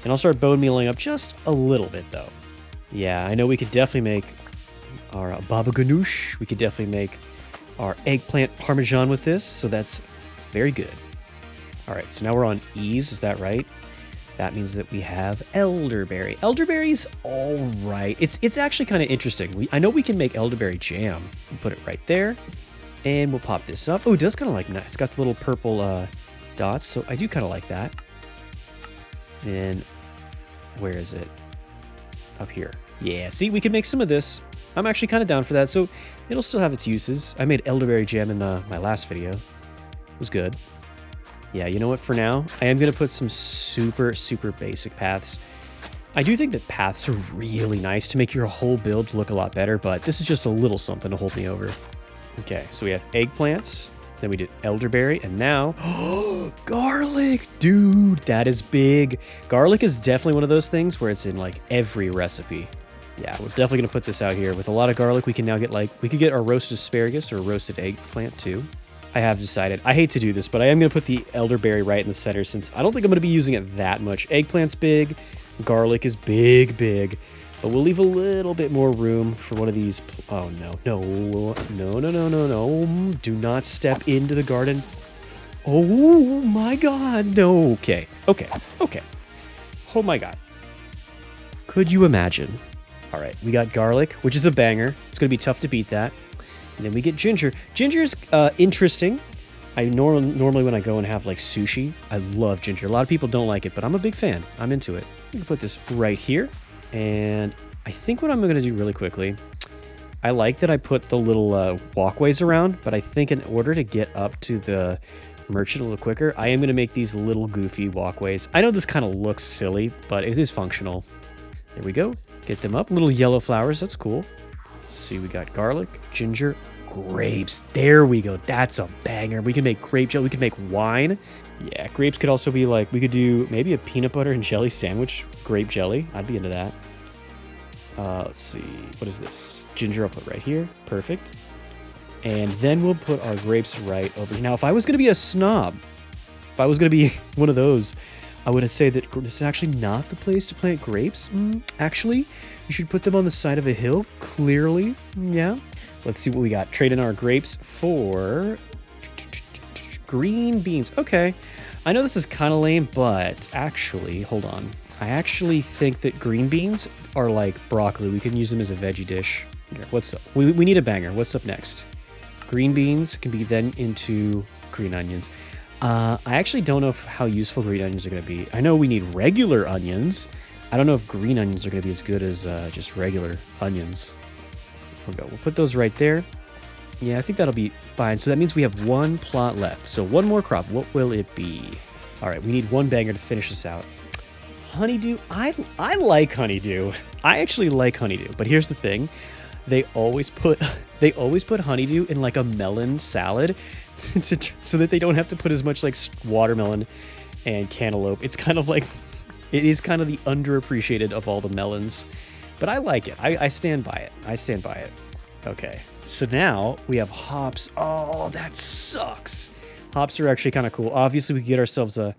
and I'll start bone mealing up just a little bit, though. Yeah, I know we could definitely make our baba ganoush. We could definitely make our eggplant parmesan with this, so that's very good. All right, so now we're on E's, is that right? That means that we have elderberry. Elderberry's all right. It's actually kind of interesting. I know we can make elderberry jam. We'll put it right there, and we'll pop this up. Oh, it does kind of like that. It's got the little purple dots, so I do kind of like that. And where is it? Up here. Yeah, see, we can make some of this. I'm actually kind of down for that, so it'll still have its uses. I made elderberry jam in my last video. It was good. Yeah, you know what? For now, I am going to put some super basic paths. I do think that paths are really nice to make your whole build look a lot better, but this is just a little something to hold me over. Okay, so we have eggplants, then we did elderberry, and now... garlic! Dude, that is big. Garlic is definitely one of those things where it's in, like, every recipe. Yeah, we're definitely going to put this out here. With a lot of garlic, we can now get, like... We could get our roasted asparagus or roasted eggplant, too. I have decided. I hate to do this, but I am going to put the elderberry right in the center since I don't think I'm going to be using it that much. Eggplant's big. Garlic is big. But we'll leave a little bit more room for one of these. Oh, no. Do not step into the garden. Oh, my God. No. Okay. Oh, my God. Could you imagine? All right. We got garlic, which is a banger. It's going to be tough to beat that. And then we get ginger. Ginger's interesting. I normally when I go and have like sushi, I love ginger. A lot of people don't like it, but I'm a big fan. I'm into it. We can put this right here. And I think what I'm going to do really quickly, I like that I put the little walkways around, but I think in order to get up to the merchant a little quicker, I am going to make these little goofy walkways. I know this kind of looks silly, but it is functional. There we go. Get them up. Little yellow flowers. That's cool. See, we got garlic, ginger, grapes. There we go. That's a banger. We can make grape jelly. We can make wine. Yeah, grapes could also be like, we could do maybe a peanut butter and jelly sandwich. Grape jelly. I'd be into that. Let's see. What is this? Ginger I'll put right here. Perfect. And then we'll put our grapes right over here. Now, if I was going to be a snob, if I was going to be one of those, I would say that this is actually not the place to plant grapes. Actually, you should put them on the side of a hill, clearly. Yeah. Let's see what we got. Trade in our grapes for green beans. Okay. I know this is kind of lame, but actually, hold on. I actually think that green beans are like broccoli. We can use them as a veggie dish. Here, what's up? We need a banger. What's up next? Green beans can be then into green onions. I actually don't know how useful green onions are going to be. I know we need regular onions. I don't know if green onions are going to be as good as just regular onions. We'll go. We'll put those right there. Yeah, I think that'll be fine. So that means we have one plot left. So one more crop. What will it be? All right, we need one banger to finish this out. Honeydew. I like honeydew. I actually like honeydew. But here's the thing. They always put honeydew in like a melon salad so that they don't have to put as much like watermelon and cantaloupe. It's kind of like, it is kind of the underappreciated of all the melons. But I like it. I stand by it. I stand by it. Okay. So now we have hops. Oh, that sucks. Hops are actually kind of cool. Obviously, we could get ourselves a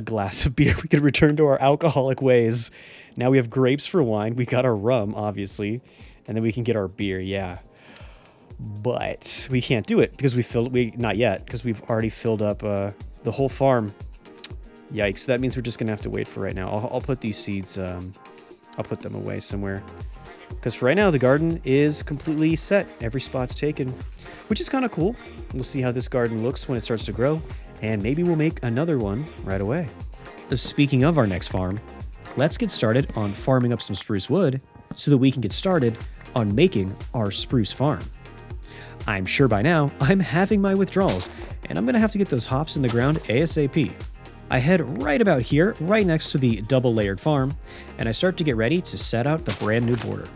glass of beer. We could return to our alcoholic ways. Now we have grapes for wine. We got our rum, obviously. And then we can get our beer, yeah. But we can't do it because not yet, because we've already filled up the whole farm. Yikes, that means we're just gonna have to wait for right now. I'll put these seeds, I'll put them away somewhere. Because for right now, the garden is completely set. Every spot's taken, which is kind of cool. We'll see how this garden looks when it starts to grow, and maybe we'll make another one right away. Speaking of our next farm, let's get started on farming up some spruce wood so that we can get started on making our spruce farm. I'm sure by now I'm having my withdrawals, and I'm going to have to get those hops in the ground ASAP. I head right about here, right next to the double layered farm, and I start to get ready to set out the brand new border.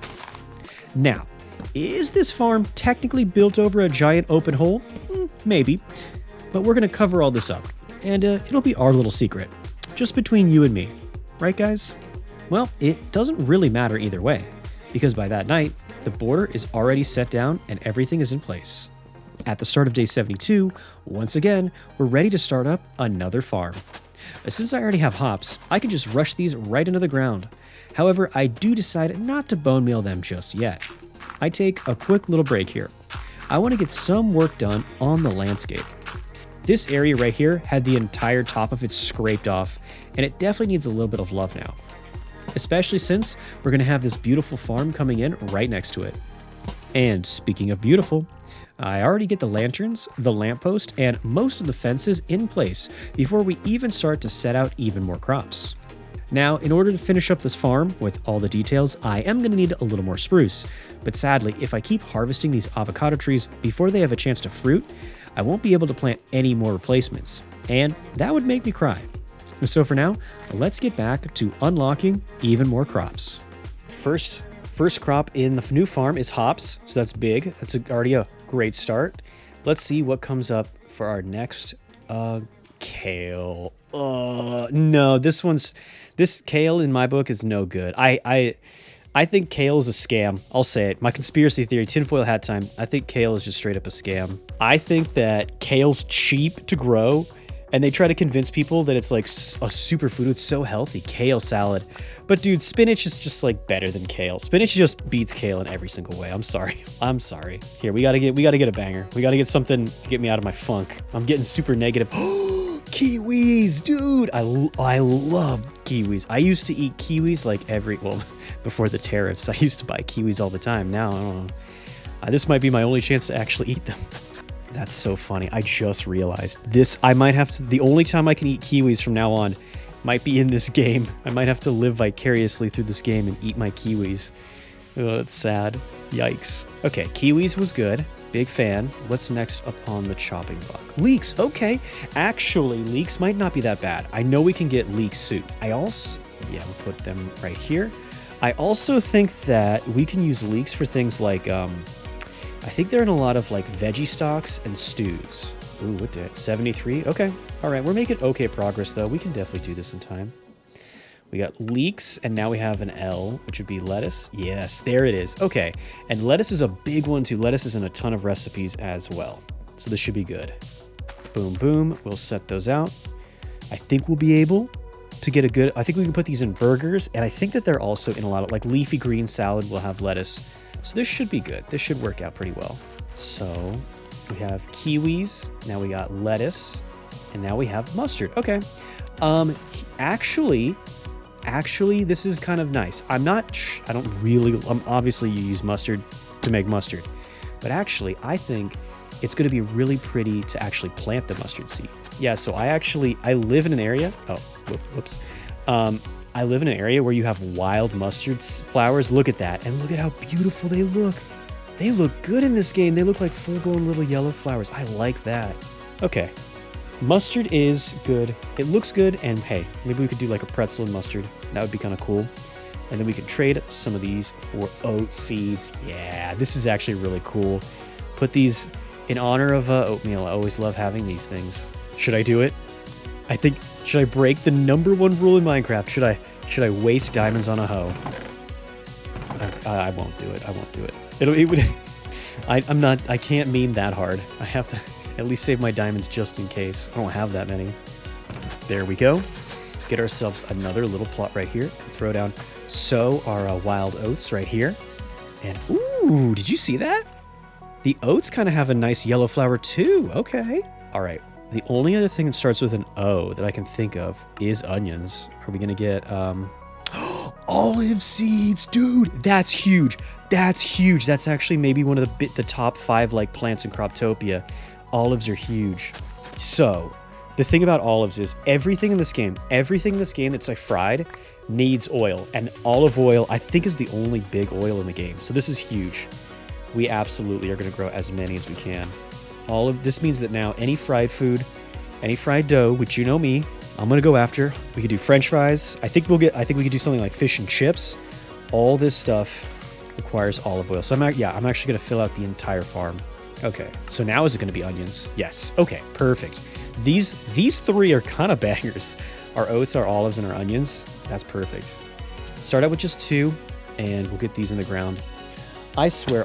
Now, is this farm technically built over a giant open hole? Maybe, but we're going to cover all this up, and it'll be our little secret, just between you and me. Right, guys? Well, it doesn't really matter either way, because by that night, the border is already set down and everything is in place. At the start of day 72, once again, we're ready to start up another farm. Since I already have hops, I can just rush these right into the ground. However, I do decide not to bone meal them just yet. I take a quick little break here. I want to get some work done on the landscape. This area right here had the entire top of it scraped off, and it definitely needs a little bit of love now. Especially since we're going to have this beautiful farm coming in right next to it. And speaking of beautiful, I already get the lanterns, the lamppost, and most of the fences in place before we even start to set out even more crops. Now, in order to finish up this farm with all the details, I am going to need a little more spruce. But sadly, if I keep harvesting these avocado trees before they have a chance to fruit, I won't be able to plant any more replacements. And that would make me cry. So for now, let's get back to unlocking even more crops. First crop in the new farm is hops, so that's big. That's already a great start. Let's see what comes up for our next kale. No, this kale in my book is no good. I think kale is a scam. I'll say it. My conspiracy theory, tinfoil hat time. I think kale is just straight up a scam. I think that kale's cheap to grow, and they try to convince people that it's like a superfood. It's so healthy. Kale salad. But dude, spinach is just like better than kale. Spinach just beats kale in every single way. I'm sorry. Here, we gotta get a banger. We gotta get something to get me out of my funk. I'm getting super negative. Kiwis, dude. I love kiwis. I used to eat kiwis like before the tariffs. I used to buy kiwis all the time. Now, I don't know. This might be my only chance to actually eat them. That's so funny. I just realized this. I might have to, the only time I can eat kiwis from now on might be in this game. I might have to live vicariously through this game and eat my kiwis. Oh, that's sad. Yikes. Okay, kiwis was good. Big fan. What's next up on the chopping block? Leeks. Okay. Actually, leeks might not be that bad. I know we can get leek soup. We'll put them right here. I also think that we can use leeks for things like, I think they're in a lot of like veggie stocks and stews. Ooh, what did 73? Okay. All right. We're making okay progress though. We can definitely do this in time. We got leeks, and now we have an L, which would be lettuce. Yes, there it is. Okay, and lettuce is a big one too. Lettuce is in a ton of recipes as well. So this should be good. Boom, boom. We'll set those out. I think we'll be able to get a good... I think we can put these in burgers, and I think that they're also in a lot of... Like leafy green salad will have lettuce. So this should be good. This should work out pretty well. So we have kiwis. Now we got lettuce. And now we have mustard. Okay. Actually, this is kind of nice. I don't really, obviously you use mustard to make mustard, but actually I think it's going to be really pretty to actually plant the mustard seed. Yeah, so I live in an area, whoops. I live in an area where you have wild mustard flowers. Look at that, and look at how beautiful they look. They look good in this game. They look like full-blown little yellow flowers. I like that. Okay. Mustard is good. It looks good, and hey, maybe we could do like a pretzel and mustard. That would be kind of cool. And then we could trade some of these for oat seeds. Yeah, this is actually really cool. Put these in honor of oatmeal. I always love having these things. Should I do it? Should I break the #1 rule in Minecraft? Should I waste diamonds on a hoe? I won't do it. I won't do it. It would. I can't meme that hard. I have to at least save my diamonds just in case. I don't have that many. There we go. Get ourselves another little plot right here. Throw down. Sow our wild oats right here. And ooh, did you see that? The oats kind of have a nice yellow flower too. Okay. All right. The only other thing that starts with an O that I can think of is onions. Are we going to get olive seeds? Dude, that's huge. That's huge. That's actually maybe one of the top 5 like plants in Croptopia. Olives are huge. So the thing about olives is everything in this game that's like fried needs oil, and olive oil I think is the only big oil in the game. So this is huge. We absolutely are going to grow as many as we can. This means that now any fried food, any fried dough, which you know me, I'm going to go after. We could do French fries. I think we could do something like fish and chips. All this stuff requires olive oil. So I'm actually going to fill out the entire farm. Okay, so now is it going to be onions? Yes. Okay, perfect. These 3 are kind of bangers. Our oats, our olives, and our onions. That's perfect. Start out with just 2, and we'll get these in the ground. I swear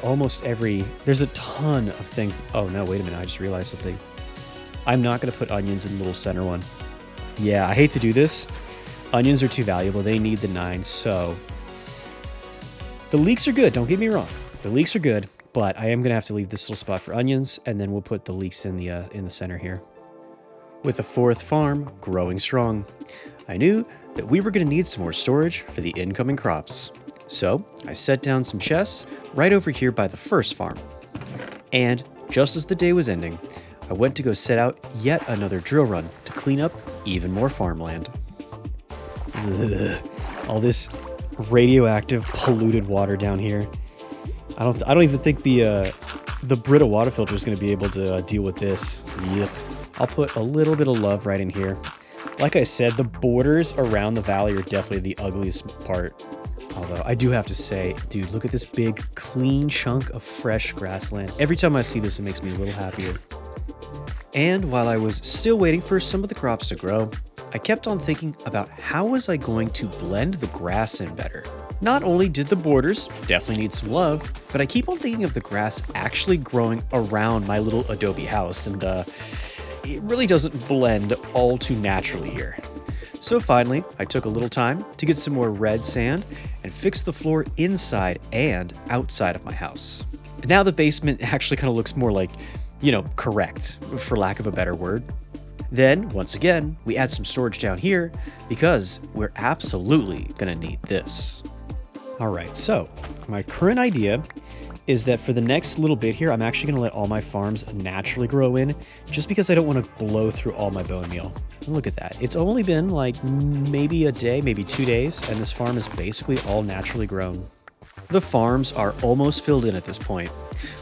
there's a ton of things. Oh no, wait a minute, I just realized something. I'm not going to put onions in the little center one. Yeah, I hate to do this. Onions are too valuable. They need the 9, so... The leeks are good, don't get me wrong. The leeks are good. But I am going to have to leave this little spot for onions, and then we'll put the leeks in the center here. With the 4th farm growing strong, I knew that we were going to need some more storage for the incoming crops. So I set down some chests right over here by the 1st farm. And just as the day was ending, I went to go set out yet another drill run to clean up even more farmland. Ugh, all this radioactive, polluted water down here. I don't even think the Brita water filter is going to be able to deal with this. Yuck. I'll put a little bit of love right in here. Like I said, the borders around the valley are definitely the ugliest part. Although I do have to say, dude, look at this big, clean chunk of fresh grassland. Every time I see this, it makes me a little happier. And while I was still waiting for some of the crops to grow, I kept on thinking about how was I going to blend the grass in better. Not only did the borders definitely need some love, but I keep on thinking of the grass actually growing around my little adobe house, and it really doesn't blend all too naturally here. So finally, I took a little time to get some more red sand and fix the floor inside and outside of my house. And now the basement actually kind of looks more like, correct, for lack of a better word. Then, once again, we add some storage down here because we're absolutely gonna need this. All right, so my current idea is that for the next little bit here, I'm actually gonna let all my farms naturally grow in just because I don't want to blow through all my bone meal. And look at that. It's only been like maybe a day, maybe 2 days, and this farm is basically all naturally grown. The farms are almost filled in at this point,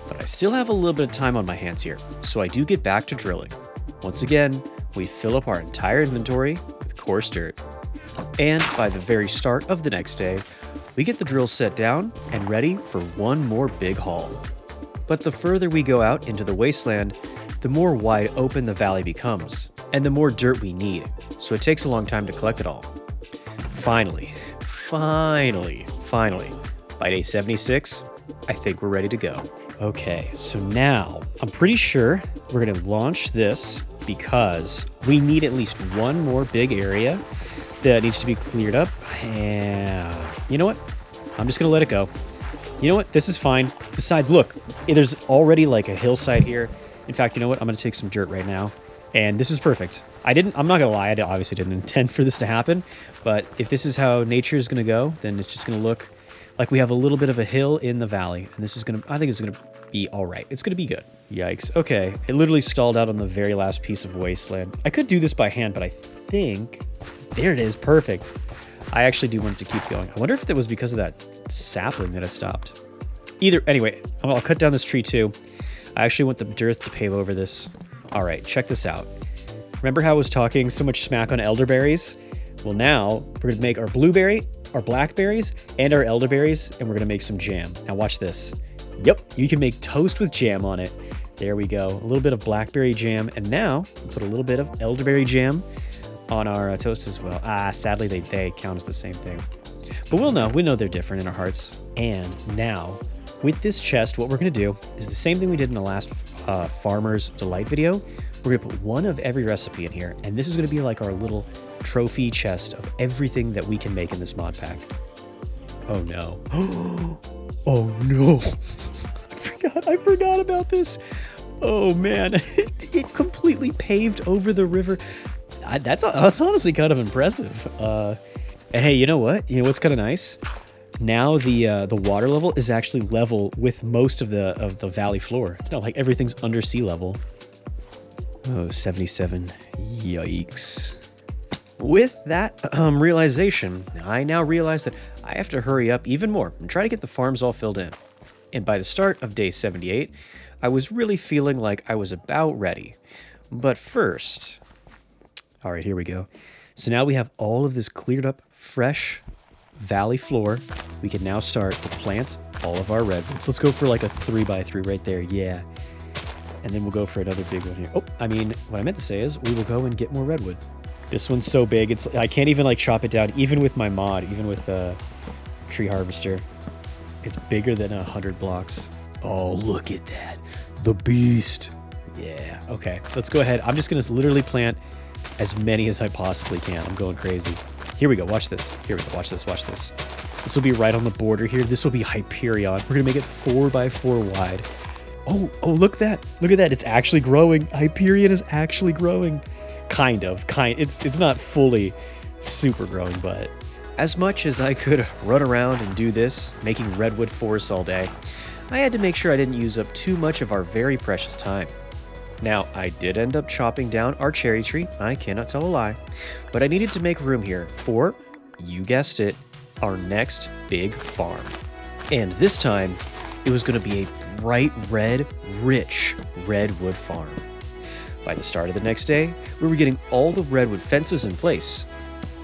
but I still have a little bit of time on my hands here, so I do get back to drilling. Once again, we fill up our entire inventory with coarse dirt. And by the very start of the next day, we get the drill set down and ready for one more big haul. But the further we go out into the wasteland, the more wide open the valley becomes, and the more dirt we need, so it takes a long time to collect it all. finally, by day 76, I think we're ready to go. Okay, so now I'm pretty sure we're gonna launch this because we need at least one more big area that needs to be cleared up. And you know what? I'm just gonna let it go. You know what? This is fine. Besides, look, there's already like a hillside here. In fact, you know what? I'm gonna take some dirt right now. And this is perfect. I'm not gonna lie, I obviously didn't intend for this to happen, but if this is how nature is gonna go, then it's just gonna look like we have a little bit of a hill in the valley. And this is gonna, I think it's gonna be all right. It's gonna be good. Yikes. Okay, it literally stalled out on the very last piece of wasteland. I could do this by hand, but I think, there it is, perfect. I actually do want it to keep going. I wonder if it was because of that sapling that it stopped. Anyway, I'll cut down this tree too. I actually want the dirt to pave over this. All right, check this out. Remember how I was talking so much smack on elderberries? Well, now we're gonna make our blueberry, our blackberries, and our elderberries, and we're gonna make some jam. Now watch this. Yep, you can make toast with jam on it. There we go, a little bit of blackberry jam, and now put a little bit of elderberry jam on our toast as well. Sadly, they count as the same thing. But we know they're different in our hearts. And now, with this chest, what we're gonna do is the same thing we did in the last Farmer's Delight video. We're gonna put one of every recipe in here, and this is gonna be like our little trophy chest of everything that we can make in this mod pack. Oh no. Oh no. I forgot about this. Oh man, it completely paved over the river. That's honestly kind of impressive. And hey, you know what? You know what's kind of nice? Now the water level is actually level with most of the valley floor. It's not like everything's under sea level. Oh, 77. Yikes. With that realization, I now realize that I have to hurry up even more and try to get the farms all filled in. And by the start of day 78, I was really feeling like I was about ready. But first, all right, here we go. So now we have all of this cleared up, fresh valley floor. We can now start to plant all of our redwoods. Let's go for like a 3x3 right there. Yeah. And then we'll go for another big one here. Oh, I mean, what I meant to say is we will go and get more redwood. This one's so big. I can't even like chop it down, even with my mod, even with the tree harvester. It's bigger than 100 blocks. Oh, look at that. The beast. Yeah. Okay, let's go ahead. I'm just going to literally plant as many as I possibly can. I'm going crazy. Here we go. Watch this. Here we go. Watch this. Watch this. This will be right on the border here. This will be Hyperion. We're going to make it 4x4 wide. Oh, look at that. Look at that. It's actually growing. Hyperion is actually growing. Kind of. It's not fully super growing, but as much as I could run around and do this, making redwood forests all day, I had to make sure I didn't use up too much of our very precious time. Now, I did end up chopping down our cherry tree, I cannot tell a lie, but I needed to make room here for, you guessed it, our next big farm. And this time, it was going to be a bright red, rich redwood farm. By the start of the next day, we were getting all the redwood fences in place,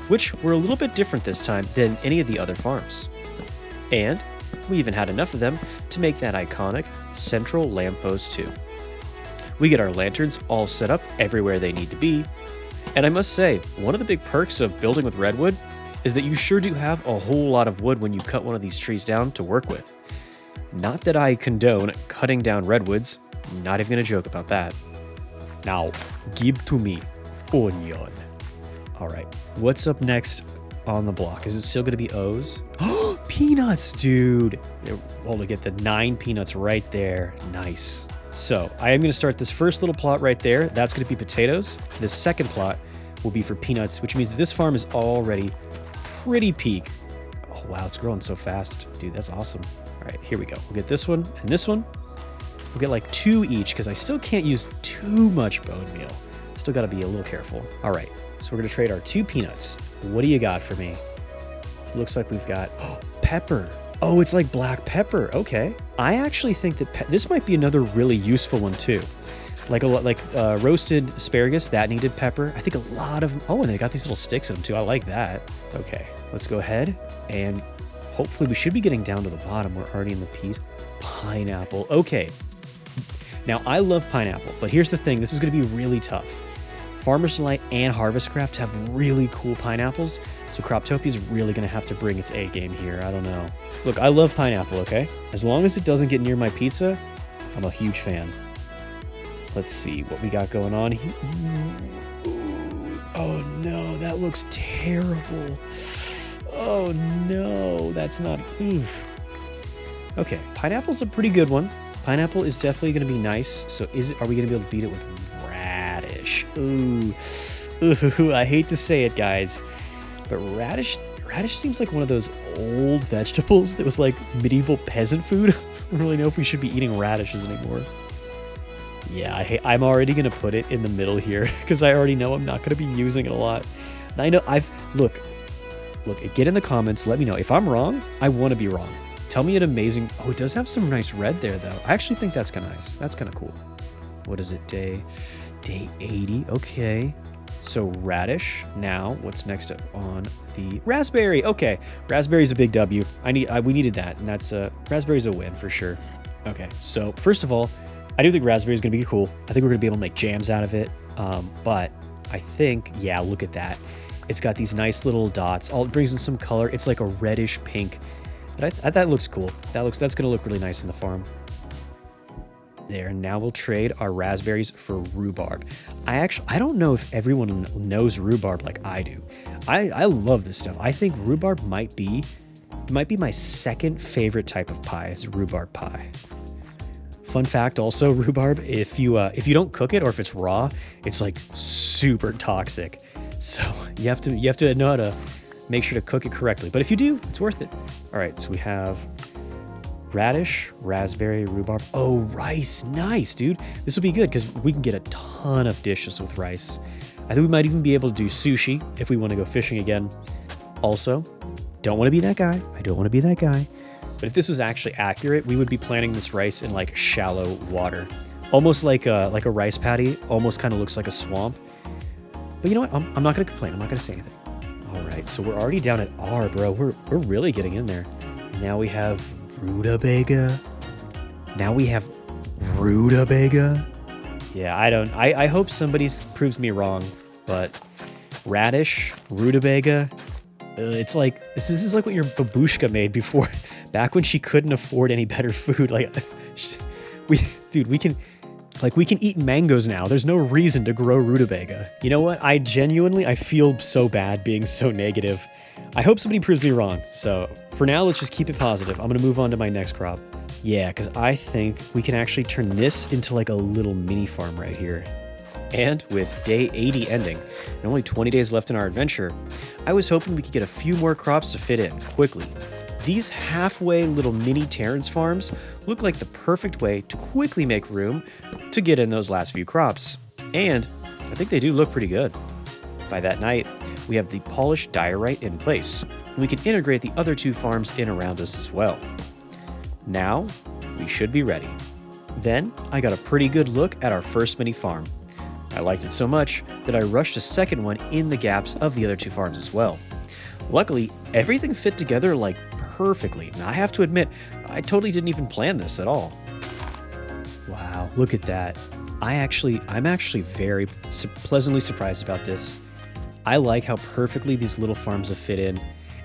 which were a little bit different this time than any of the other farms. And we even had enough of them to make that iconic central lamppost too. We get our lanterns all set up everywhere they need to be. And I must say, one of the big perks of building with redwood is that you sure do have a whole lot of wood when you cut one of these trees down to work with. Not that I condone cutting down redwoods, not even gonna joke about that. Now, give to me onion. All right, what's up next on the block? Is it still gonna be O's? Oh, peanuts, dude. Well, we get the 9 peanuts right there. Nice. So I am gonna start this first little plot right there. That's gonna be potatoes. The second plot will be for peanuts, which means that this farm is already pretty peak. Oh, wow, it's growing so fast. Dude, that's awesome. All right, here we go. We'll get this one and this one. We'll get like 2 each because I still can't use too much bone meal. Still gotta be a little careful. All right, so we're gonna trade our 2 peanuts. What do you got for me? Looks like we've got pepper. Oh, it's like black pepper. Okay. I actually think that this might be another really useful one too. Like roasted asparagus, that needed pepper. I think a lot of, oh, and they got these little sticks in them too. I like that. Okay, let's go ahead and hopefully we should be getting down to the bottom. We're already in the piece. Pineapple. Okay. Now I love pineapple, but here's the thing. This is going to be really tough. Farmer's Delight and Harvestcraft have really cool pineapples, so Croptopia is really going to have to bring its A game here. I don't know. Look, I love pineapple, okay? As long as it doesn't get near my pizza, I'm a huge fan. Let's see what we got going on here. Ooh. Oh no, that looks terrible. Oh no, that's not... Oof. Okay, pineapple's a pretty good one. Pineapple is definitely going to be nice. So are we going to be able to beat it with radish? Ooh. Ooh, I hate to say it, guys. But radish seems like one of those old vegetables that was like medieval peasant food. I don't really know if we should be eating radishes anymore. Yeah, I'm already going to put it in the middle here because I already know I'm not going to be using it a lot. And I know Look, get in the comments. Let me know. If I'm wrong, I want to be wrong. Tell me an amazing... Oh, it does have some nice red there, though. I actually think that's kind of nice. That's kind of cool. What is it? Day 80. Okay. So radish. Now, what's next up on the raspberry? Okay. Raspberry's a big W. We needed that, and that's raspberry's a win for sure. Okay. So first of all, I do think raspberry is going to be cool. I think we're going to be able to make jams out of it. But I think, yeah, look at that. It's got these nice little dots. It brings in some color. It's like a reddish pink. But that looks cool. That's going to look really nice in the farm. There, and now we'll trade our raspberries for rhubarb. I don't know if everyone knows rhubarb like I do. I love this stuff. I think rhubarb might be my second favorite type of pie. Is rhubarb pie. Fun fact also, rhubarb, if you don't cook it or if it's raw, it's like super toxic. So you have to know how to make sure to cook it correctly. But if you do, it's worth it. All right, so we have radish, raspberry, rhubarb. Oh, rice. Nice, dude. This will be good because we can get a ton of dishes with rice. I think we might even be able to do sushi if we want to go fishing again. Also, don't want to be that guy. I don't want to be that guy. But if this was actually accurate, we would be planting this rice in like shallow water. Almost like a rice paddy. Almost kind of looks like a swamp. But you know what? I'm not going to complain. I'm not going to say anything. All right, so we're already down at R, bro. We're really getting in there. Now we have rutabaga. Yeah, I hope somebody proves me wrong, but radish, rutabaga, it's like, this is like what your babushka made before, back when she couldn't afford any better food. Like, we can eat mangoes now. There's no reason to grow rutabaga. You know what? I feel so bad being so negative. I hope somebody proves me wrong. So for now, let's just keep it positive. I'm going to move on to my next crop. Yeah, because I think we can actually turn this into like a little mini farm right here. And with day 80 ending and only 20 days left in our adventure, I was hoping we could get a few more crops to fit in quickly. These halfway little mini Terrence farms look like the perfect way to quickly make room to get in those last few crops. And I think they do look pretty good. By that night, we have the polished diorite in place, and we can integrate the other two farms in around us as well. Now, we should be ready. Then, I got a pretty good look at our first mini farm. I liked it so much that I rushed a second one in the gaps of the other two farms as well. Luckily, everything fit together like perfectly. Now, I have to admit, I totally didn't even plan this at all. Wow, look at that. I'm actually very pleasantly surprised about this. I like how perfectly these little farms have fit in,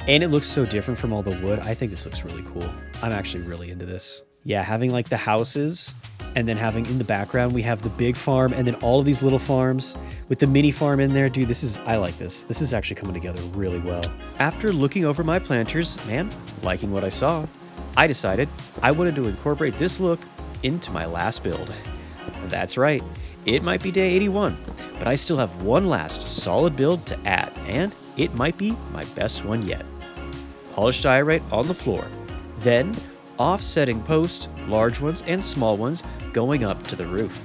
and it looks so different from all the wood. I think this looks really cool. I'm actually really into this. Yeah, having like the houses, and then having in the background, we have the big farm, and then all of these little farms with the mini farm in there. Dude, I like this. This is actually coming together really well. After looking over my planters and liking what I saw, I decided I wanted to incorporate this look into my last build. That's right, it might be day 81, but I still have one last solid build to add, and it might be my best one yet. Polished diorite on the floor, then offsetting posts, large ones and small ones, going up to the roof.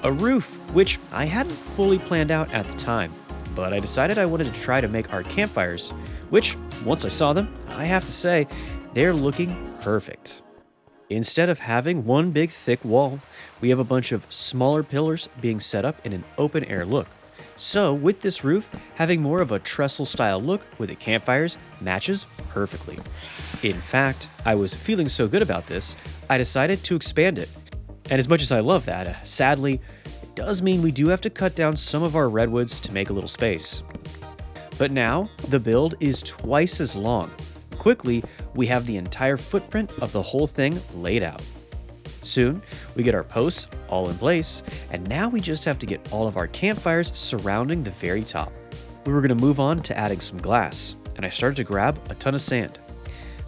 A roof which I hadn't fully planned out at the time, but I decided I wanted to try to make our campfires, which, once I saw them, I have to say, they're looking perfect. Instead of having one big thick wall, we have a bunch of smaller pillars being set up in an open air look. So with this roof, having more of a trestle style look with the campfires matches perfectly. In fact, I was feeling so good about this, I decided to expand it. And as much as I love that, sadly, does mean we do have to cut down some of our redwoods to make a little space. But now, the build is twice as long. Quickly, we have the entire footprint of the whole thing laid out. Soon, we get our posts all in place, and now we just have to get all of our campfires surrounding the very top. We were going to move on to adding some glass, and I started to grab a ton of sand.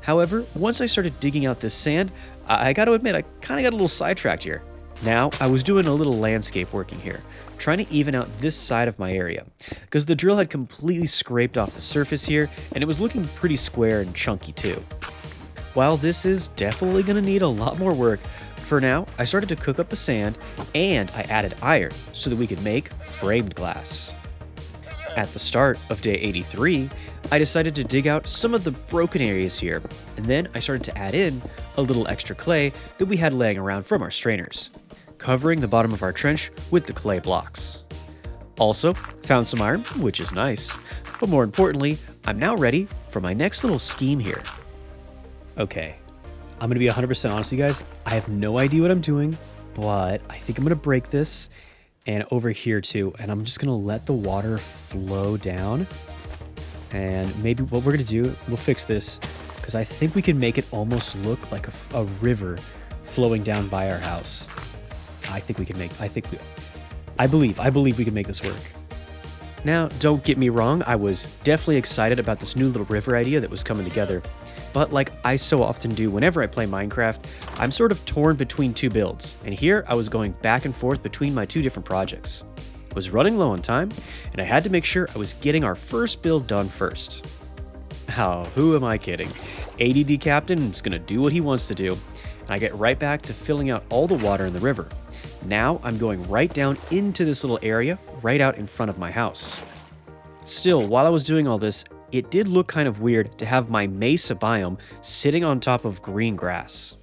However, once I started digging out this sand, I got to admit, I kind of got a little sidetracked here. Now, I was doing a little landscape working here, trying to even out this side of my area, because the drill had completely scraped off the surface here, and it was looking pretty square and chunky too. While this is definitely going to need a lot more work, for now, I started to cook up the sand, and I added iron so that we could make framed glass. At the start of day 83, I decided to dig out some of the broken areas here, and then I started to add in a little extra clay that we had laying around from our strainers, covering the bottom of our trench with the clay blocks. Also, found some iron, which is nice, but more importantly, I'm now ready for my next little scheme here. Okay, I'm gonna be 100% honest with you guys, I have no idea what I'm doing, but I think I'm gonna break this, and over here too, and I'm just gonna let the water flow down. And maybe what we're gonna do, we'll fix this, because I think we can make it almost look like a river flowing down by our house. I believe we can make this work. Now, don't get me wrong, I was definitely excited about this new little river idea that was coming together. But like I so often do whenever I play Minecraft, I'm sort of torn between two builds, and here I was going back and forth between my two different projects. I was running low on time, and I had to make sure I was getting our first build done first. Oh, who am I kidding? ADD Captain is going to do what he wants to do, and I get right back to filling out all the water in the river. Now I'm going right down into this little area right out in front of my house. Still, while I was doing all this, it did look kind of weird to have my mesa biome sitting on top of green grass.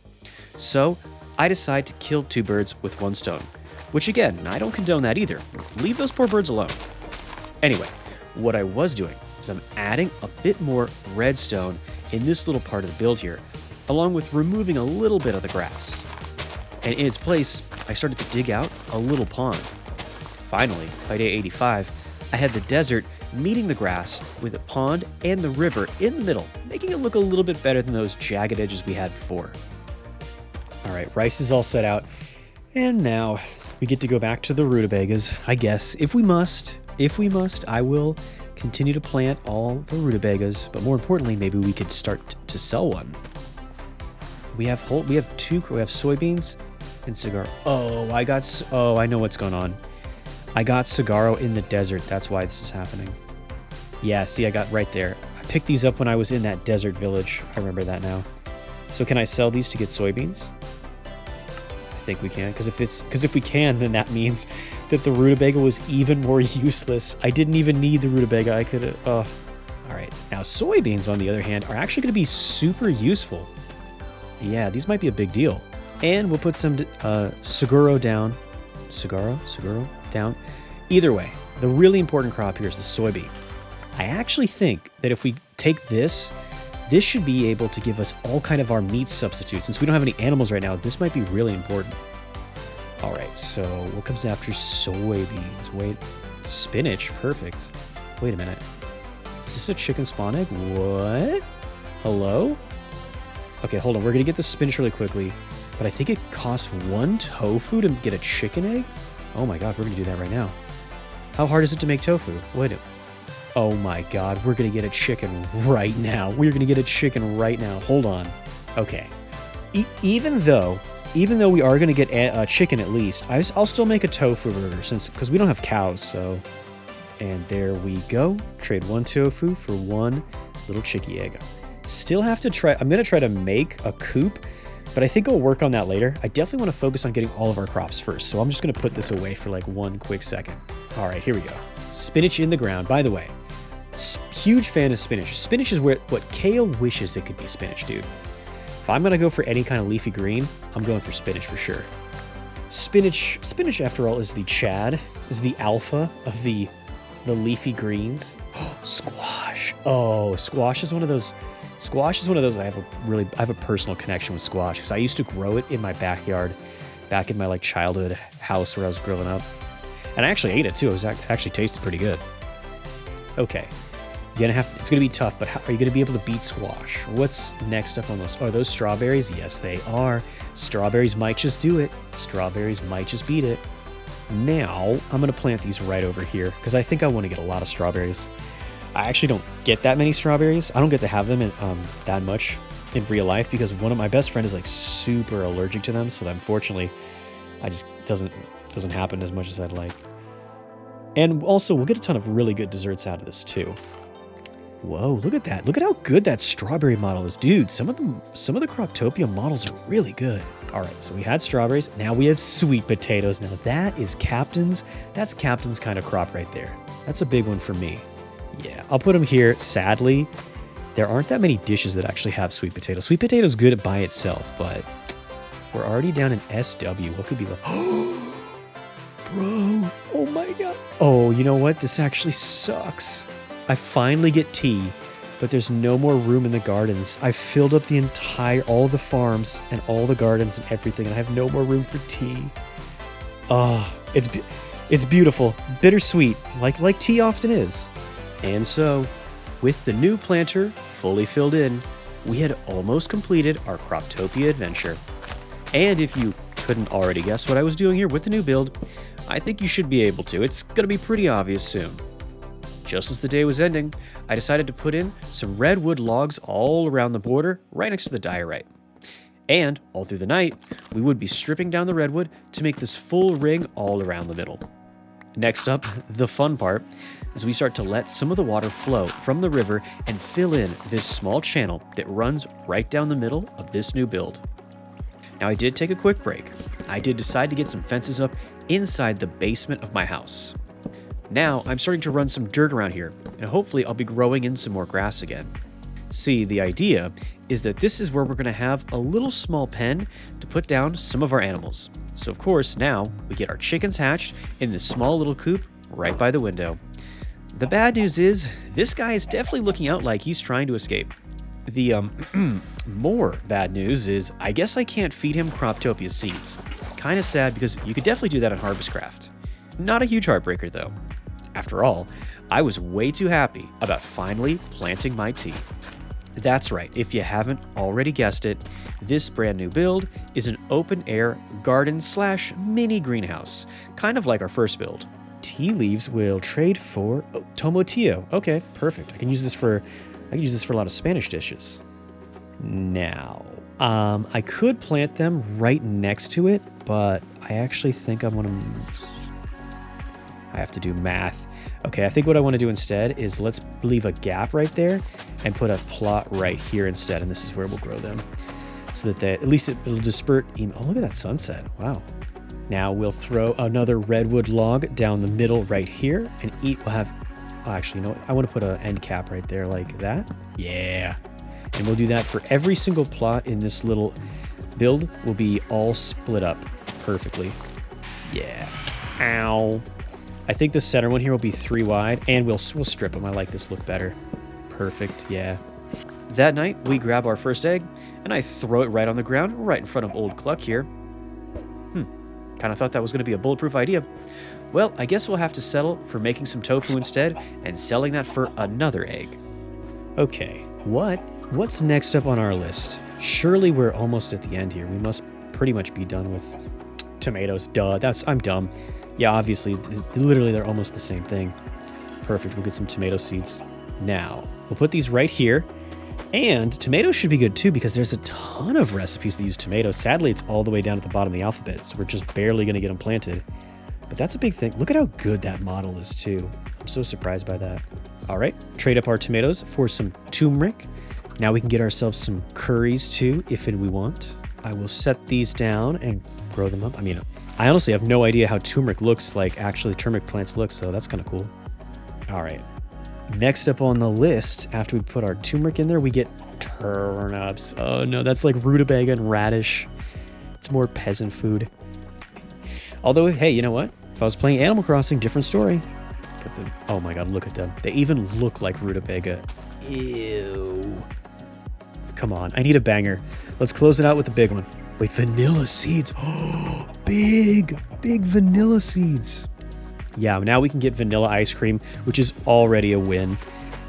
So I decide to kill two birds with one stone, which again, I don't condone that either. Leave those poor birds alone. Anyway, what I was doing is I'm adding a bit more redstone in this little part of the build here, along with removing a little bit of the grass. And in its place, I started to dig out a little pond. Finally, by day 85, I had the desert meeting the grass with a pond and the river in the middle, making it look a little bit better than those jagged edges we had before. All right, rice is all set out, and now we get to go back to the rutabagas, I guess. If we must, I will continue to plant all the rutabagas, but more importantly, maybe we could start to sell one. We have soybeans and cigar. Oh, I know what's going on. I got Sagaro in the desert. That's why this is happening. Yeah, see, I got right there. I picked these up when I was in that desert village. I remember that now. So can I sell these to get soybeans? I think we can, because if we can, then that means that the rutabaga was even more useless. I didn't even need the rutabaga. I could. All right. Now soybeans, on the other hand, are actually going to be super useful. Yeah, these might be a big deal. And we'll put some Saguro down. Saguro down. Either way, the really important crop here is the soybean. I actually think that if we take this should be able to give us all kind of our meat substitutes. Since we don't have any animals right now, this might be really important. All right, so what comes after soybeans? Wait, spinach, perfect. Wait a minute. Is this a chicken spawn egg? What? Hello? Okay, hold on. We're going to get the spinach really quickly, but I think it costs 1 tofu to get a chicken egg? Oh my god, we're going to do that right now. How hard is it to make tofu? Wait a... Oh my god, we're going to get a chicken right now. We're going to get a chicken right now. Hold on. Okay. Even though we are going to get a chicken at least, I'll still make a tofu burger because we don't have cows, so... And there we go. Trade 1 tofu for 1 little chickie egg. Still have to try... I'm going to try to make a coop, but I think I'll work on that later. I definitely want to focus on getting all of our crops first, so I'm just going to put this away for like 1 quick second. All right, here we go. Spinach in the ground. By the way, huge fan of spinach. Spinach is what Kale wishes it could be spinach, dude. If I'm going to go for any kind of leafy green, I'm going for spinach for sure. Spinach, after all, is the Chad, is the alpha of the leafy greens. Squash. Oh, squash is one of those I have a personal connection with squash because I used to grow it in my backyard back in my like childhood house where I was growing up. And I actually ate it too. It was actually tasted pretty good. Okay. It's gonna be tough, but how, are you gonna be able to beat squash? What's next up on the list? Are those strawberries? Yes, they are. Strawberries might just do it. Strawberries might just beat it. Now, I'm gonna plant these right over here because I think I want to get a lot of strawberries. I actually don't get that many strawberries. I don't get to have them in, that much in real life because one of my best friends is like super allergic to them. So unfortunately, I just doesn't happen as much as I'd like. And also, we'll get a ton of really good desserts out of this too. Whoa, look at that. Look at how good that strawberry model is. Dude, some of the Croptopia models are really good. All right, so we had strawberries. Now we have sweet potatoes. Now that's Captain's kind of crop right there. That's a big one for me. Yeah, I'll put them here. Sadly, there aren't that many dishes that actually have sweet potato. Sweet potato is good by itself, but we're already down in SW. What could be left? Bro, oh my God. Oh, you know what? This actually sucks. I finally get tea, but there's no more room in the gardens. I filled up all the farms and all the gardens and everything, and I have no more room for tea. Oh, it's beautiful, bittersweet, like tea often is. And so, with the new planter fully filled in, we had almost completed our Croptopia adventure. And if you couldn't already guess what I was doing here with the new build, I think you should be able to. It's gonna be pretty obvious soon. Just as the day was ending, I decided to put in some redwood logs all around the border, right next to the diorite. And all through the night, we would be stripping down the redwood to make this full ring all around the middle. Next up, the fun part, is we start to let some of the water flow from the river and fill in this small channel that runs right down the middle of this new build. Now I did take a quick break. I did decide to get some fences up inside the basement of my house. Now I'm starting to run some dirt around here, and hopefully I'll be growing in some more grass again. See, the idea is that this is where we're going to have a little small pen to put down some of our animals. So of course now we get our chickens hatched in this small little coop right by the window. The bad news is this guy is definitely looking out like he's trying to escape. The more bad news is I guess I can't feed him Croptopia seeds. Kind of sad because you could definitely do that on harvestcraft. Not a huge heartbreaker though. After all, I was way too happy about finally planting my tea. That's right, if you haven't already guessed it, this brand new build is an open air garden / mini greenhouse, kind of like our first build. Tea leaves will trade for tomatillo. Okay, perfect. I can use this for a lot of Spanish dishes. Now, I could plant them right next to it, but I actually think I have to do math. Okay, I think what I want to do instead is let's leave a gap right there and put a plot right here instead, and this is where we'll grow them. So that at least it'll disperse. Oh, look at that sunset. Wow. Now we'll throw another redwood log down the middle right here, and we'll have, actually, you know what? I want to put an end cap right there like that. Yeah. And we'll do that for every single plot in this little build will be all split up perfectly. Yeah. Ow. I think the center one here will be 3 wide, and we'll strip them. I like this look better. Perfect, yeah. That night, we grab our first egg, and I throw it right on the ground, right in front of old Cluck here. Kind of thought that was going to be a bulletproof idea. Well, I guess we'll have to settle for making some tofu instead, and selling that for another egg. Okay, what's next up on our list? Surely we're almost at the end here. We must pretty much be done with tomatoes. Duh, I'm dumb. Yeah, obviously, literally they're almost the same thing. Perfect, we'll get some tomato seeds. Now, we'll put these right here. And tomatoes should be good too because there's a ton of recipes that use tomatoes. Sadly, it's all the way down at the bottom of the alphabet, so we're just barely going to get them planted. But that's a big thing. Look at how good that model is too. I'm so surprised by that. All right, trade up our tomatoes for some turmeric. Now we can get ourselves some curries too, if we want. I will set these down and grow them up. I mean, I honestly have no idea how turmeric looks like actually turmeric plants look, so that's kind of cool. All right. Next up on the list, after we put our turmeric in there, we get turnips. Oh no, that's like rutabaga and radish. It's more peasant food. Although, hey, you know what? If I was playing Animal Crossing, different story. Oh my god, look at them. They even look like rutabaga. Ew. Come on, I need a banger. Let's close it out with a big one. Wait, vanilla seeds. Oh, big vanilla seeds. Yeah, now we can get vanilla ice cream, which is already a win.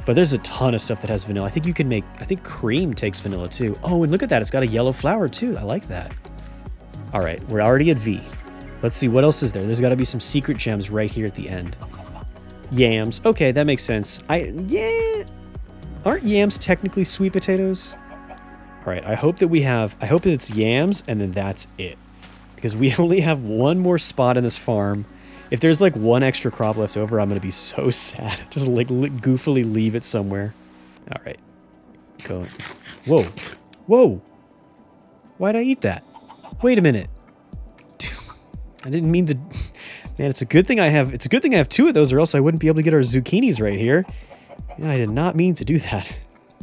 But there's a ton of stuff that has vanilla. I think you can make, I think cream takes vanilla too. Oh, and look at that. It's got a yellow flower too. I like that. All right, we're already at V. Let's see, what else is there? There's got to be some secret gems right here at the end. Yams. Okay, that makes sense. Yeah. Aren't yams technically sweet potatoes? All right, I hope that it's yams and then that's it. Because we only have one more spot in this farm. If there's like one extra crop left over, I'm going to be so sad. Just like goofily leave it somewhere. All right. Go. Whoa. Whoa. Why'd I eat that? Wait a minute. I didn't mean to. Man, it's a good thing I have two of those, or else I wouldn't be able to get our zucchinis right here. And I did not mean to do that.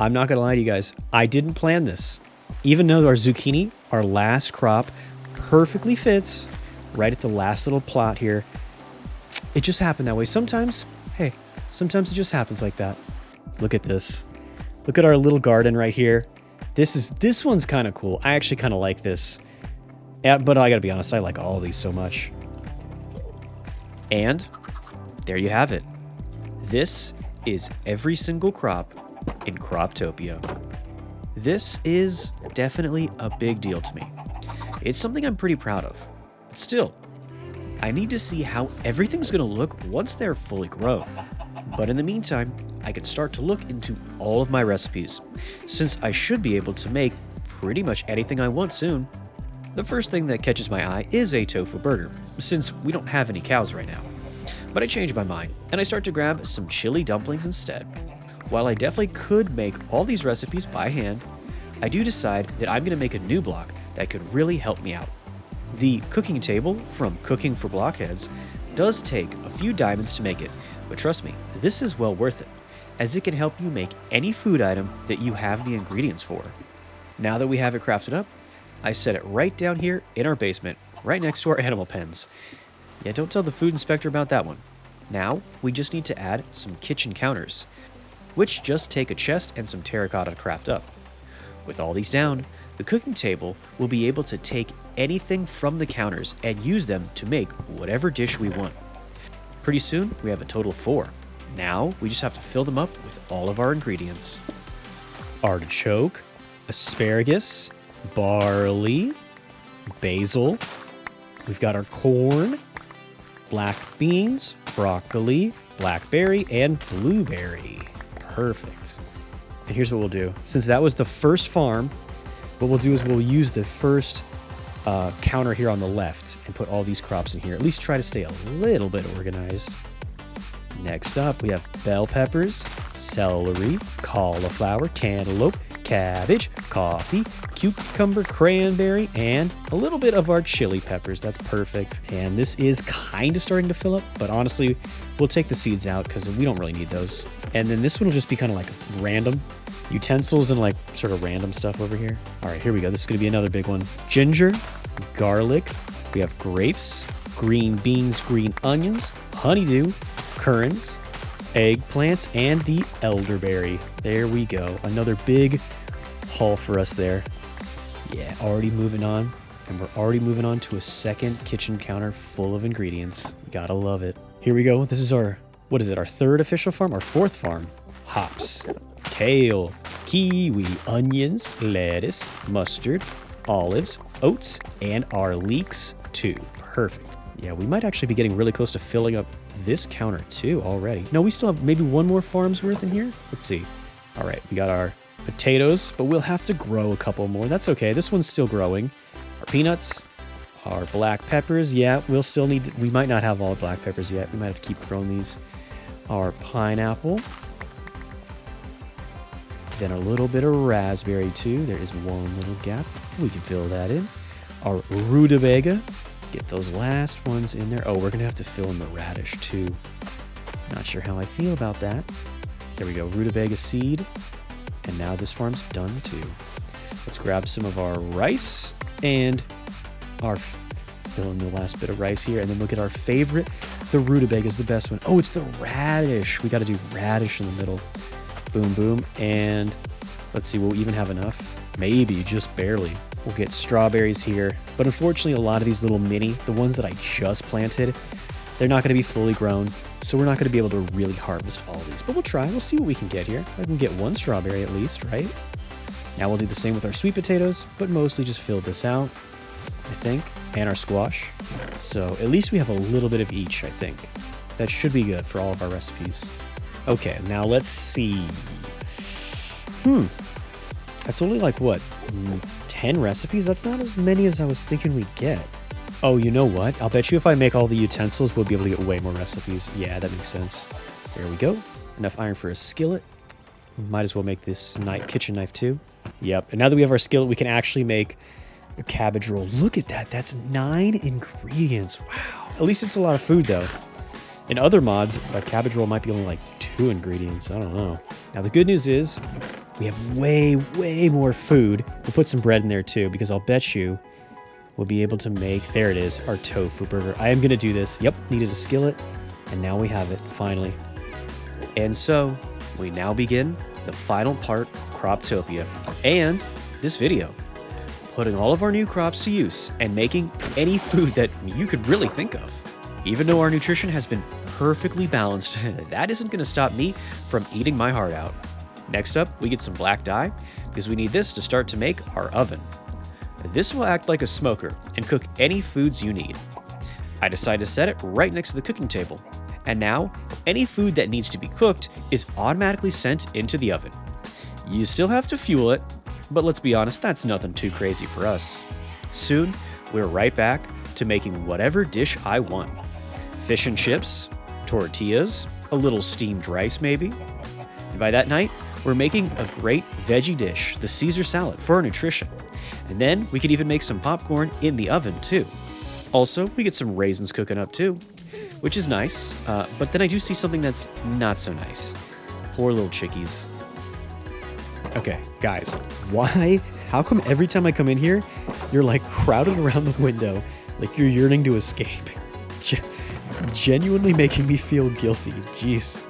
I'm not going to lie to you guys. I didn't plan this. Even though our zucchini, our last crop, perfectly fits right at the last little plot here. It just happened that way. Sometimes, hey, sometimes it just happens like that. Look at this. Look at our little garden right here. This one's kind of cool. I actually kind of like this. Yeah, but I gotta be honest, I like all of these so much. And there you have it. This is every single crop in Croptopia. This is definitely a big deal to me. It's something I'm pretty proud of. But still, I need to see how everything's gonna look once they're fully grown. But in the meantime, I can start to look into all of my recipes, since I should be able to make pretty much anything I want soon. The first thing that catches my eye is a tofu burger, since we don't have any cows right now. But I change my mind, and I start to grab some chili dumplings instead. While I definitely could make all these recipes by hand, I do decide that I'm going to make a new block that could really help me out. The cooking table from Cooking for Blockheads does take a few diamonds to make it, but trust me, this is well worth it, as it can help you make any food item that you have the ingredients for. Now that we have it crafted up, I set it right down here in our basement, right next to our animal pens. Yeah, don't tell the food inspector about that one. Now, we just need to add some kitchen counters, which just take a chest and some terracotta to craft up. With all these down, the cooking table will be able to take anything from the counters and use them to make whatever dish we want. Pretty soon, we have a total of 4. Now, we just have to fill them up with all of our ingredients. Artichoke, asparagus, barley, basil, we've got our corn, black beans, broccoli, blackberry, and blueberry. Perfect. And here's what we'll do. Since that was the first farm, what we'll do is we'll use the first counter here on the left and put all these crops in here. At least try to stay a little bit organized. Next up, we have bell peppers, celery, cauliflower, cantaloupe, cabbage, coffee, cucumber, cranberry, and a little bit of our chili peppers. That's perfect. And this is kind of starting to fill up, but honestly, we'll take the seeds out because we don't really need those. And then this one will just be kind of like random utensils and like sort of random stuff over here. All right, here we go. This is going to be another big one. Ginger, garlic, we have grapes, green beans, green onions, honeydew, currants, eggplants, and the elderberry. There we go. Another big haul for us there. Yeah, already moving on. And we're already moving on to a second kitchen counter full of ingredients. Gotta love it. Here we go. This is our, what is it, our third official farm? Our fourth farm. Hops, kale, kiwi, onions, lettuce, mustard, olives, oats, and our leeks too. Perfect. Yeah, we might actually be getting really close to filling up this counter too already. No, we still have maybe one more farm's worth in here. Let's see. All right, we got our potatoes, but we'll have to grow a couple more. That's okay. This one's still growing. Our peanuts, our black peppers. Yeah, we'll still need, we might not have all the black peppers yet. We might have to keep growing these. Our pineapple. Then a little bit of raspberry too. There is one little gap. We can fill that in. Our rutabaga. Get those last ones in there. Oh, we're gonna have to fill in the radish too. Not sure how I feel about that. There we go, rutabaga seed. And now this farm's done too. Let's grab some of our rice and fill in the last bit of rice here. And then look at our favorite. The rutabaga is the best one. Oh, it's the radish. We gotta do radish in the middle. Boom, boom. And let's see, we'll even have enough. Maybe, just barely. We'll get strawberries here. But unfortunately, a lot of these little mini, the ones that I just planted, they're not going to be fully grown, so we're not going to be able to really harvest all these. But we'll try. We'll see what we can get here. I can get one strawberry at least, right? Now we'll do the same with our sweet potatoes, but mostly just fill this out, I think, and our squash. So at least we have a little bit of each, I think. That should be good for all of our recipes. Okay, now let's see. That's only like, what, 10 recipes? That's not as many as I was thinking we'd get. Oh, you know what? I'll bet you if I make all the utensils, we'll be able to get way more recipes. Yeah, that makes sense. There we go. Enough iron for a skillet. Might as well make this kitchen knife too. Yep, and now that we have our skillet, we can actually make a cabbage roll. Look at that. That's 9 ingredients. Wow. At least it's a lot of food, though. In other mods, a cabbage roll might be only like 2 ingredients. I don't know. Now, the good news is we have way, way more food. We'll put some bread in there, too, because I'll bet you we'll be able to make, there it is, our tofu burger. I am going to do this. Yep, needed a skillet, and now we have it, finally. And so, we now begin the final part of Croptopia and this video. Putting all of our new crops to use and making any food that you could really think of. Even though our nutrition has been perfectly balanced, that isn't going to stop me from eating my heart out. Next up, we get some black dye, because we need this to start to make our oven. This will act like a smoker and cook any foods you need. I decided to set it right next to the cooking table. And now, any food that needs to be cooked is automatically sent into the oven. You still have to fuel it, but let's be honest, that's nothing too crazy for us. Soon, we're right back to making whatever dish I want. Fish and chips, tortillas, a little steamed rice maybe. And by that night, we're making a great veggie dish, the Caesar salad, for our nutrition. And then we could even make some popcorn in the oven too. Also, we get some raisins cooking up too, which is nice, but then I do see something that's not so nice. Poor little chickies. Okay, guys, why? How come every time I come in here, you're like crowded around the window, like you're yearning to escape? Genuinely making me feel guilty. Jeez.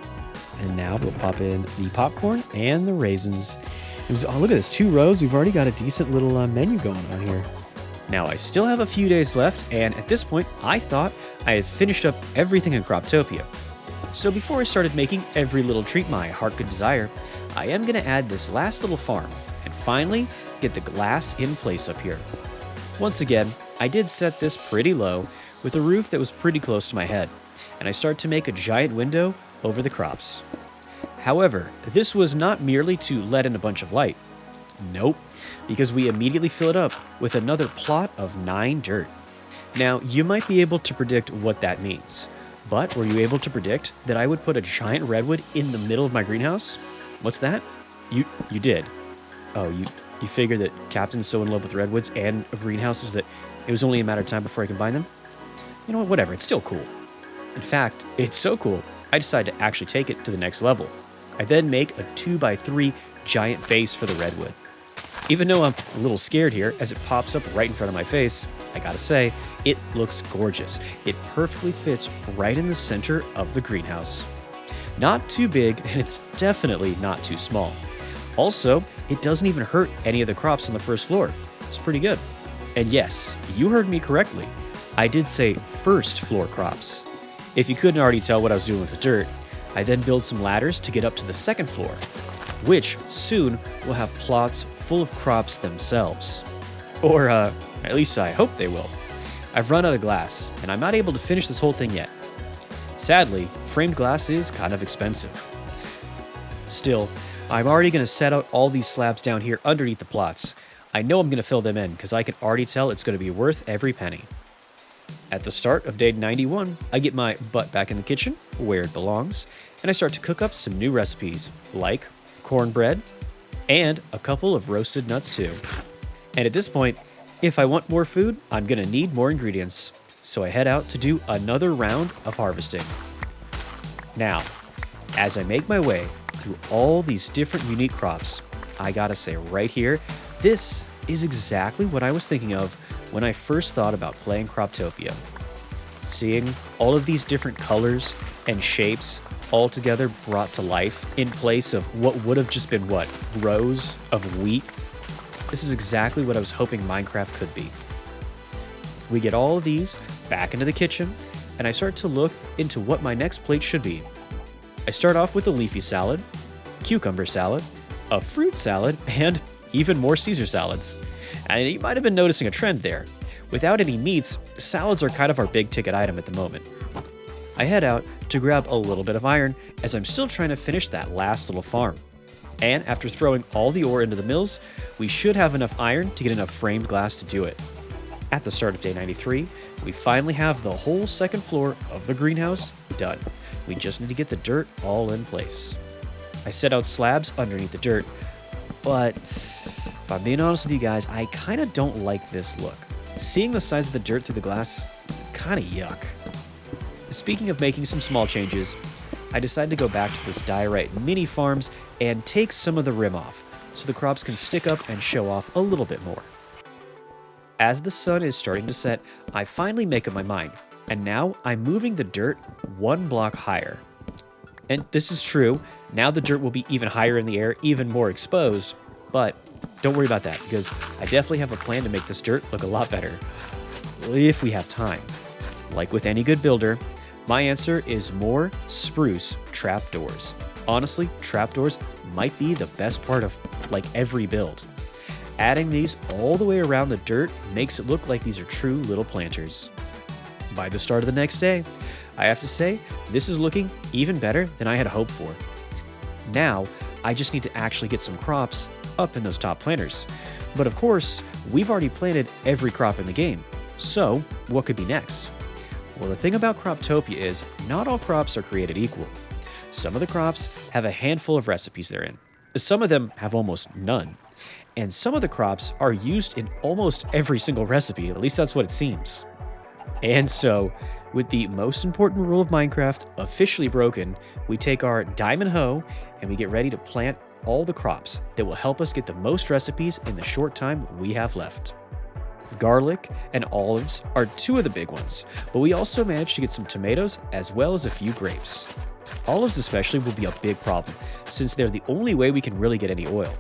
And now we'll pop in the popcorn and the raisins. Oh, look at this, 2 rows. We've already got a decent little menu going on here. Now, I still have a few days left, and at this point, I thought I had finished up everything in Croptopia. So before I started making every little treat my heart could desire, I am going to add this last little farm, and finally get the glass in place up here. Once again, I did set this pretty low, with a roof that was pretty close to my head, and I start to make a giant window over the crops. However, this was not merely to let in a bunch of light. Nope, because we immediately fill it up with another plot of 9 dirt. Now, you might be able to predict what that means, but were you able to predict that I would put a giant redwood in the middle of my greenhouse? What's that? You did. Oh, you figured that Captain's so in love with redwoods and greenhouses that it was only a matter of time before I could buy them? You know what, whatever, it's still cool. In fact, it's so cool, I decided to actually take it to the next level. I then make a 2x3 giant base for the redwood. Even though I'm a little scared here as it pops up right in front of my face, I gotta say, it looks gorgeous. It perfectly fits right in the center of the greenhouse. Not too big, and it's definitely not too small. Also, it doesn't even hurt any of the crops on the first floor. It's pretty good. And yes, you heard me correctly. I did say first floor crops. If you couldn't already tell what I was doing with the dirt, I then build some ladders to get up to the second floor, which soon will have plots full of crops themselves. Or, at least I hope they will. I've run out of glass, and I'm not able to finish this whole thing yet. Sadly, framed glass is kind of expensive. Still, I'm already going to set out all these slabs down here underneath the plots. I know I'm going to fill them in, because I can already tell it's going to be worth every penny. At the start of day 91, I get my butt back in the kitchen, where it belongs, and I start to cook up some new recipes, like cornbread, and a couple of roasted nuts too. And at this point, if I want more food, I'm gonna need more ingredients, so I head out to do another round of harvesting. Now, as I make my way through all these different unique crops, I gotta say right here, this is exactly what I was thinking of when I first thought about playing Croptopia. Seeing all of these different colors and shapes all together brought to life in place of what would have just been, rows of wheat? This is exactly what I was hoping Minecraft could be. We get all of these back into the kitchen, and I start to look into what my next plate should be. I start off with a leafy salad, cucumber salad, a fruit salad, and even more Caesar salads. And you might have been noticing a trend there. Without any meats, salads are kind of our big ticket item at the moment. I head out to grab a little bit of iron as I'm still trying to finish that last little farm. And after throwing all the ore into the mills, we should have enough iron to get enough framed glass to do it. At the start of day 93, we finally have the whole second floor of the greenhouse done. We just need to get the dirt all in place. I set out slabs underneath the dirt, but if I'm being honest with you guys, I kind of don't like this look. Seeing the size of the dirt through the glass, kind of yuck. Speaking of making some small changes, I decided to go back to this diorite mini farms and take some of the rim off, so the crops can stick up and show off a little bit more. As the sun is starting to set, I finally make up my mind, and now I'm moving the dirt one block higher. And this is true, now the dirt will be even higher in the air, even more exposed, but don't worry about that, because I definitely have a plan to make this dirt look a lot better. If we have time. Like with any good builder, my answer is more spruce trapdoors. Honestly, trapdoors might be the best part of like every build. Adding these all the way around the dirt makes it look like these are true little planters. By the start of the next day, I have to say, this is looking even better than I had hoped for. Now, I just need to actually get some crops up in those top planters. But of course, we've already planted every crop in the game. So, what could be next? Well, the thing about Croptopia is, not all crops are created equal. Some of the crops have a handful of recipes they're in. Some of them have almost none. And some of the crops are used in almost every single recipe, at least that's what it seems. And so, with the most important rule of Minecraft officially broken, we take our diamond hoe and we get ready to plant all the crops that will help us get the most recipes in the short time we have left. Garlic and olives are two of the big ones, but we also managed to get some tomatoes as well as a few grapes. Olives especially will be a big problem, since they're the only way we can really get any oil.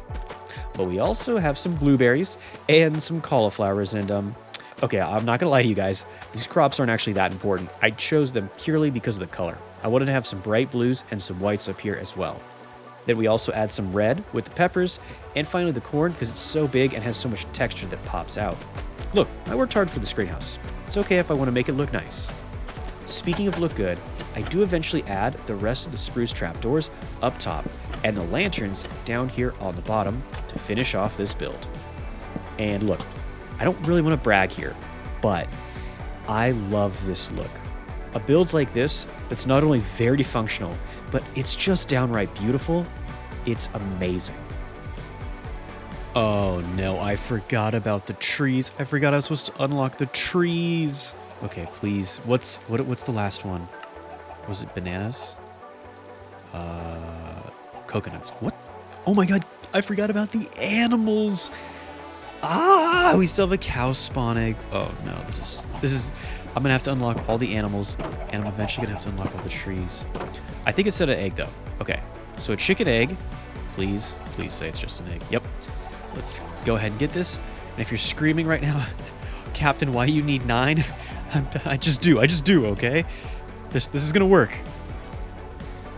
But we also have some blueberries and some cauliflowers and okay, I'm not gonna lie to you guys, these crops aren't actually that important. I chose them purely because of the color. I wanted to have some bright blues and some whites up here as well. Then we also add some red with the peppers, and finally the corn because it's so big and has so much texture that pops out. Look, I worked hard for this greenhouse. It's okay if I want to make it look nice. Speaking of look good, I do eventually add the rest of the spruce trapdoors up top and the lanterns down here on the bottom to finish off this build. And look, I don't really want to brag here, but I love this look. A build like this that's not only very functional, but it's just downright beautiful. It's amazing. Oh no, I forgot about the trees. I forgot I was supposed to unlock the trees. Okay, please. What's the last one? Was it bananas? Coconuts. What? Oh my god, I forgot about the animals. Ah, we still have a cow spawn egg. Oh no, this is I'm gonna have to unlock all the animals, and I'm eventually gonna have to unlock all the trees. I think it said an egg though. Okay, so a chicken egg. Please say it's just an egg. Yep. Let's go ahead and get this. And if you're screaming right now, Captain, why you need 9? I just do, okay? This is gonna work.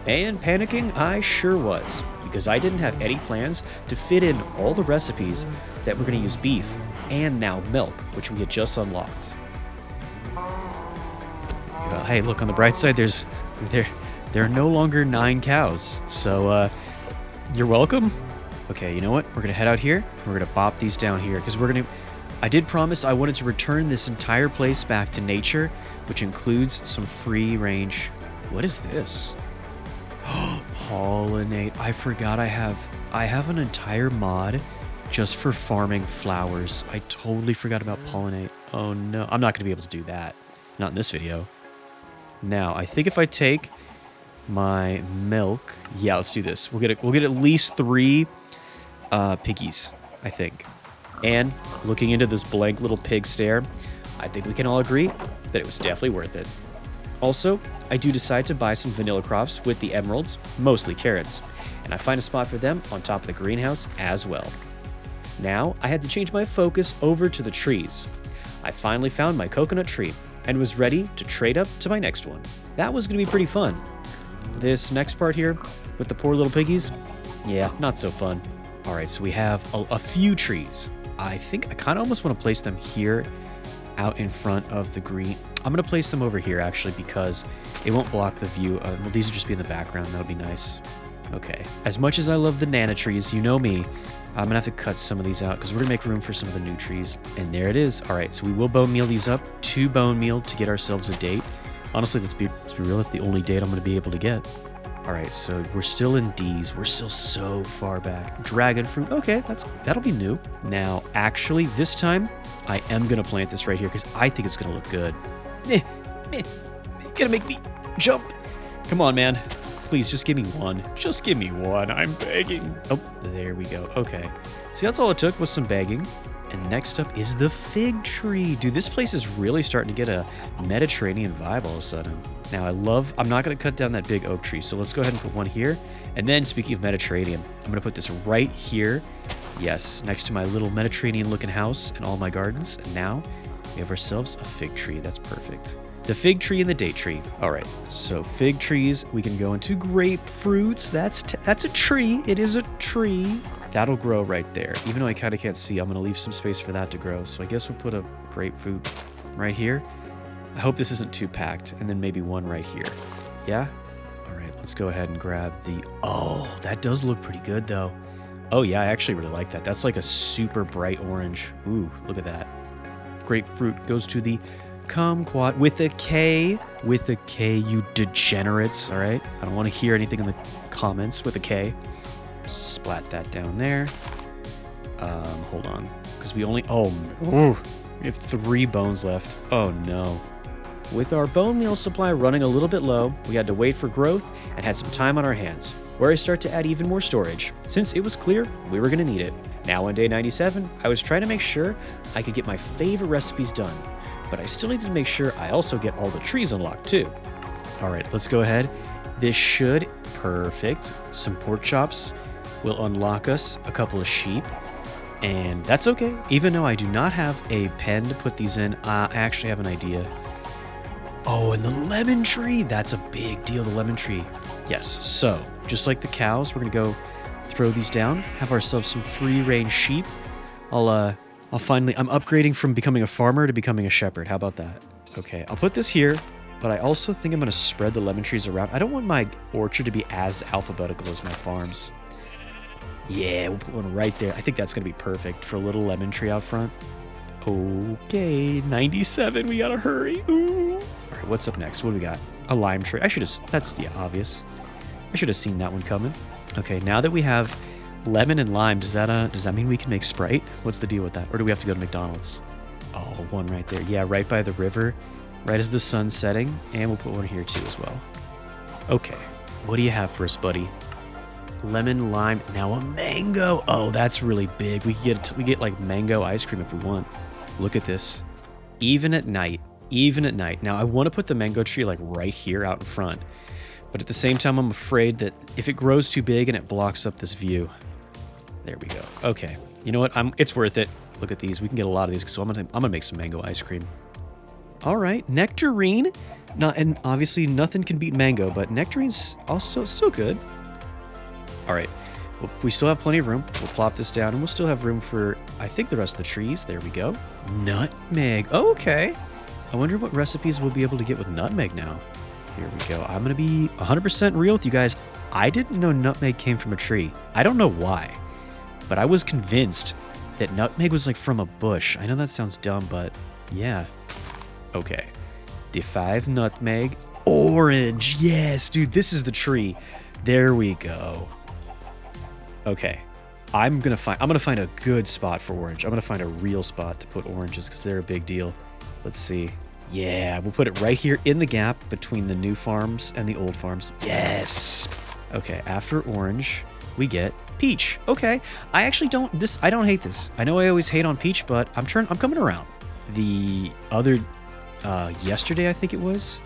And panicking, I sure was, because I didn't have any plans to fit in all the recipes that we're gonna use beef and now milk, which we had just unlocked. Hey, look, on the bright side, there are no longer 9 cows, so you're welcome. Okay, you know what? We're gonna head out here. We're gonna bop these down here because I did promise I wanted to return this entire place back to nature, which includes some free range. What is this? Pollinate. I forgot I have an entire mod just for farming flowers. I totally forgot about pollinate. Oh no, I'm not gonna be able to do that. Not in this video. Now, I think if I take my milk, yeah, let's do this. We'll get at least 3 piggies, I think. And looking into this blank little pig stare, I think we can all agree that it was definitely worth it. Also, I do decide to buy some vanilla crops with the emeralds, mostly carrots, and I find a spot for them on top of the greenhouse as well. Now, I had to change my focus over to the trees. I finally found my coconut tree, and was ready to trade up to my next one. That was going to be pretty fun. This next part here with the poor little piggies, yeah, not so fun. All right, so we have a few trees. I think I kind of almost want to place them here out in front of the green. I'm going to place them over here actually because it won't block the view. Well, these will just be in the background. That'll be nice. Okay. As much as I love the nana trees, you know me, I'm going to have to cut some of these out because we're going to make room for some of the new trees. And there it is. All right, so we will bone meal these up. 2 bone meal to get ourselves a date. Honestly, let's be real. That's the only date I'm going to be able to get. All right, so we're still in D's. We're still so far back. Dragon fruit. Okay, that'll be new. Now, actually, this time, I am going to plant this right here because I think it's going to look good. You're gonna make me jump. Come on, man. Please, just give me one. Just give me one. I'm begging. Oh, there we go. Okay. See, that's all it took was some begging. And next up is the fig tree. Dude, this place is really starting to get a Mediterranean vibe all of a sudden. Now, I'm not going to cut down that big oak tree, so let's go ahead and put one here. And then, speaking of Mediterranean, I'm going to put this right here. Yes, next to my little Mediterranean-looking house and all my gardens. And now, we have ourselves a fig tree. That's perfect. The fig tree and the date tree. All right, so fig trees, we can go into grapefruits. That's a tree. It is a tree. That'll grow right there. Even though I kind of can't see, I'm going to leave some space for that to grow. So I guess we'll put a grapefruit right here. I hope this isn't too packed. And then maybe one right here. Yeah? All right, let's go ahead and grab the... Oh, that does look pretty good, though. Oh, yeah, I actually really like that. That's like a super bright orange. Ooh, look at that. Grapefruit goes to the kumquat with a K. With a K, you degenerates, all right? I don't want to hear anything in the comments with a K. Splat that down there. Hold on. Because we only... Oh, we have 3 bones left. Oh, no. With our bone meal supply running a little bit low, we had to wait for growth and had some time on our hands, where I start to add even more storage, since it was clear we were going to need it. Now on day 97, I was trying to make sure I could get my favorite recipes done, but I still needed to make sure I also get all the trees unlocked too. All right, let's go ahead. This should... Perfect. Some pork chops will unlock us a couple of sheep, and that's okay. Even though I do not have a pen to put these in, I actually have an idea. Oh, and the lemon tree. That's a big deal, the lemon tree. Yes, so just like the cows, we're going to go throw these down, have ourselves some free-range sheep. I'm upgrading from becoming a farmer to becoming a shepherd. How about that? Okay, I'll put this here, but I also think I'm going to spread the lemon trees around. I don't want my orchard to be as alphabetical as my farms. Yeah, we'll put one right there. I think that's going to be perfect for a little lemon tree out front. Okay, 97. We got to hurry. Ooh. All right, what's up next? What do we got? A lime tree. That's obvious. I should have seen that one coming. Okay, now that we have lemon and lime, does that mean we can make Sprite? What's the deal with that? Or do we have to go to McDonald's? Oh, one right there. Yeah, right by the river, right as the sun's setting. And we'll put one here too as well. Okay, what do you have for us, buddy? Lemon, lime, now a mango. Oh, that's really big. We get like mango ice cream if we want. Look at this. Even at night. Now, I want to put the mango tree like right here out in front. But at the same time, I'm afraid that if it grows too big and it blocks up this view. There we go. Okay. You know what? It's worth it. Look at these. We can get a lot of these, so I'm gonna make some mango ice cream. All right, nectarine. And obviously nothing can beat mango, but nectarine's also still good. All right. Well, we still have plenty of room. We'll plop this down, and we'll still have room for, I think, the rest of the trees. There we go. Nutmeg. Oh, okay. I wonder what recipes we'll be able to get with nutmeg now. Here we go. I'm going to be 100% real with you guys. I didn't know nutmeg came from a tree. I don't know why, but I was convinced that nutmeg was like from a bush. I know that sounds dumb, but yeah. Okay. The 5 nutmeg. Orange. Yes, dude, this is the tree. There we go. Okay. I'm gonna find a good spot for orange. I'm gonna find a real spot to put oranges because they're a big deal. Let's see. Yeah, we'll put it right here in the gap between the new farms and the old farms. Yes. Okay, after orange, we get peach. Okay. I don't hate this. I know I always hate on peach, but I'm coming around. The other yesterday, I think it was,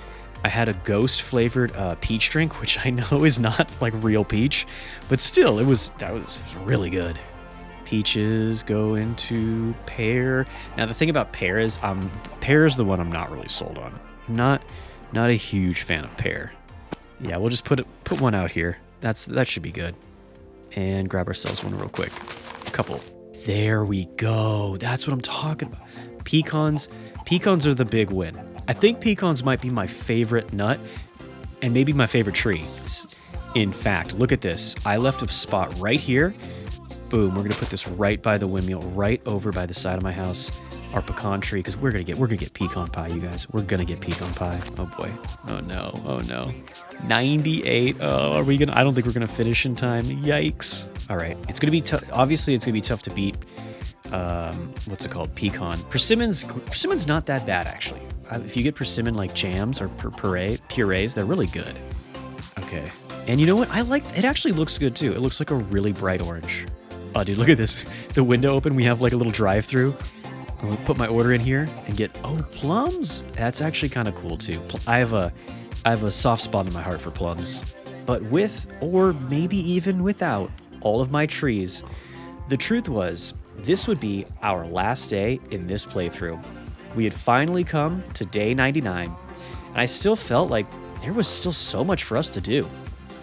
I had a ghost flavored peach drink, which I know is not like real peach, but still that was really good. Peaches go into pear. Now the thing about pear is, pear is the one I'm not really sold on. Not a huge fan of pear. Yeah, we'll just put one out here. That should be good. And grab ourselves one real quick. A couple. There we go. That's what I'm talking about. Pecans are the big win. I think pecans might be my favorite nut and maybe my favorite tree. In fact, look at this. I left a spot right here. Boom, we're gonna put this right by the windmill, right over by the side of my house. Our pecan tree, because we're gonna get pecan pie, you guys. We're gonna get pecan pie. Oh boy. Oh no. 98. Oh, are we gonna? I don't think we're gonna finish in time. Yikes. All right, it's gonna be tough. Obviously, it's gonna be tough to beat. What's it called? Pecan. Persimmon's not that bad actually. If you get persimmon like jams or purees, they're really good. Okay. And you know what? I like it. Actually looks good too. It looks like a really bright orange. Oh, dude, look at this. The window open. We have like a little drive-through. I'll put my order in here and get plums. That's actually kind of cool too. I have a soft spot in my heart for plums. But with, or maybe even without, all of my trees, the truth was this would be our last day in this playthrough. We had finally come to day 99, and I still felt like there was still so much for us to do.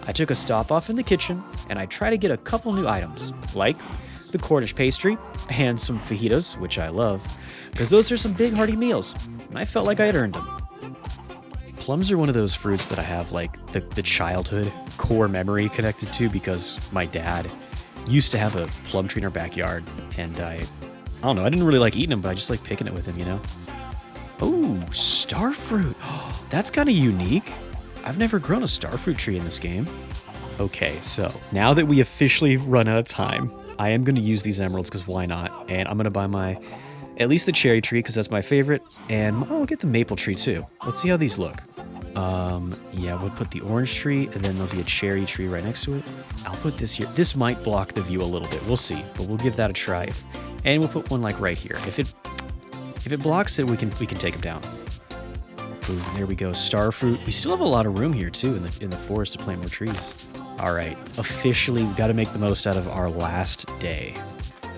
I took a stop off in the kitchen, and I tried to get a couple new items, like the Cornish pastry and some fajitas, which I love, because those are some big hearty meals, and I felt like I had earned them. Plums are one of those fruits that I have like the childhood core memory connected to, because my dad used to have a plum tree in our backyard, and I don't know, I didn't really like eating them, but I just like picking it with him, you know? Oh, starfruit. That's kind of unique. I've never grown a starfruit tree in this game. Okay, so now that we officially run out of time, I am going to use these emeralds because why not? And I'm going to buy at least the cherry tree because that's my favorite, and I'll get the maple tree too. Let's see how these look. Yeah, we'll put the orange tree, and then there'll be a cherry tree right next to it. I'll put this here. This might block the view a little bit. We'll see, but we'll give that a try. And we'll put one like right here. If it blocks it, we can take them down. Boom, there we go. Starfruit. We still have a lot of room here too in the forest to plant more trees. All right, officially, we've got to make the most out of our last day.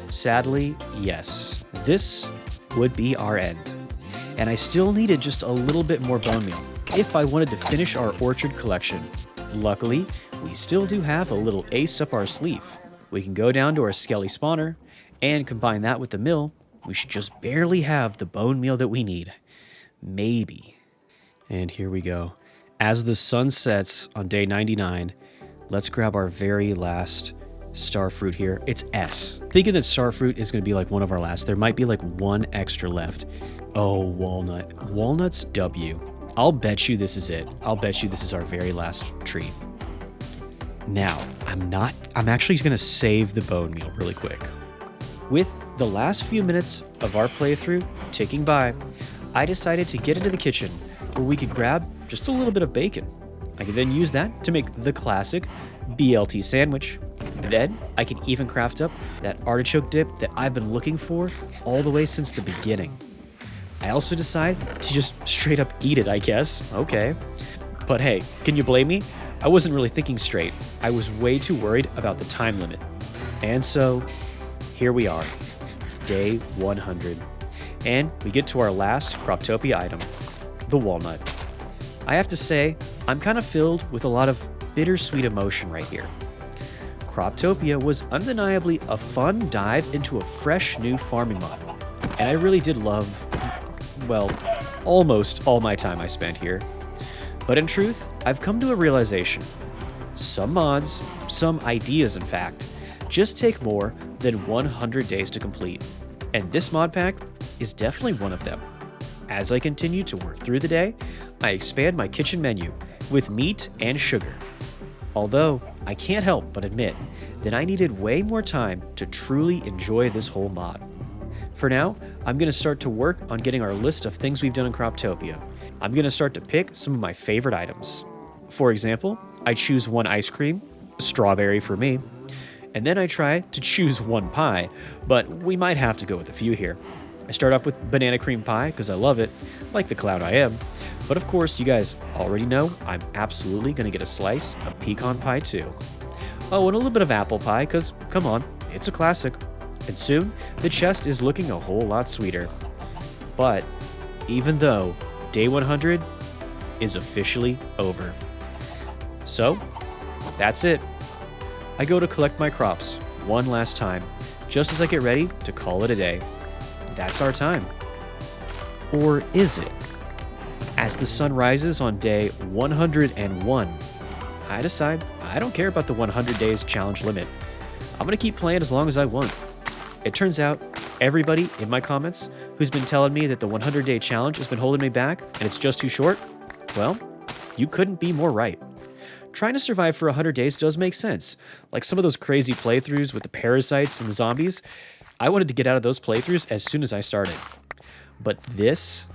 Sadly, yes, this would be our end. And I still needed just a little bit more bone meal if I wanted to finish our orchard collection. Luckily, we still do have a little ace up our sleeve. We can go down to our skelly spawner and combine that with the mill. We should just barely have the bone meal that we need. Maybe. And here we go. As the sun sets on day 99, let's grab our very last starfruit here. It's S. Thinking that starfruit is going to be like one of our last. There might be like one extra left. Oh, walnut. Walnut's W. I'll bet you this is it. I'll bet you this is our very last tree. Now, I'm actually going to save the bone meal really quick. With the last few minutes of our playthrough ticking by, I decided to get into the kitchen where we could grab just a little bit of bacon. I can then use that to make the classic BLT sandwich. Then I can even craft up that artichoke dip that I've been looking for all the way since the beginning. I also decide to just straight up eat it, I guess. Okay. But hey, can you blame me? I wasn't really thinking straight. I was way too worried about the time limit. And so, here we are, day 100. And we get to our last Croptopia item, the walnut. I have to say, I'm kind of filled with a lot of bittersweet emotion right here. Croptopia was undeniably a fun dive into a fresh new farming mod. And I really did love, well, almost all my time I spent here. But in truth, I've come to a realization. Some mods, some ideas in fact, just take more than 100 days to complete. And this mod pack is definitely one of them. As I continue to work through the day, I expand my kitchen menu with meat and sugar. Although, I can't help but admit that I needed way more time to truly enjoy this whole mod. For now, I'm going to start to work on getting our list of things we've done in Croptopia. I'm going to start to pick some of my favorite items. For example, I choose one ice cream, strawberry for me, and then I try to choose one pie, but we might have to go with a few here. I start off with banana cream pie because I love it, like the clown I am. But of course, you guys already know I'm absolutely going to get a slice of pecan pie too. Oh, and a little bit of apple pie because, come on, it's a classic. and soon the chest is looking a whole lot sweeter. But even though day 100 is officially over. So that's it. I go to collect my crops one last time, just as I get ready to call it a day. That's our time. Or is it? As the sun rises on day 101, I decide I don't care about the 100 days challenge limit. I'm going to keep playing as long as I want. It turns out everybody in my comments who's been telling me that the 100-day challenge has been holding me back and it's just too short, well, you couldn't be more right. Trying to survive for 100 days does make sense. Like some of those crazy playthroughs with the parasites and the zombies, I wanted to get out of those playthroughs as soon as I started. But this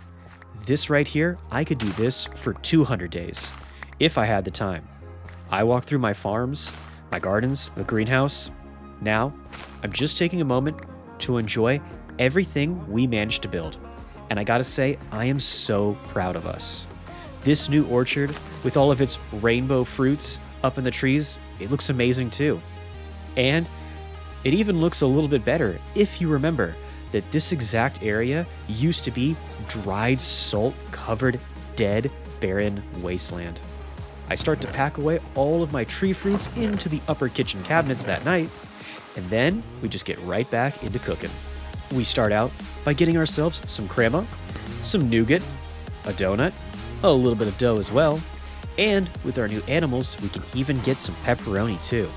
right here, I could do this for 200 days if I had the time. I walk through my farms, my gardens, the greenhouse. Now, I'm just taking a moment to enjoy everything we managed to build. And I gotta say, I am so proud of us. This new orchard, with all of its rainbow fruits up in the trees, it looks amazing too. And it even looks a little bit better if you remember that this exact area used to be dried, salt-covered, dead, barren wasteland. I start to pack away all of my tree fruits into the upper kitchen cabinets that night, and then we just get right back into cooking. We start out by getting ourselves some crema, some nougat, a donut, a little bit of dough as well, and with our new animals, we can even get some pepperoni too.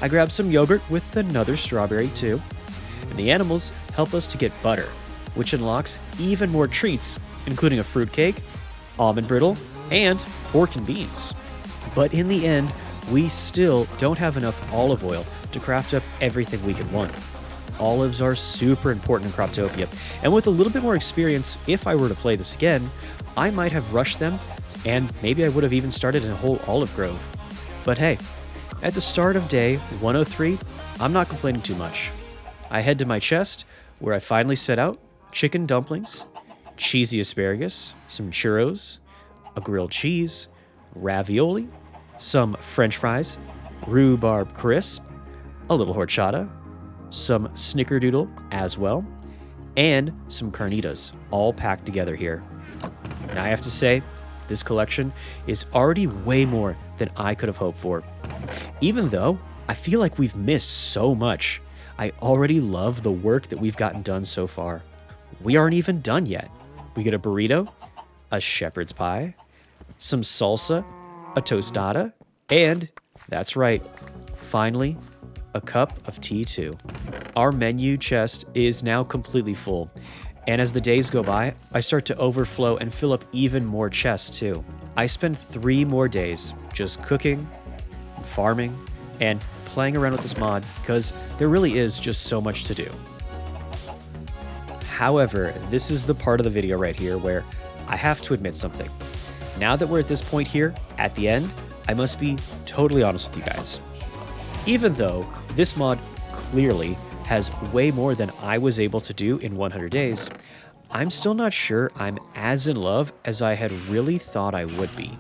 I grab some yogurt with another strawberry too, and the animals help us to get butter, which unlocks even more treats, including a fruitcake, almond brittle, and pork and beans. But in the end, we still don't have enough olive oil to craft up everything we could want. Olives are super important in Croptopia, and with a little bit more experience, if I were to play this again, I might have rushed them, and maybe I would have even started a whole olive grove. But hey, at the start of day 103, I'm not complaining too much. I head to my chest, where I finally set out chicken dumplings, cheesy asparagus, some churros, a grilled cheese, ravioli, some french fries, rhubarb crisp, a little horchata, some snickerdoodle as well, and some carnitas, all packed together here. Now I have to say, this collection is already way more than I could have hoped for. Even though I feel like we've missed so much, I already love the work that we've gotten done so far. We aren't even done yet. We get a burrito, a shepherd's pie, some salsa, a tostada, and that's right, finally, a cup of tea too. Our menu chest is now completely full, and as the days go by, I start to overflow and fill up even more chests too. I spend 3 more days just cooking, farming, and playing around with this mod because there really is just so much to do. However, this is the part of the video right here where I have to admit something. Now that we're at this point here, at the end, I must be totally honest with you guys. Even though this mod clearly has way more than I was able to do in 100 days, I'm still not sure I'm as in love as I had really thought I would be.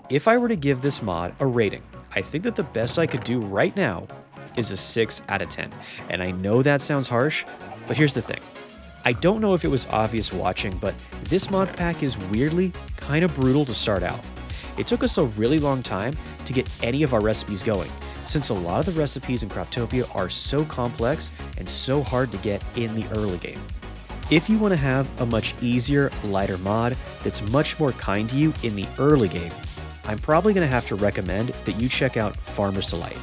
If I were to give this mod a rating, I think that the best I could do right now is a 6 out of 10. And I know that sounds harsh, but here's the thing. I don't know if it was obvious watching, but this mod pack is weirdly kind of brutal to start out. It took us a really long time to get any of our recipes going, since a lot of the recipes in Croptopia are so complex and so hard to get in the early game. If you want to have a much easier, lighter mod that's much more kind to you in the early game, I'm probably going to have to recommend that you check out Farmer's Delight.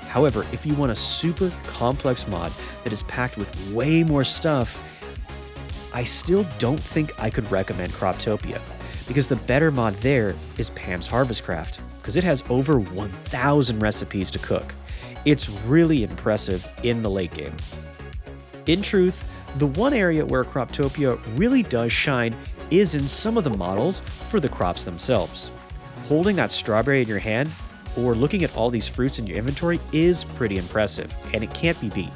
However, if you want a super complex mod that is packed with way more stuff, I still don't think I could recommend Croptopia, because the better mod there is Pam's Harvestcraft, because it has over 1,000 recipes to cook. It's really impressive in the late game. In truth, the one area where Croptopia really does shine is in some of the models for the crops themselves. Holding that strawberry in your hand or looking at all these fruits in your inventory is pretty impressive, and it can't be beat.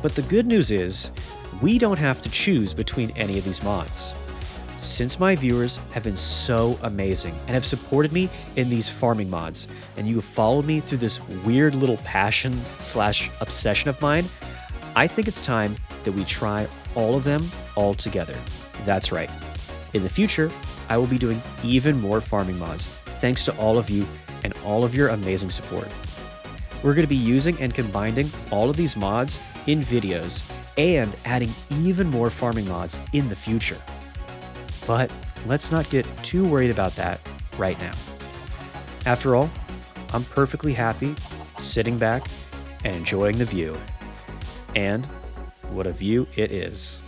But the good news is, we don't have to choose between any of these mods. Since my viewers have been so amazing and have supported me in these farming mods, and you have followed me through this weird little passion / obsession of mine, I think it's time that we try all of them all together. That's right. In the future, I will be doing even more farming mods, thanks to all of you and all of your amazing support. We're going to be using and combining all of these mods in videos and adding even more farming mods in the future. But let's not get too worried about that right now. After all, I'm perfectly happy sitting back and enjoying the view. And what a view it is.